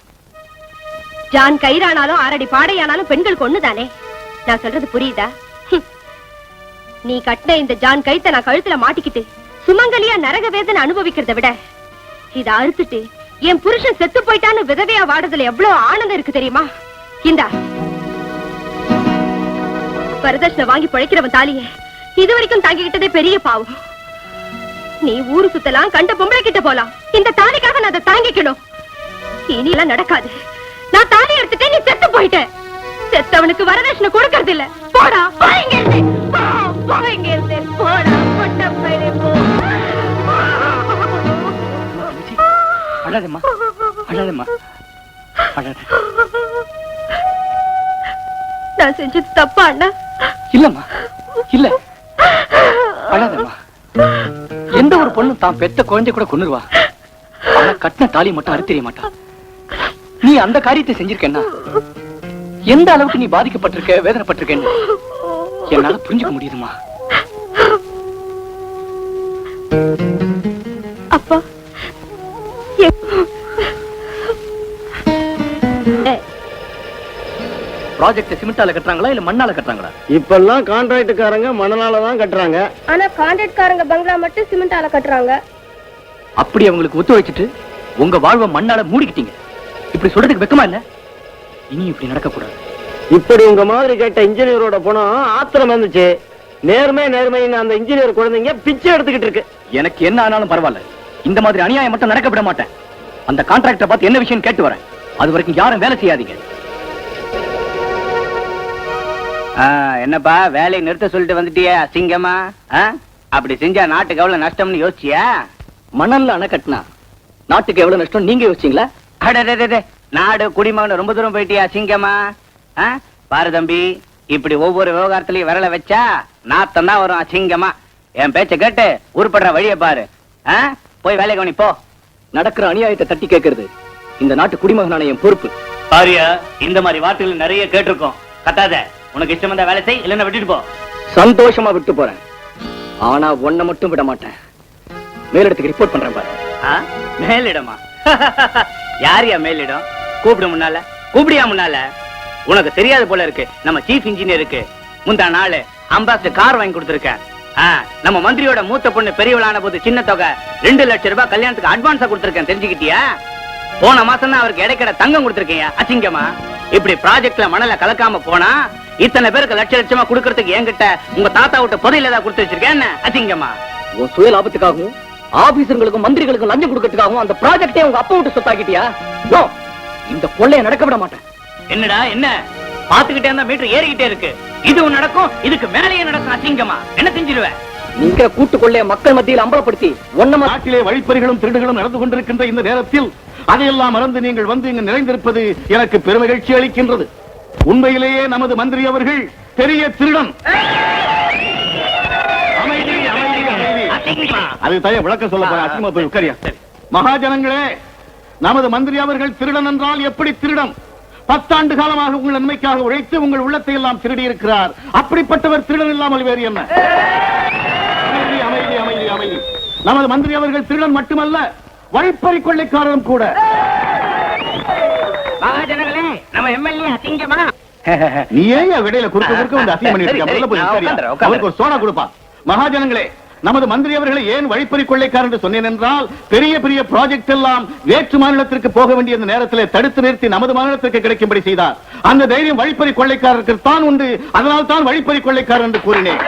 ஜான் கயிறானாலும் 6 அடி பாடையானாலும் பெண்களுக்கு ஒண்ணுதானே. நான் சொல்றது புரியுதா? நீ கட்டின இந்த ஜான் கயித்தை நான் கழுத்துல மாட்டிக்கிட்டு சுமங்கலியா நரக வேதனை அனுபவிக்கிறத விட இத அறுத்துட்டு என் புருஷன் செத்து போயிட்டான்னு விதவையா வாடுறதுல எவ்வளவு ஆனந்தம் இருக்கு தெரியுமா? இந்தா வரதட்சணை வாங்கி பிழைக்கிறவன் தாலிய இதுவரைக்கும் தாங்கிக்கிட்டதே பெரிய பாவம். நீ ஊரு சுத்தலாம், கண்ட பொம்பளை கிட்ட போலாம். இந்த தாலிக்காக நான் அதை தாங்கிக்கணும். இனி எல்லாம் நடக்காது. நான் தாலி எடுத்துட்டு நீ செத்து போயிட்ட. செத்தவனுக்கு வரதட்சணை கொடுக்கறது இல்ல. போடா, போங்க போடா, பொட்ட பையனே போ. அழாதம்மா, அழாதம்மா, அழாத. நான் செஞ்சது தப்பா அண்ணா? இல்லம்மா, இல்ல, அழாதம்மா. எந்த ஒரு பொண்ணு தான் பெத்த குழந்தை கூட கொன்னுருவா. ஆனா கட்டின தாலி மட்டும் அறுத்தெறிய மாட்டா. நீ அந்த காரியத்தை செஞ்சிருக்கேன்னா எந்த அளவுக்கு நீ பாதிக்கப்பட்டிருக்க, வேதனைப்பட்டிருக்கேன்னு என்னால புரிஞ்சுக்க முடியுதுமா. அப்பா, ப்ராஜெக்ட் சிமெண்டால கட்டுறாங்களா இல்ல மண்ணால கட்டுறாங்களா? இப்பெல்லாம் கான்ட்ராக்டுக்காரங்க மணலால தான் கட்டுறாங்க. ஆனா கான்ட்ராக்ட்காரங்க பங்களா மட்டும் சிமெண்டால கட்டுறாங்க. அப்படி அவங்களுக்கு ஒத்து வச்சுட்டு உங்க வாழ்வை மண்ணால மூடிக்கிட்டீங்க. இப்படி சொல்றதுக்கு வெக்கமா இல்ல? இனி இப்படி நடக்க கூடாது. இப்படி உங்க மாதிரி கேட்ட இன்ஜினியரோட பணம் ஆத்திரம் வந்துச்சு. நேர்மைன்னு அந்த இன்ஜினியர் குழந்தைங்க பிச்சை எடுத்துக்கிட்டு இருக்கு. எனக்கு என்ன ஆனாலும் பரவாயில்ல, இந்த மாதிரி அநியாயம் மட்டும் நடக்க விட மாட்டேன். அந்த கான்ட்ராக்டரை பார்த்து என்ன விஷயம் கேட்டு வரேன். அது வரைக்கும் யாரும் வேலை செய்யாதீங்க. என்னப்பா வேலையை நிறுத்த சொல்லிட்டு வந்துட்டியா அசிங்கமா? அப்படி செஞ்சா நாட்டுக்கு எவ்வளவு நஷ்டம்னு யோசிச்சியா? மணல்ல அணை கட்டினா நாட்டுக்கு எவ்வளவு நஷ்டம் நீங்க யோசிச்சீங்களா? நாடு குடிமகன் ரொம்ப தூரம் போயிட்டியா அசிங்கமா? பாரு தம்பி, இப்படி ஒவ்வொரு விவகாரத்திலையும் விரல வச்சா நாத்தம் தான் வரும் அசிங்கமா. என் பேச்ச கேட்டு உருப்படுற வழியை பாரு. போய் வேலை கவனி போ. நடக்கிற அநியாயத்தை தட்டி கேட்கறது இந்த நாட்டு குடிமகனான என் பொறுப்பு. பாரியா, இந்த மாதிரி வார்த்தைகள் நிறைய கேட்டிருக்கோம். கத்தாத. உனக்கு இஷ்டம் வந்தா வேலை செய், இல்லைன்னா விட்டுட்டு போ. சந்தோஷமா விட்டு போறேன். ஆனா ஒன்ன மட்டும் விட மாட்டேன். மேலிடத்துக்கு ரிப்போர்ட் பண்றேன் பாரு. மேலிடமா? யாரியா மேலிடம்? கூப்பிடு முன்னால. கூப்பிடியா முன்னால? உனக்கு தெரியாது போல இருக்கு. நம்ம சீஃப் இன்ஜினியருக்கு முந்தா நாள் அம்பாசிடர் கார் வாங்கி கொடுத்திருக்கேன். நம்ம மந்திரியோட மூத்த பொண்ணு பெரியவளான போது சின்ன தொகை 2 லட்சம் ரூபாய் கல்யாணத்துக்கு அட்வான்ஸா கொடுத்திருக்கேன். தெரிஞ்சுக்கிட்டியா? போன மாசம் தான் அவருக்கு இடைக்கட தங்கம் கொடுத்திருக்கீங்க அசிங்கமா. இப்படி ப்ராஜெக்ட்ல மணல கலக்காம போனா இத்தனை பேருக்கு லட்ச லட்சமா கொடுக்கறதுக்கு என்கிட்ட உங்க தாத்தா விட்ட புதையில ஏதாவது கொடுத்து வச்சிருக்கேன் என்ன அசிங்கமா. உன் சுய லாபத்துக்காகவும் ஆபீசர்களுக்கும் மந்திரிகளுக்கும் லஞ்சம் கொடுக்கறதுக்காகவும் அந்த ப்ராஜெக்டே உங்க அப்பா விட்டு சொத்தாக்கிட்டியா? இந்த கொள்ளைய நடக்க விட மாட்டேன். என்னடா என்ன பாத்துக்கிட்டே இருந்தா மீட்டர் ஏறிக்கிட்டே இருக்கு. இதுவும் நடக்கும், இதுக்கு மேலேயே நடக்கும் அசிங்கமா. என்ன செஞ்சிருவேன்? நீங்க கூட்டு கொள்ளைய மக்கள் மத்தியில் அம்பலப்படுத்தி ஒன்னமா நாட்டிலே வழிப்பறிகளும் திருடுகளும் நடந்து கொண்டிருக்கின்ற இந்த நேரத்தில் அதையெல்லாம் மறந்து நீங்கள் வந்து இங்கு நிறைந்திருப்பது எனக்கு பெருமகிழ்ச்சி அளிக்கின்றது. உண்மையிலேயே நமது மந்திரி அவர்கள் பெரிய திருடன். அது தய விளக்கம் சொல்ல போற அசிங்கமா போய் உட்காரியா. மகாஜனங்களே, நமது மந்திரி அவர்கள் திருடன் என்றால் எப்படி திருடன்? 10 ஆண்டு காலமாக உங்கள் நன்மைக்காக உழைத்து உங்கள் உள்ளத்தை எல்லாம் திருடி இருக்கிறார். அப்படிப்பட்டவர் திருடன் இல்லாமல் வேறு என்ன? அமைதி அமைதி அமைதி அமைதி. நமது மந்திரி அவர்கள் திருடன் மட்டுமல்ல, வழிப்பறி கொள்ளைக்காரரும் கூட. மகாஜனங்களே, நம்ம எம்எல்ஏ அசிங்கமா. நீ ஏன் விடையில குறுக்க வந்து அசிங்கம் பண்ணிட்டு இருக்க? முதல்ல போய் உட்காரியா. அவருக்கு ஒரு சோடா கொடுப்பா. மகாஜனங்களே, நமது மந்திரி அவர்களை ஏன் வழிப்பறி கொள்ளைக்காரர் என்று சொன்னேன் என்றால், பெரிய பெரிய ப்ராஜெக்ட் எல்லாம் வேற்று மாநிலத்திற்கு போக வேண்டிய அந்த நேரத்தில் தடுத்து நிறுத்தி நமது மாநிலத்திற்கு கிடைக்கும்படி செய்தார். அந்த தைரியம் வழிப்பறி கொள்ளைக்காரருக்கு தான் உண்டு. அதனால் தான் வழிப்பறி கொள்ளைக்காரர் என்று கூறினேன்.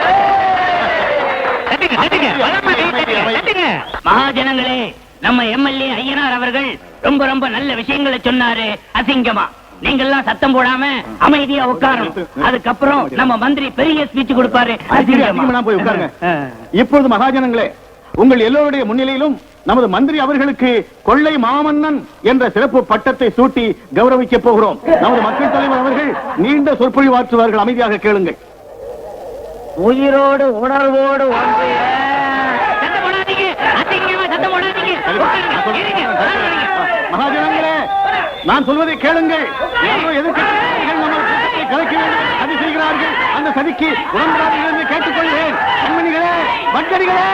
மகாஜனங்களே, நம்ம எம்எல்ஏ ஐயனார் அவர்கள் ரொம்ப ரொம்ப நல்ல விஷயங்களை சொன்னாரு அசிங்கமா. நீங்க எல்லாம் சத்தம் போடாம அமைதியா உட்காரும். அதுக்கப்புறம் நம்ம மந்திரி பெரிய ஸ்பீச் கொடுப்பாரு. போய் உட்காருங்க. இப்பொழுது மகாஜனங்களே, உங்கள் எல்லோருடைய முன்னிலையிலும் நமது மந்திரி அவர்களுக்கு கொள்ளை மாமன்னன் என்ற சிறப்பு பட்டத்தை சூட்டி கௌரவிக்க போகிறோம். நமது மக்கள் தலைவர் அவர்கள் நீண்ட சொற்பொழிவாற்றுவார்கள். அமைதியாக கேளுங்கள். உயிரோடு உணர்வோடு மகாஜனங்களே, நான் சொல்வதை கேளுங்கள். எதிர்க்கட்சிகள் நம்ம கூட்டத்தை கலைக்க வேண்டும் சதி செய்கிறார்கள். அந்த சதிக்கு உடன்படாதீர்கள் என்று கேட்டுக்கொள்கிறேன். கண்மணிகளே, வட்டடிகளே,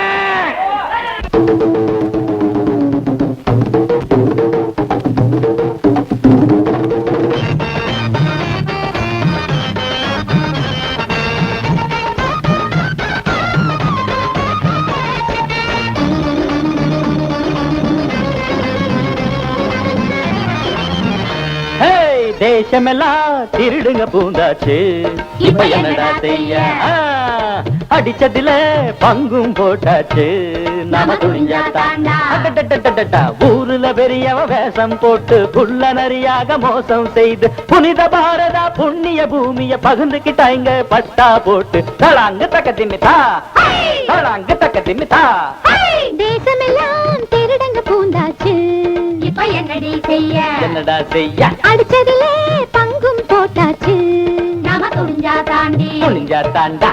தேசமெல்லாம் திருடுங்க பூந்தாச்சு. இப்ப என்னடா செய்ய? அடிச்சதுல பங்கும் போட்டாச்சு. நாம துணிஞ்சாத்தா ஊருல பெரியவ வேஷம் போட்டு புள்ள நரியாக மோசம் செய்து புனித பாரதா புண்ணிய பூமிய பகுந்துக்கிட்டாங்க பட்டா போட்டு. தளாங்க தக்க திமித்தா, தளாங்க தக்க திமித்தா. தேசமெல்லாம் திருடங்க பூந்தாச்சு. இப்ப என்னடா செய்ய? அடிச்சதுல பங்கும் போட்டாச்சு. நாம துணிஞ்சா தாண்டி துணிஞ்சா தாண்டா.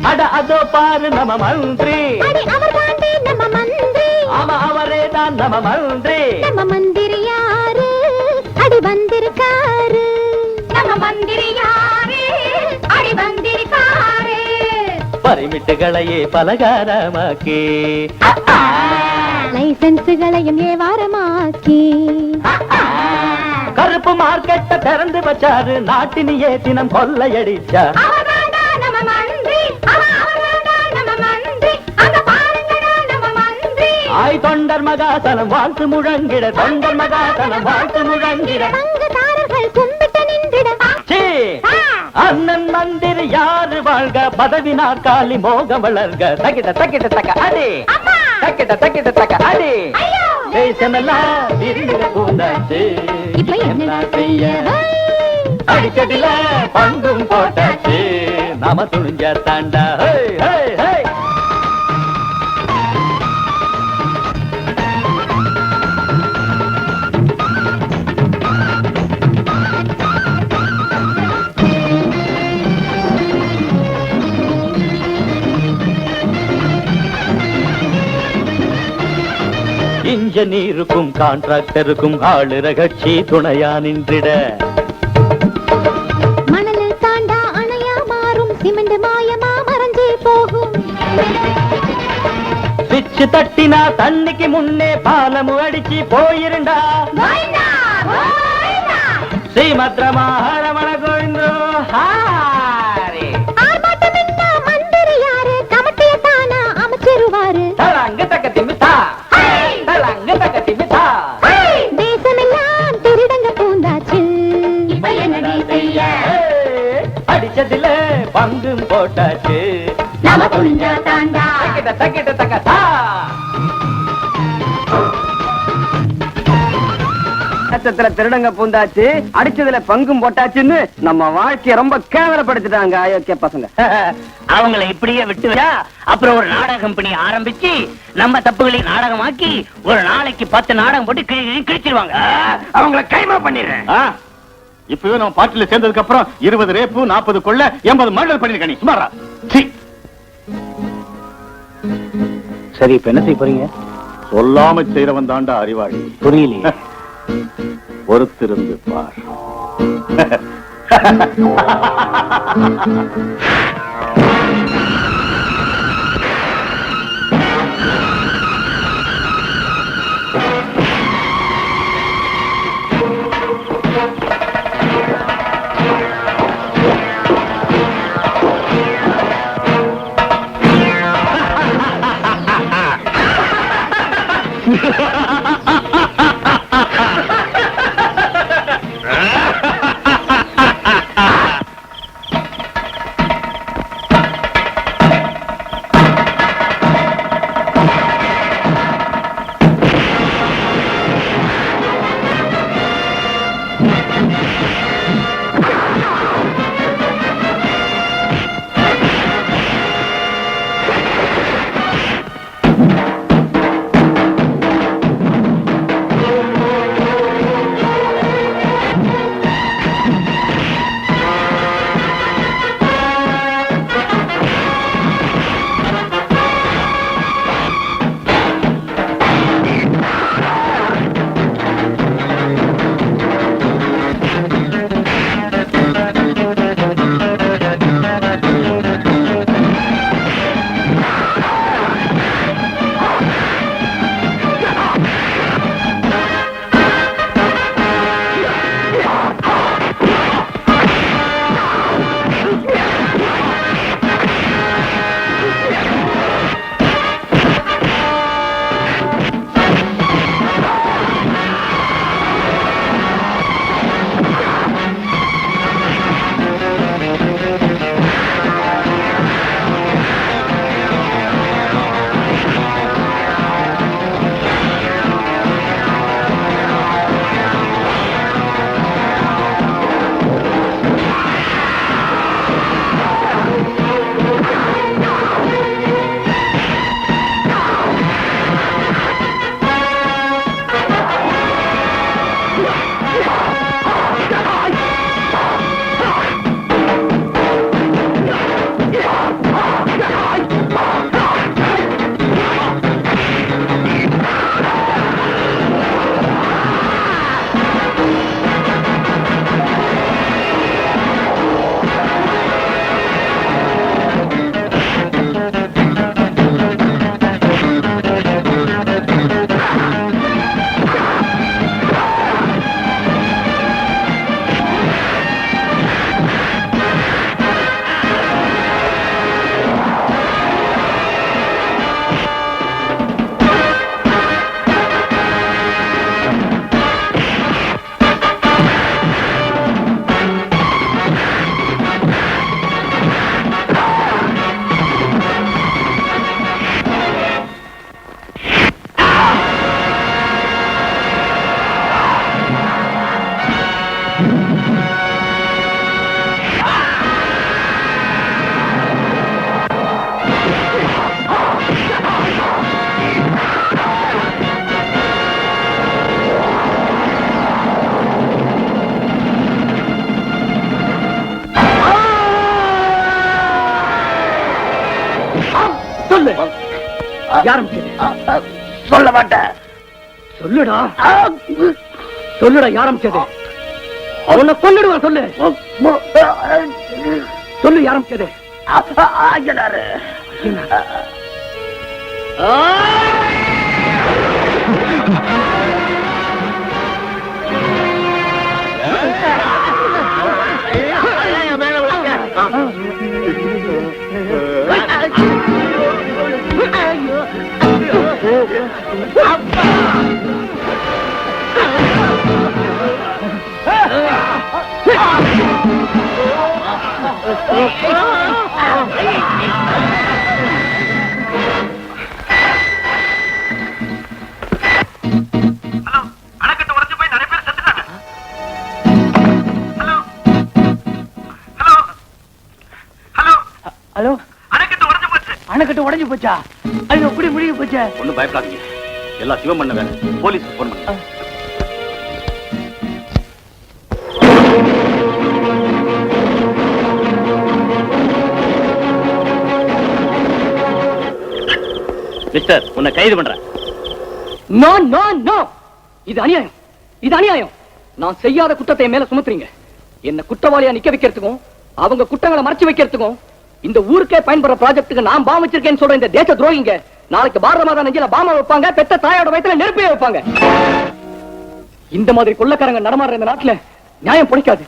அட அதோ பாரு நம்ம மந்திரி. நம்ம மந்திரி. ஆமா, அவரே தான் நம்ம மந்திரி. நம்ம மந்திரி யாரு? அடி வந்திருக்காரு. நம்ம மந்திரி யாரு? அடி வந்திருக்காரு. பரிமிட்டுகளையே பலகாரமாக்கி லைசன்ஸுகளையும் ஏவாரமாக்கி கருப்பு மார்க்கெட்ட திறந்து வச்சாரு. நாட்டினியே தினம் கொள்ளையடிச்சா. நம்ம மந்திரி. நம்ம மந்திரி. அங்க பாருங்கடா நம்ம மந்திரி. ஆய் தொண்டர் மகாசனம் வாழ்த்து முழங்கிட. தொண்டர் மகாசனம் வாழ்த்து முழங்கிட. பங்குதாரர்கள் கும்பிட்டு நின்றிட. அண்ணன் மந்திரி யாரு வாழ்க. பதவி நாற்காலி மோகம் வளர்க. தக்கிட்ட தக்கிட்ட தக்க அடி. தக்கிட்ட தக்கிட்ட தக்க அடி. தேசமெல்லாம் திருடுங்க பூந்தாச்சு. இப்ப என்ன செய்ய? அடிச்சடில பங்கும் போட்டாச்சு. நாம துணிஞ்ச தாண்டா. இன்ஜினியருக்கும் கான்ட்ராக்டருக்கும் ஆளுற கட்சி துணையா நின்றிட. மணலில் தாண்டா அணையா மாறும். சிமெண்ட் மாயமா மறைஞ்சே போகும். பிச்ச சுவிட்ச் தட்டினா தண்ணிக்கு முன்னே பாலமு அடிச்சு போயிருண்டா ஸ்ரீமத்ரமாரமண கோவிந்தோ ஹாரே தலங்க தக்கத்தி மிதா தலங்க தக்கத்தி மிதா தேசமெல்லாம் திருடங்க பூந்தாச்சு அடிச்சதுல பங்கும் போட்டாச்சு நாம துணிஞ்சா தாண்டா தக்கிட்ட தக்கிட்ட தக்கதா நட்சத்திர திருடங்க பூந்தாச்சு அடிச்சதுல பங்கும் போட்டாச்சுன்னு நம்ம வாழ்க்கைய ரொம்ப கேவலப்படுத்திட்டாங்க அயோக்கிய பசங்க. அவங்களை இப்படியே விட்டுவிடா அப்புறம் ஒரு நாடக கம்பெனி ஆரம்பிச்சு நம்ம தப்புகளை நாடகமாக்கி ஒரு நாளைக்கு 10 நாடகம் போட்டு கிழிச்சிருவாங்க. அவங்களை கைமா பண்ணிடுறேன். இப்பவே நம்ம பார்ட்டில சேர்ந்ததுக்கு அப்புறம் 20 ரேப்பு 40 கொள்ள 80 மர்டர் பண்ணிருக்க. நீ சுமாரா? சரி, இப்ப என்ன செய்ய போறீங்க? சொல்லாம செய்யறவன் தாண்டா அறிவாளி. புரியலையே. பொறுத்திருந்து பார். சொல்லு. யாரும் சொல்ல மாட்டேன். சொல்லுடா. சொல்லுடா, யாரும் கேது. அவனை கொன்னுடுவான். சொல்லு சொல்லு, யாரும் கேது. ஐயனாரு. ஐயனாரு. ஹலோ, அணைக்கட்டு உடைஞ்சு போச்சா? அது எப்படி முடிவு போச்சா? ஒண்ணும் பயப்படாதீங்க, எல்லாம் சிவம் பண்ண வேலை. போலீஸ் போன் பண்ண. மிஸ்டர், உன்னை கைது பண்றேன். நோ நோ நோ, இது அநியாயம், இது அநியாயம். நான் செய்யாத குற்றத்தை மேல சுமத்துறீங்க. என்ன குற்றவாளியா நிக்க வைக்கிறதுக்கும் அவங்க குற்றங்களை மறைச்சு வைக்கிறதுக்கும் இந்த ஊருக்கே பயன்படுற ப்ராஜெக்ட்டுக்கு நான் பாம் வச்சிருக்கேன்னு சொல்ற இந்த தேச துரோகிங்க நாளைக்கு பாரத மாதா நெஞ்சில பாமா வைப்பாங்க, பெத்த தாயோட வயத்துல நெருப்பே வைப்பாங்க. இந்த மாதிரி கொள்ளக்காரங்க நடமாடுற இந்த நாட்டுல நியாயம் பிடிக்காது,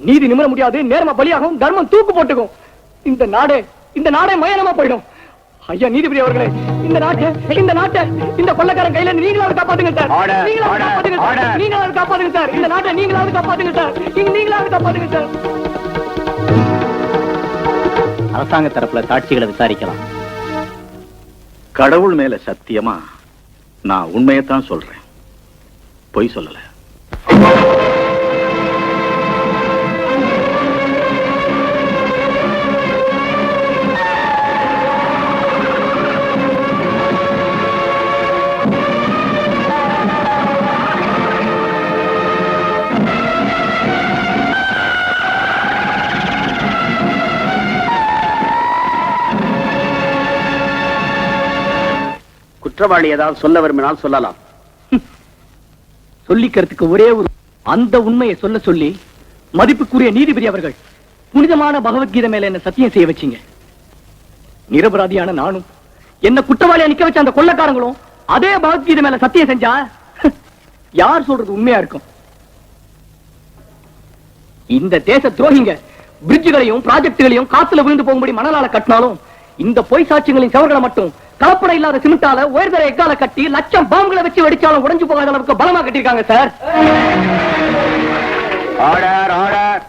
நீதி நிமிர முடியாது, நேர்ம பலியாகும், தர்மம் தூக்கு போட்டுக்கும். இந்த நாடே மயனமா போயிடும். ஐயா நீதிபதி அவர்களே, இந்த நாட்டை இந்த கொள்ளக்காரன் கையில நீங்களாவது காப்பாத்துங்க சார். நீங்களாவது காப்பாத்துங்க சார். இந்த நாட்டை நீங்களாவது காப்பாத்துங்க சார். நீங்களாவது காப்பாத்துங்க சார். அரசாங்க தரப்புல சாட்சிகளை விசாரிக்கலாம். கடவுள் மேல சத்தியமா நான் உண்மையத்தான் சொல்றேன், பொய் சொல்லல. குற்றவாளி ஏதாவது சொல்ல விரும்பினால் சொல்லலாம். சொல்லிக்கிறதுக்கு ஒரே ஒரு அந்த உண்மையை சொல்ல சொல்லி மதிப்புக்குரிய நீதிபதி அவர்கள் புனிதமான பகவத்கீதை மேல என்ன சத்தியம் செய்ய வச்சீங்க. நிரபராதியான நானும் என்ன குற்றவாளியா நிக்க வச்ச அந்த கொள்ளக்காரங்களும் அதே பகவத்கீதை மேல சத்தியம் செஞ்சா யார் சொல்றது உண்மையா இருக்கும்? இந்த தேச துரோகிங்க பிரிட்ஜுகளையும் ப்ராஜெக்டுகளையும் காத்துல விழுந்து போகும்படி மணலால கட்டினாலும் இந்த பொய் சாட்சியங்களின் சவர்களை மட்டும் கலப்படம் இல்லாத சிமெண்டால உயர்தர எக்கால கட்டி லட்சம் பாம்புகளை வச்சு வெடிச்சாலும் உடைஞ்சு போகாத அளவுக்கு பலமா கட்டிருக்காங்க சார். Order order.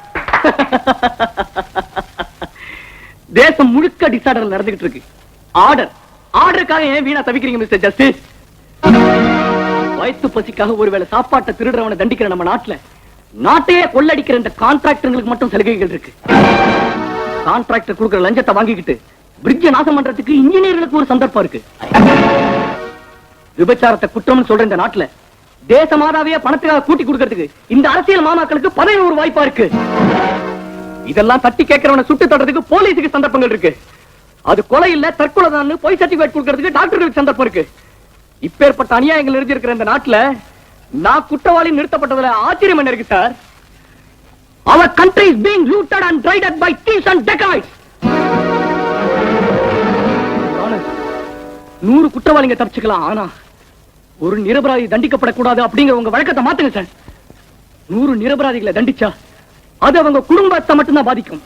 தேசம் முழுக்க டிசார்டர் நடந்துகிட்டு இருக்கு. ஆர்டருக்காக ஏன் வீணா தவிக்கிறீங்க மிஸ்டர் ஜஸ்டிஸ்? வயிற்று பசிக்காக ஒருவேளை சாப்பாட்டை திருடுறவனை தண்டிக்கிற நம்ம நாட்டையே கொள்ளடிக்கிற இந்த கான்ட்ராக்டர்களுக்கு மட்டும் சலுகைகள் இருக்கு. கான்ட்ராக்டர் கொடுக்கிற லஞ்சத்தை வாங்கிக்கிட்டு பிரிட்ஜ் நாசம் பண்றதுக்கு இன்ஜினியர்களுக்கு ஒரு சந்தர்ப்பம் இருக்கு. விபச்சாரத்தை குற்றம்னு சொல்ற இந்த நாட்டுல தேச மாதாவையே பணத்துக்காக கூட்டி கொடுக்கிறதுக்கு இந்த அரசியல் மாமாக்களுக்கு பதவி ஒரு வாய்ப்பா இருக்கு. இதெல்லாம் தட்டி கேட்கிறவனை சுட்டு தடுறதுக்கு போலீஸுக்கு சந்தர்ப்பங்கள் இருக்கு. அது கொலை இல்ல தற்கொலை தான் பொய் சர்டிபிகேட் கொடுக்கிறதுக்கு டாக்டர்களுக்கு சந்தர்ப்பம் இருக்கு. இப்பேற்பட்ட அநியாயங்கள் நிறைஞ்சிருக்கிற இந்த நாட்டுல நான் குற்றவாளி நிறுத்தப்பட்டதுல ஆச்சரியம் என்ன இருக்கு sir? Our country is being looted and raided by thieves and dacoits. 100 குற்றவாளிங்க தப்பிச்சுக்கலாம், ஆனா ஒரு நிரபராதி தண்டிக்கப்படக்கூடாது அப்படிங்கிற உங்க வழக்கத்தை மாத்துங்க சார். 100 நிரபராதிகளை தண்டிச்சா அது அவங்க குடும்பத்தை மட்டும்தான் பாதிக்கும்.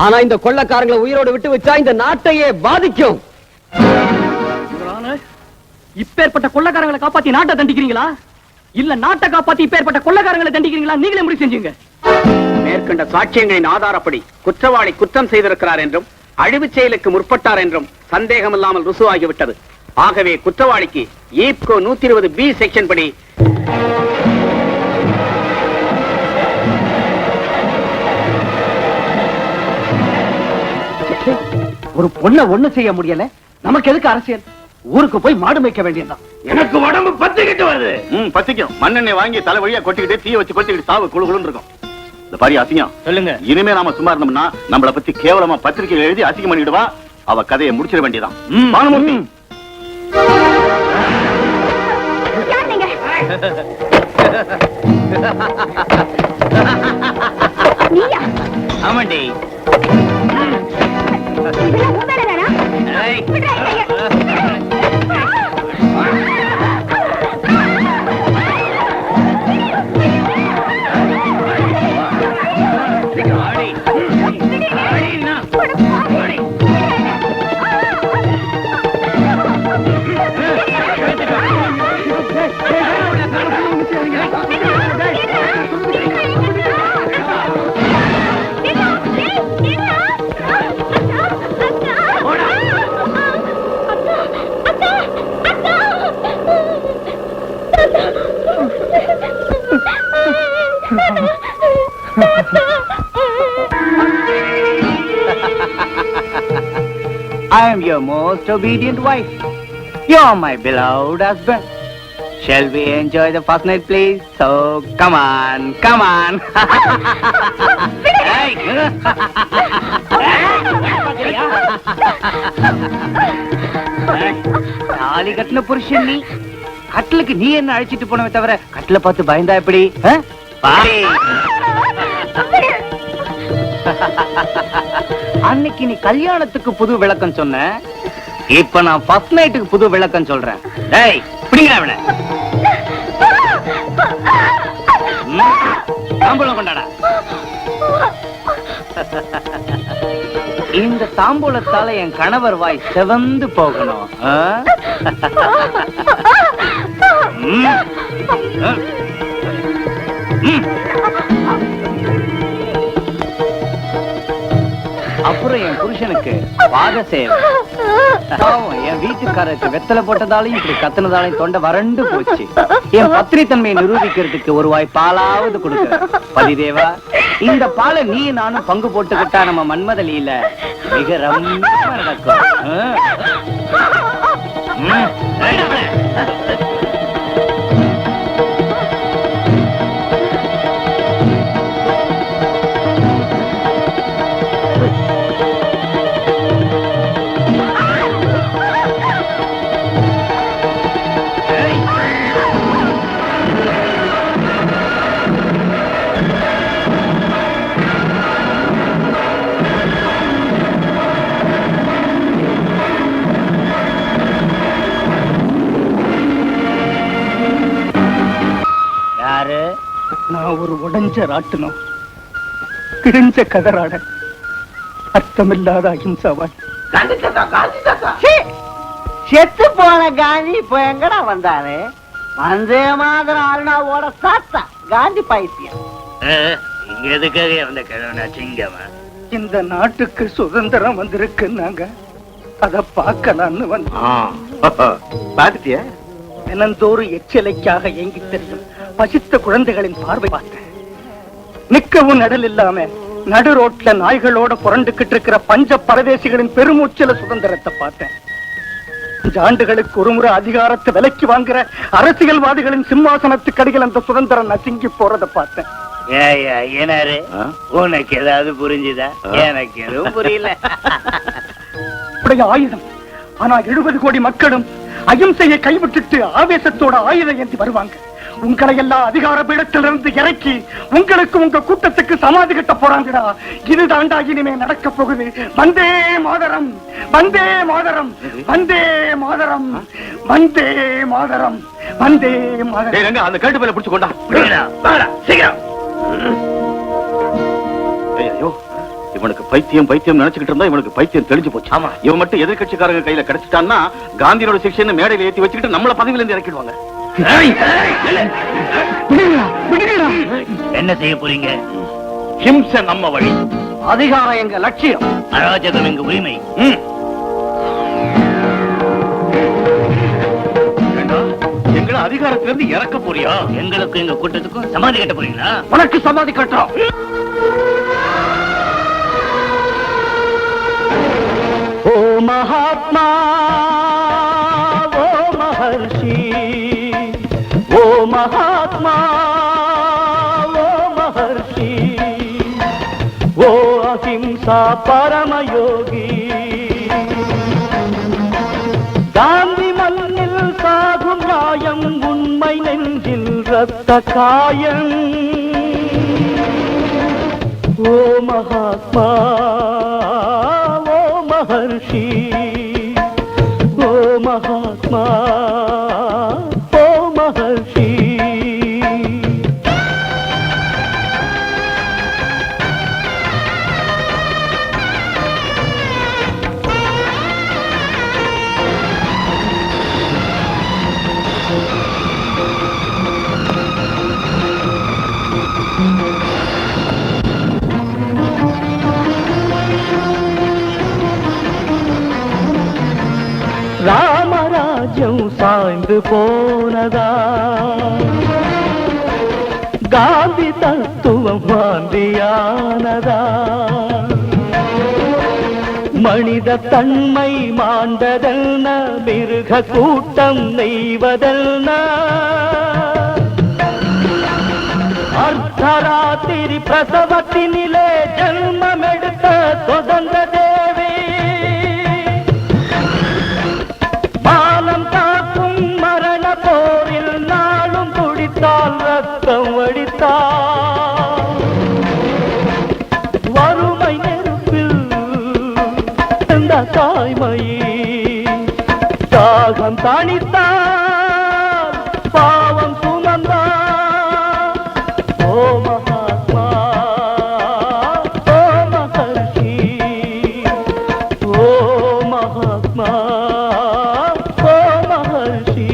ஆனா இந்த கொள்ளக்காரங்களை உயிரோடு விட்டு வச்சா இந்த நாட்டையே பாதிக்கும். இப்பேற்பட்ட கொள்ளக்காரங்களை காப்பாத்தி நாட்டை தண்டிக்கிறீங்களா இல்ல நாட்டை காப்பாத்தி இப்பேற்பட்ட கொள்ளக்காரங்களை தண்டிக்கிறீங்களா? நீங்களே முடிவு செஞ்சீங்க. மேற்கண்ட சாட்சியங்களின் ஆதாரப்படி குற்றவாளி குற்றம் செய்திருக்கிறார் என்றும் அழிவு செயலுக்கு முற்பட்டார் என்றும் சந்தேகம் இல்லாமல் ருசுவாகிவிட்டது. ஆகவே குற்றவாளிக்கு ஈப்கோ 120B செக்ஷன் படி ஒரு பொண்ணை ஒண்ணு செய்ய முடியல, நமக்கு எதுக்கு அரசியல்? ஊருக்கு போய் மாடு மேய்க்க வேண்டியதுதான். எனக்கு உடம்பு பத்திக்கிட்டு வருது. பத்திக்கும். மண்ணெண்ணெய் வாங்கி தலை வழியா கொட்டிக்கிட்டே தீ வச்சு கொட்டிக்கிட்டு சாவு குழுகுழுன்னு இருக்கும். இந்த பாரி அசிங்கம். சொல்லுங்க. இனிமே நாம சும்மா இருந்தோம்னா நம்மளை பத்தி கேவலமா பத்திரிகை எழுதி அசிங்கம் பண்ணிடுவா. அவ கதையை முடிச்சிட வேண்டியதான். பானுமூர்த்தி, ஆமாண்டி. I am your most obedient wife. You are my beloved husband. Shall we enjoy the first night, please? So, come on, come on. Hey. தாலி கட்டின புருஷன் நீ, கட்டிலுக்கு நீ என்ன அழைச்சிட்டு போனவே தவிர கட்டில பார்த்து பயந்தா எப்படி? அன்னைக்கு நீ கல்யாணத்துக்கு புது விளக்கம் சொன்ன, இப்ப நான் ஃபர்ஸ்ட் நைட்டுக்கு புது விளக்கம் சொல்றேன். டேய் பிடிங்க அவனை. தாம்பூலம் கொண்டாடா. இந்த தாம்பூலத்தால என் கணவர் வாய் செவந்து போகணும். அப்புறம் என் புருஷனுக்கு பாத சேவை. என் வீட்டுக்காரருக்கு வெத்தலை போட்டதாலையும் இப்படி கத்துனதாலையும் தொண்டை வறண்டு போச்சு. என் பத்திரி தன்மையை நிரூபிக்கிறதுக்கு ஒரு வாய் பாலாவது கொடுக்க. பதிதேவா, இந்த பாலை நீ நானும் பங்கு போட்டுக்கிட்டா நம்ம மன்மதலியில மிக ரம்மா நடக்கும். நான் ஒரு உடைஞ்ச ராட்டினம், கிழிஞ்ச கதராட, அர்த்தமில்லாத அஹிம்சாவான். செத்து போன காந்தி இப்ப எங்கடா வந்தாரு? வந்தே மாதிரி அருணாவோட சாத்தா காந்தி பைத்தியம். இங்க எதுக்காக வந்த கிழவனா சிங்கமா? இந்த நாட்டுக்கு சுதந்திரம் வந்திருக்குன்னாங்க, அத பார்க்கலான்னு வந்தோம். பாத்துட்டியா? தினந்தோறும் எச்சலைக்காக ஏங்கி தெரியும் பசித்த குழந்தைகளின் பார்வை பார்த்தேன். நிக்கவும் நடல் இல்லாம நடு ரோட்ல நாய்களோட புரண்டுகிட்டு இருக்கிற பஞ்ச பரதேசிகளின் பெருமூச்சல சுதந்திரத்தை பார்த்தேன். 5 ஆண்டுகளுக்கு ஒருமுறை அதிகாரத்தை விலைக்கு வாங்குற அரசியல்வாதிகளின் சிம்மாசனத்துக்கு அடியில் அந்த சுதந்திரம் நசுங்கி போறதை பார்த்தேன். ஏனாரு, உனக்கு ஏதாவது புரிஞ்சுதா? எனக்கு எதுவும் புரியல. ஆயுதம், ஆனா 70 கோடி மக்களும் அகிம்சையை கைவிட்டுட்டு ஆவேசத்தோட ஆயுதம் ஏந்தி வருவாங்க. உங்களை எல்லாம் அதிகார பீடத்திலிருந்து இறக்கி உங்களுக்கு உங்க கூட்டத்துக்கு சமாதி கட்ட போறாங்கடா. இதுதாண்டா இனிமே நடக்க போகுது. வந்தே மாதரம், வந்தே மாதரம், வந்தே மாதரம், வந்தே மாதரம், வந்தே மாதரம். அந்த கழுட்டு மேல பிடிச்சு கொண்டா சீக்கிரம். ஐயோ, இவனுக்கு பைத்தியம் பைத்தியம் நினைச்சுக்கிட்டு இருந்தா இவனுக்கு பைத்தியம் தெளிஞ்சு போச்சு. ஆமா, இவன் மட்டும் எதிர்கட்சிக்காரங்க கையில கிடைச்சிட்டான்னா காந்தியோட சிக்ஷன் மேடையில ஏத்தி வச்சுக்கிட்டு நம்மள பதவியில இருந்து இறக்கிடுவாங்க. என்ன செய்ய போறீங்க? ஹிம்சை நம்ம வழி, அதிகாரம் எங்க லட்சியம், அராஜகம் எங்க உரிமை. எங்களை அதிகாரத்திலிருந்து இறக்க போறியா? எங்களுக்கும் எங்க கூட்டத்துக்கும் சமாதி கட்ட போறீங்களா? உனக்கு சமாதி கட்டுறோம். ஓ மகாத்மா, ஓ மகர்ஷி, ஓ மகாத்மா, ஓ மகர்ஷி, ஓ அஹிம்சா பரமயோகி, காந்தி மண்ணில் சாகும் நியாயம், உண்மை நெஞ்சில் ரத்த காயம். ஓ மகாத்மா, ஓ மகர்ஷி, ஓ மகாத்மா, ஓ மகர்ஷி. ராமராஜ்யம் சாய்ந்து போனதா, காந்தி தத்துவம் வாந்தியானதா, மனித தன்மை மாண்டதென்ன மிருக கூட்டம் நெய்வதென்ன அர்த்தராத்திரி பிரசவத்தினிலே ஜன்மமெடுத்த சுதந்திர தேவி மானம் காக்கும் மரண போரில் நாளும் துடித்தால் ரத்தம் வடித்தால் வறுமை நெருப்பில் இந்த தாய்மையே தாகம் தணித்தால் பாவம் சுமந்தால் ஓ மகாத்மா ஓ மகர்ஷி ஓ மகாத்மா ஓ மகர்ஷி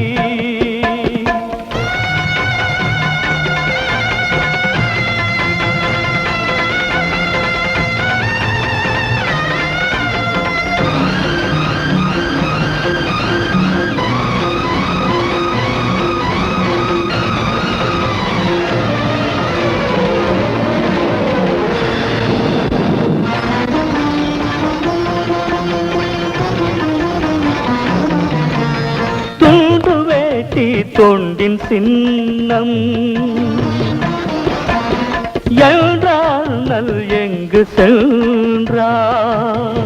துண்டு வேட்டி தொண்டின் சின்னம் என்றால் நல் எங்கு சென்றார்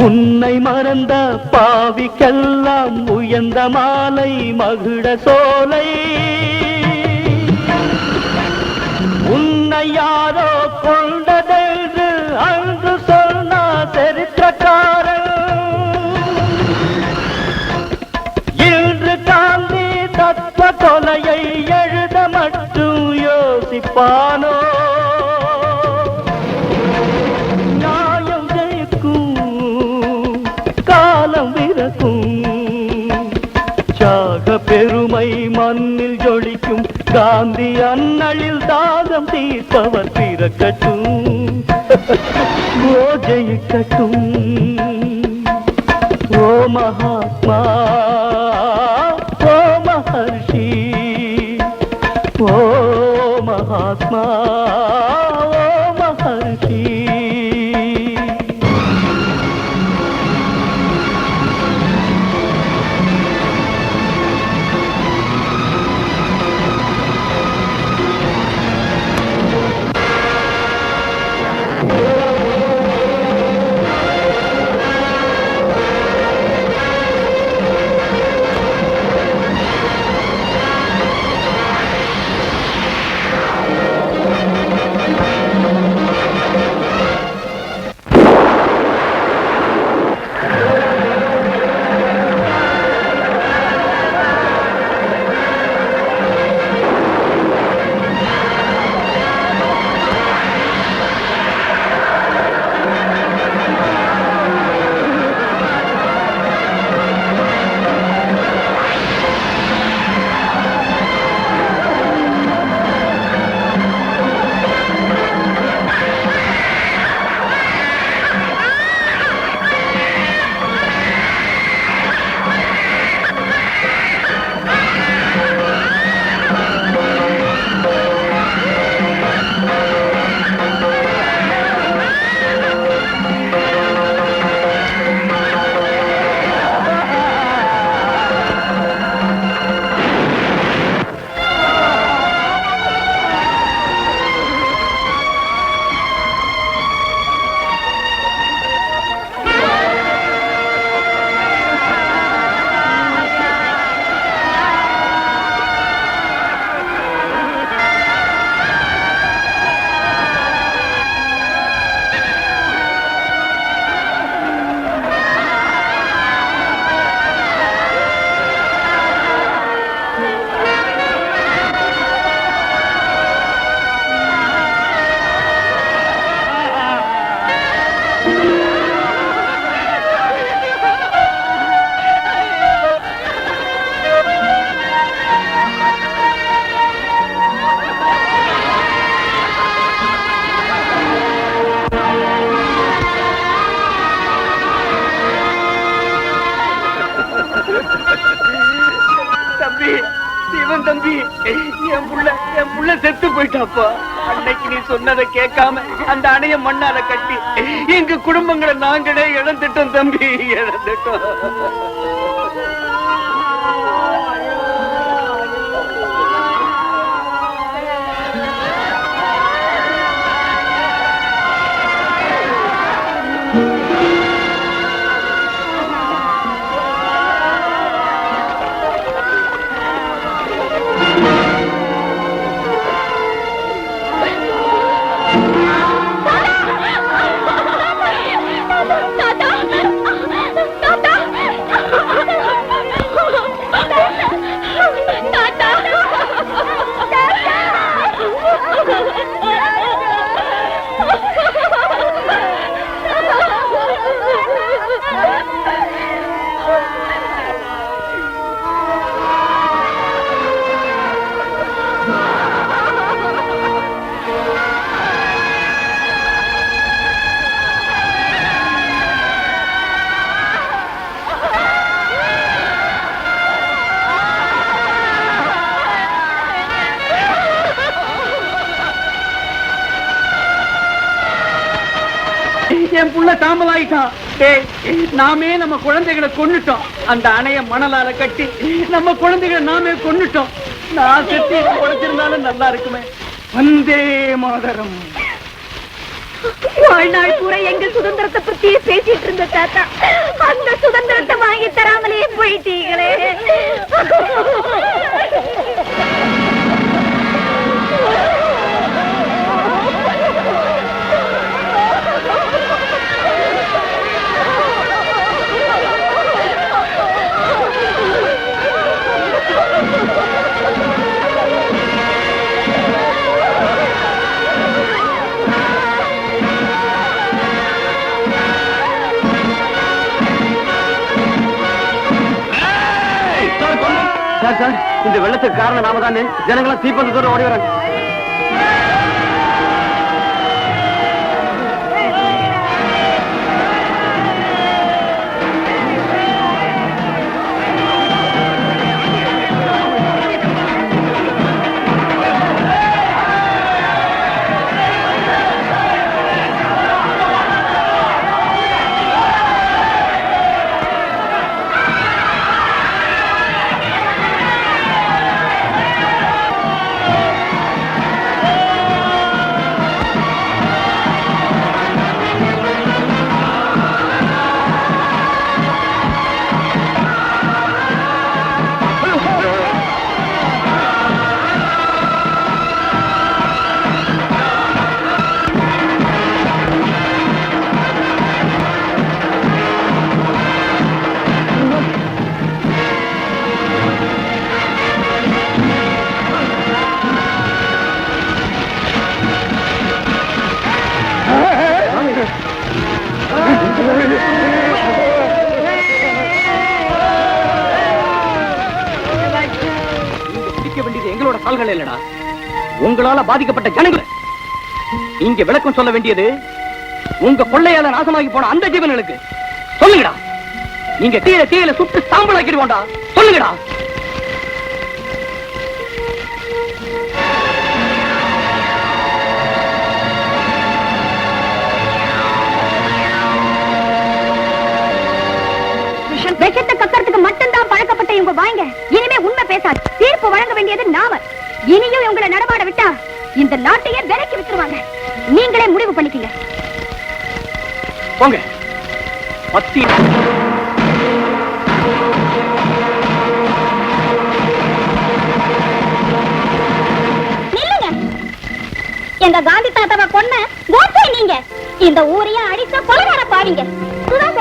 உன்னை மறந்த பாவிக்கெல்லாம் உயர்ந்த மாலை மகுட சோலை உன்னை யாரோ கொண்டதென்று அன்று சொன்ன சரித்திரக்காரன் இன்று காந்தி தத்துவ கொலையை எழுத மட்டும் யோசிப்பானோ நியாயம் ஜெயிக்கும் காலம் விரக்கும் தியாக பெருமை மண்ணில் ஜொலிக்கும் காந்தி அண்ணலில் தாகம் தீர்ப்பவர் பிறக்கட்டும் ஓ ஜெயிக்கட்டும் ஓ மகாத்மா ஓ மகர்ஷி ஓ மகாத்மா ஓ மகர்ஷி தம்பி, என் புள்ள செத்து போயிட்டாப்பா. அன்னைக்கு நீ சொன்னதை கேட்காம அந்த அணைய மண்ணால கட்டி எங்க குடும்பங்களை நாங்களே இழந்துட்டோம் தம்பி, இழந்துட்டோம். என் புள்ள தாமலாயிட்டான். நாமே நம்ம குழந்தைகளை கொன்னுட்டோம். அந்த அணைய மணலால கட்டி நம்ம குழந்தைகளை நாமே கொன்னுட்டோம். நான் செத்து குறைச்சிருந்தாலும் நல்லா இருக்குமே. வந்தே மாதரம். வாழ்நாள் பூரா எங்க சுதந்திரத்தை பத்தி பேசிட்டு இருந்த தாத்தா அந்த சுதந்திரத்தை வாங்கி தராமலே போயிட்டீங்களே. சார், இந்த வெள்ளத்துக்கு காரணம் நாம தானே. ஜனங்களாம் தீப்பந்தத்தோட ஓடி வராங்க. எங்களோட கால்கள் இல்லடா, உங்களால பாதிக்கப்பட்ட ஜனங்கள். நீங்க விளக்கம் சொல்ல வேண்டியது உங்க கொள்ளையால நாசமாகி போன அந்த ஜீவன்களுக்கு. சொல்லுங்கடா, நீங்க தீயில சுட்டு சாம்பலாக்கிடுவோண்டா. சொல்லுங்கடா. விஷத்தை கக்கறதுக்கு மட்டும்தான் பழக்கப்பட்ட இவங்க வாங்க இனிமே உண்மை பேசாது. தீர்ப்பு வழங்க வேண்டியது நாம. இனியும் இவங்களை நடமாட விட்டா இந்த நாட்டையே விலைக்கு விட்டுருவாங்க. நீங்களே முடிவு பண்ணிக்கங்க. போங்க. பத்தி நில்லுங்க. எங்க காந்தி தாத்தாவை கொன்ன கோட்டை நீங்க. இந்த ஊரையே அடிச்ச கொலைகார பாவீங்க. இதுதான்